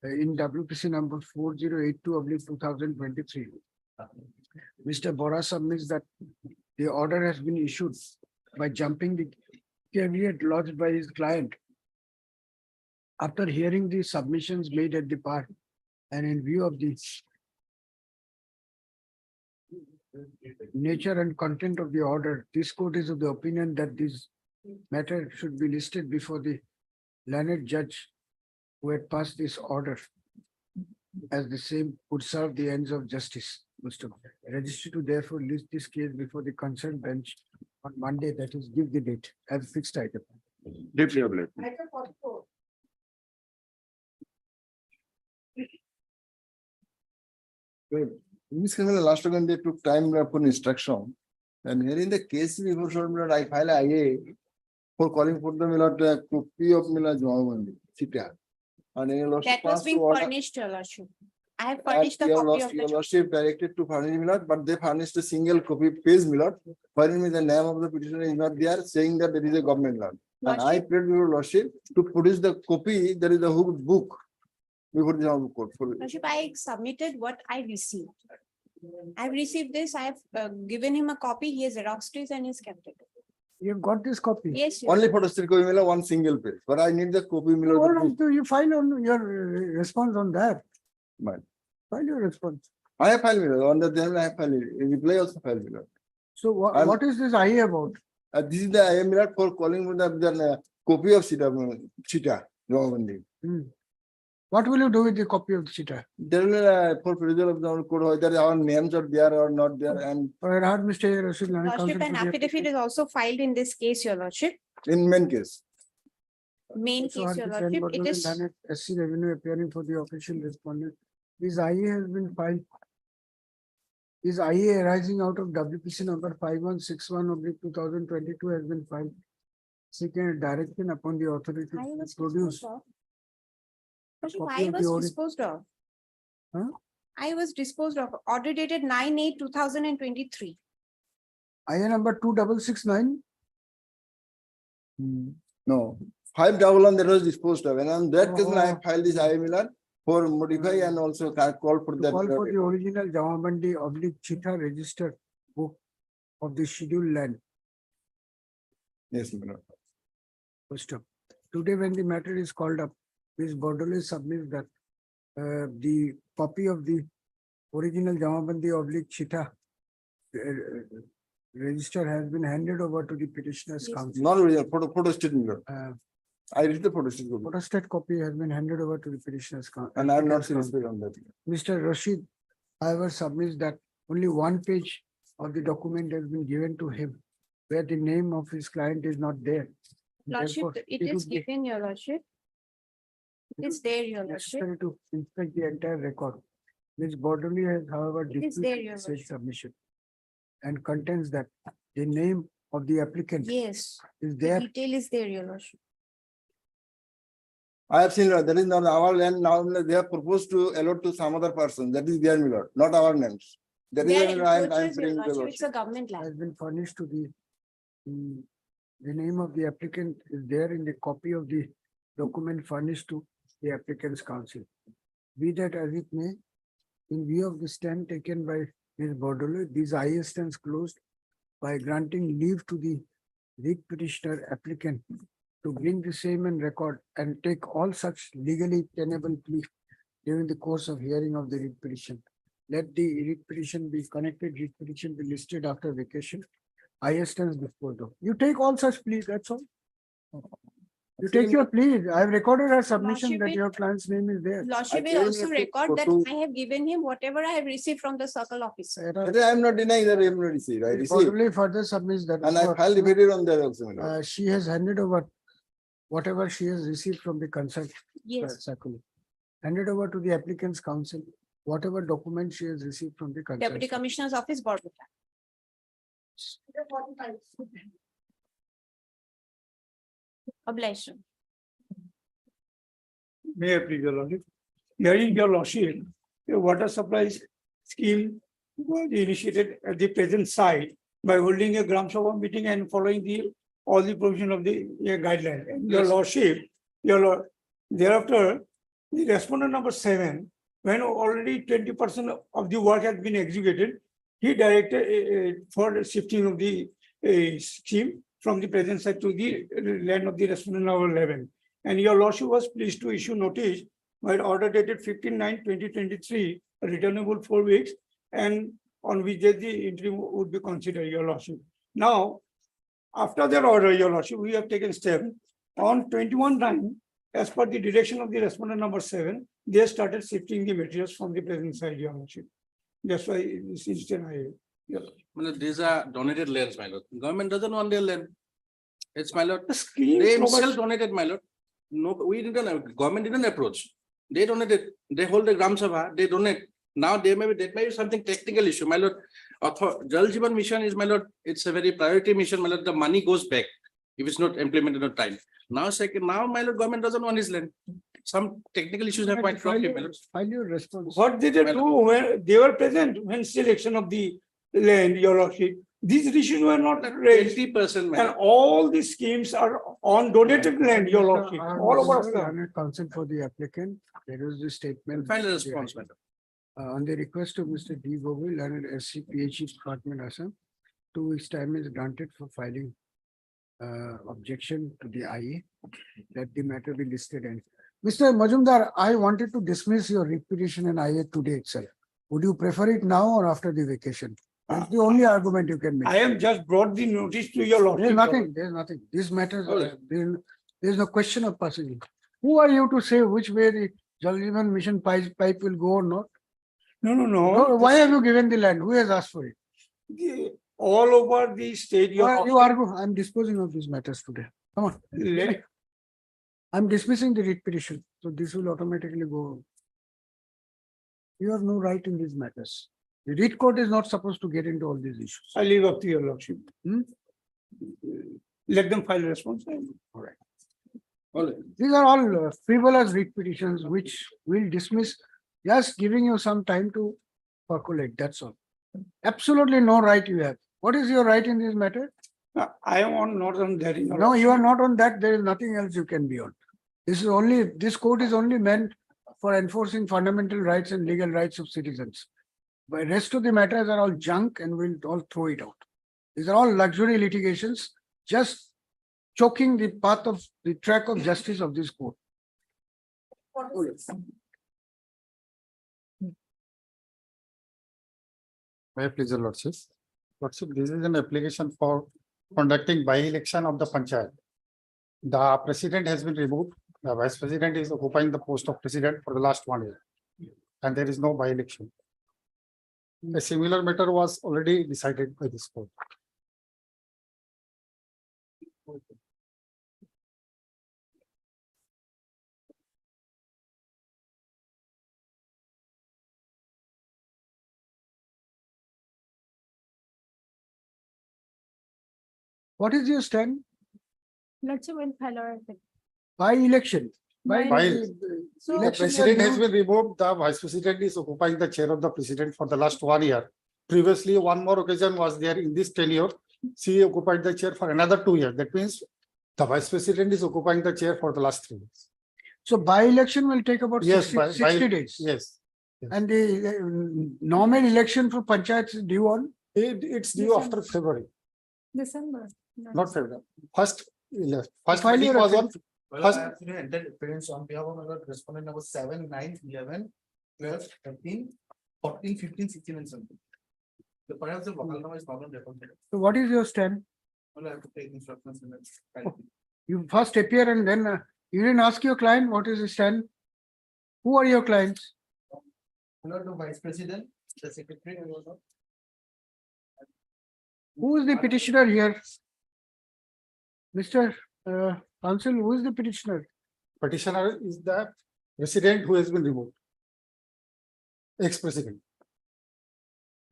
In WPC number 4082/2023. Mr. Bora submits that the order has been issued by jumping the caveat lodged by his client. After hearing the submissions made at the part and in view of the nature and content of the order, this court is of the opinion that this matter should be listed before the learned judge who had passed this order, as the same would serve the ends of justice. Mr. Registry to therefore list this case before the concerned bench on Monday, that is, give the date as fixed item. Deeply obliged. Item 44. In this case, last again, they took time for instruction. And here in the case before short, I file IA for calling for the copy of Jawabandi. And That was being furnished, Your Lordship. I have furnished the copy of Your the. Lordship directed to furnish Milord, but they furnished a single copy page Milord. Wherein the name of the petitioner is not there, saying that there is a government law. And I prayed with Your Lordship to produce the copy, there is a book. Before the court. Lordship, I submitted what I received. I've received this, I have given him a copy, he has xeroxed it and he's kept it. You've got this copy? Yes. Your Only for the state copy, one single page, but I need the copy. Hold on, so you file on your response on that. Right. File your response. I have filed on the then I have filed in reply also filed. So what is this IA about? This is the I am for calling for the copy of Chita. What will you do with the copy of the Chita? There will for perusal of the code whether our names are there or not there, and Perhaps Mr. Rashid Lana, Lordship, counsel an for the affidavit is also filed in this case, Your Lordship. in main case. Main So case, Your Lordship, it is. SC Revenue appearing for the official respondent. This IA has been filed. This IA arising out of WPC number 5161/2022 has been filed. Seeking a direction upon the authority I to was produce. disposed of. Lordship, Copy I of the was audit. disposed of. Huh? I was disposed of, order dated 9/8/2023. IA number 2669. No, 511 that was disposed of, and on that case I have filed this I am for modify and also call for that. Call for the original Jawabandi/Chita registered book of the scheduled land. Yes, Milord. First up, today when the matter is called up, Ms. Bordole submits that the copy of the original Jawabandi/Chita register has been handed over to the petitioner's counsel. Not original, photo state Milord. I read the photo state. Photostat copy has been handed over to the petitioner's counsel. And I am not satisfied on that. Mr. Rashid, however, submits that only one page of the document has been given to him, where the name of his client is not there. Lordship, Therefore, it would is be given, Your Lordship. It is there, Your Lordship. necessary to inspect the entire record. Ms. Bordoli has, however, It is there, disputed Your said Lordship. submission and contends that the name of the applicant Yes, is the there. detail is there, Your Lordship. I have seen that is not our land. Now they have proposed to allot to some other person. That is their Milord, not our names. That is Their why I am encroachers, Your bringing the Lordship, it's a lordship. government Has land. been furnished to the name of the applicant is there in the copy of the document furnished to the applicant's counsel. Be that as it may, in view of the stand taken by Ms. Bordolo, these IA stands closed by granting leave to the writ petitioner applicant to bring the same in record and take all such legally tenable plea during the course of hearing of the writ petition. Let the writ petition be connected, writ petition be listed after vacation. IA stands disposed of. You take all such pleas, that's all. You take your plea. I have recorded her submission Lordship, that it- your client's name is there. Lordship will gave also him a record that photo. I have given him whatever I have received from the circle officer. That I am not denying that I am not received. I received. Probably further submits that. And I filed immediately on that also. Milord. She has handed over whatever she has received from the consult. Yes. Circular. Handed over to the applicant's counsel, whatever document she has received from the consult. Deputy Commissioner's Office, Borbutta. Obliged. May I please, Your Lordship? Hearing Your Lordship, a water supply scheme was initiated at the present site by holding a Gram Sabha meeting and following the all the provision of the guideline. And your lordship, thereafter, the respondent number 7, when already 20% of the work has been executed, he directed for shifting of the scheme from the present site to the land of the respondent number 11. And your lordship was pleased to issue notice by order dated 15/9/2023, returnable 4 weeks, and on which day the interim would be considered, your lordship. Now, after that order, your lordship, we have taken step on 21/9, as per the direction of the respondent number 7, they started shifting the materials from the present side, your lordship. That's why this instant These are donated lands, my lord. Government doesn't want their land. It's my lord. The scheme They provides- themselves donated, my lord. No, we didn't, government didn't approach. They donated, they hold the Gram Sabha, they donate. Now there may be something technical issue, my lord. Jal Jeevan Mission is, my lord, it's a very priority mission, my lord. The money goes back if it's not implemented on time. Now, my lord, government doesn't want his land. Some technical issues have quite dropped, my lord. File your response. What did they do when they were present when selection of the land, your lordship? These issues were not raised. 20%, And all these schemes are on donated land, your lordship, all over Assam. Learned counsel for the applicant, there is the statement. Final response, madam. On the request of Mr. D. Govil, learned SC PhD Department Assam, 2 weeks time is granted for filing objection to the IA that the matter be listed in. Mr. Majumdar, I wanted to dismiss your repetition in IA today itself. Would you prefer it now or after the vacation? That's the only argument you can make. I am just brought the notice to your lordship. There's nothing. These matters, there's no question of passing it. Who are you to say which way the Jal Jeevan Mission pipe will go or not? No. Why have you given the land? Who has asked for it? All over the state. You argue, I'm disposing of these matters today. Come on. I'm dismissing the writ petition, so this will automatically go. You have no right in these matters. The writ court is not supposed to get into all these issues. I leave up to your lordship. Hmm? Let them file a response. All right. These are all frivolous writ petitions which will dismiss, just giving you some time to percolate, that's all. Absolutely no right you have. What is your right in this matter? I am not on that. No, you are not on that. There is nothing else you can be on. This court is only meant for enforcing fundamental rights and legal rights of citizens. But rest of the matters are all junk and we'll all throw it out. These are all luxury litigations, just choking the path of the track of justice of this court. May I please, your lordship? Lordship, this is an application for conducting by-election of the panchayat. The president has been removed. The vice president is occupying the post of president for the last 1 year. And there is no by-election. A similar matter was already decided by this court. What is your stand? Lordship will file our By election. The president has been removed. The vice president is occupying the chair of the president for the last 1 year. Previously, one more occasion was there in this tenure. She occupied the chair for another 2 years. That means the vice president is occupying the chair for the last 3 years. So by election will take about 60 days. Yes. And the normal election for panchayats is due on? It's due after February, December. not February. First File meeting your was on. Well, First- I actually entered appearance on behalf of our respondent number 7, 9, 11, 12, 13, 14, 15, 16 and 17. The perhaps the vocal number is not on record. So what is your stand? Well, I have to take instructions in that. You first appear and then you didn't ask your client what is his stand? Who are your clients? Hello, the vice president, the secretary, and also. Who is the petitioner here? Mr. Counsel, who is the petitioner? Petitioner is the president who has been removed. Ex-president.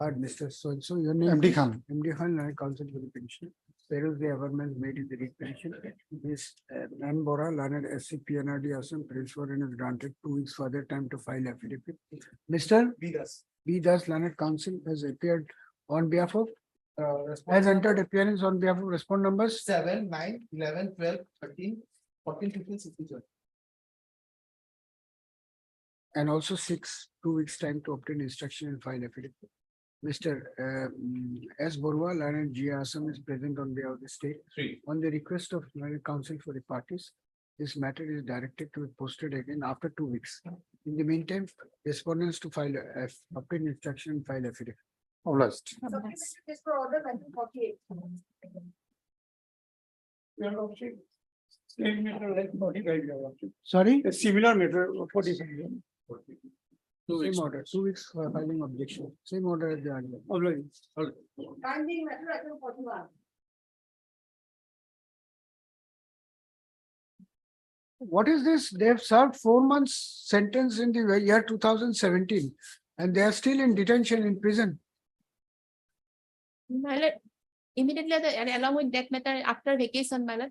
Mr. So your name? MD Khan. MD Khan, I counsel for the petitioner. There is the averment made in the petition. This N. Bora, learned SC PNRD Assam, principal and is granted 2 weeks further time to file affidavit. Mr. B. Das. B. Das, learned counsel has appeared on behalf of has entered appearance on behalf of respondent numbers 7, 9, 11, 12, 13, 14, 15, 16, 17. and also 2 weeks time to obtain instruction and file affidavit. Mr. S. Borwal and G. Assam is present on behalf of the state. On the request of United Council for the parties, this matter is directed to be posted again after 2 weeks. In the meantime, respondents to file obtain instruction and file affidavit. Obliged. This for order 1948. Same matter like 45. Sorry? A similar matter 45. Same order, 2 weeks for filing objection. Same order as the earlier. Obliged. Binding matter item 41. What is this? They have served 4 months sentence in the year 2017 and they are still in detention in prison. My lord, immediately along with that matter after vacation, my lord.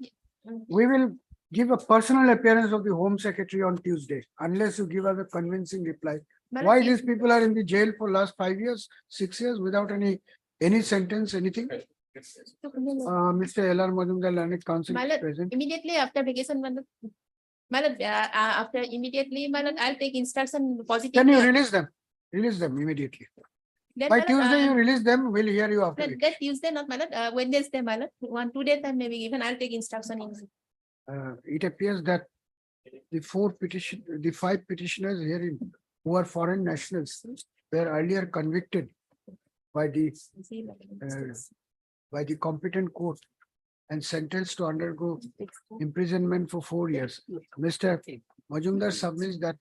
We will give a personal appearance of the Home Secretary on Tuesday unless you give us a convincing reply. My lord, Why if- these people are in the jail for last 5 years, 6 years without any sentence, anything? Mr. L.R. Majumdar, Learned Council My is lord, present. immediately after vacation, my lord, after immediately, my lord, I'll take instruction positive. Can you release them? Release them immediately. Then, By my lord, Tuesday, you release them, we'll hear you after. it. That Tuesday, not my lord, Wednesday, my lord, 2 days time maybe even I'll take instruction. It appears that the 5 petitioners herein who are foreign nationals were earlier convicted by the competent court and sentenced to undergo imprisonment for 4 years. Mr. Majumdar submits that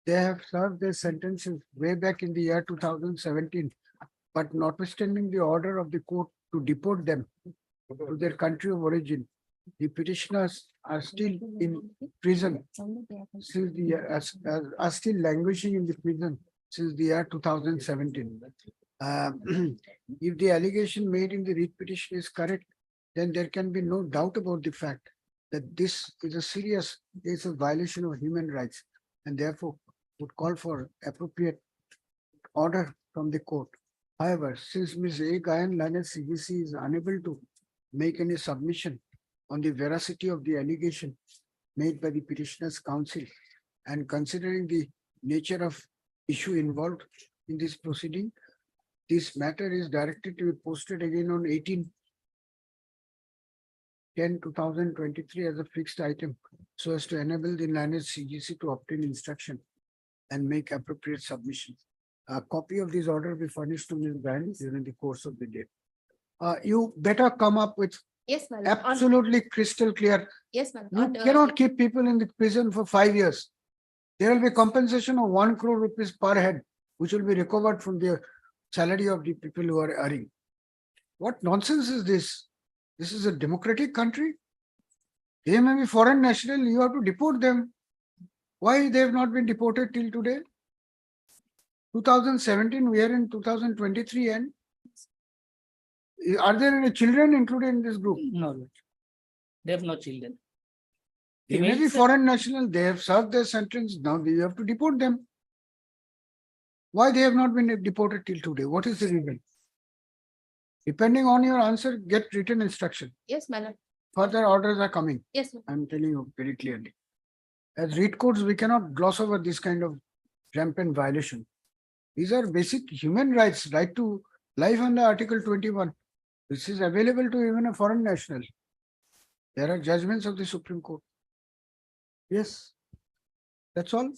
they have served their sentences way back in the year 2017, but notwithstanding the order of the court to deport them to their country of origin, the petitioners are still in prison since the year, are still languishing in the prison since the year 2017. If the allegation made in the writ petition is correct, then there can be no doubt about the fact that this is a serious case of violation of human rights and therefore would call for appropriate order from the court. However, since Ms. A. Gayan Lana CBC is unable to make any submission on the veracity of the allegation made by the petitioner's counsel and considering the nature of issue involved in this proceeding, this matter is directed to be posted again on 18/10/2023 as a fixed item so as to enable the Lineage CGC to obtain instruction and make appropriate submissions. A copy of this order will be furnished to Ms. Brand during the course of the day. You better come up with Yes, my lord. absolutely crystal clear. Yes, my You lord. cannot keep people in the prison for 5 years. There will be compensation of 1 crore rupees per head, which will be recovered from the salary of the people who are earning. What nonsense is this? This is a democratic country. They may be foreign national, you have to deport them. Why they have not been deported till today? 2017, we are in 2023 and are there any children included in this group? No, Lord. They have no children. They may be foreign national, they have served their sentence, now you have to deport them. Why they have not been deported till today? What is the reason? Depending on your answer, get written instruction. Yes, my lord. Further orders are coming. Yes, ma'am. I'm telling you very clearly. As read codes, we cannot gloss over this kind of rampant violation. These are basic human rights, right to life under Article 21. This is available to even a foreign national. There are judgments of the Supreme Court. Yes, that's all.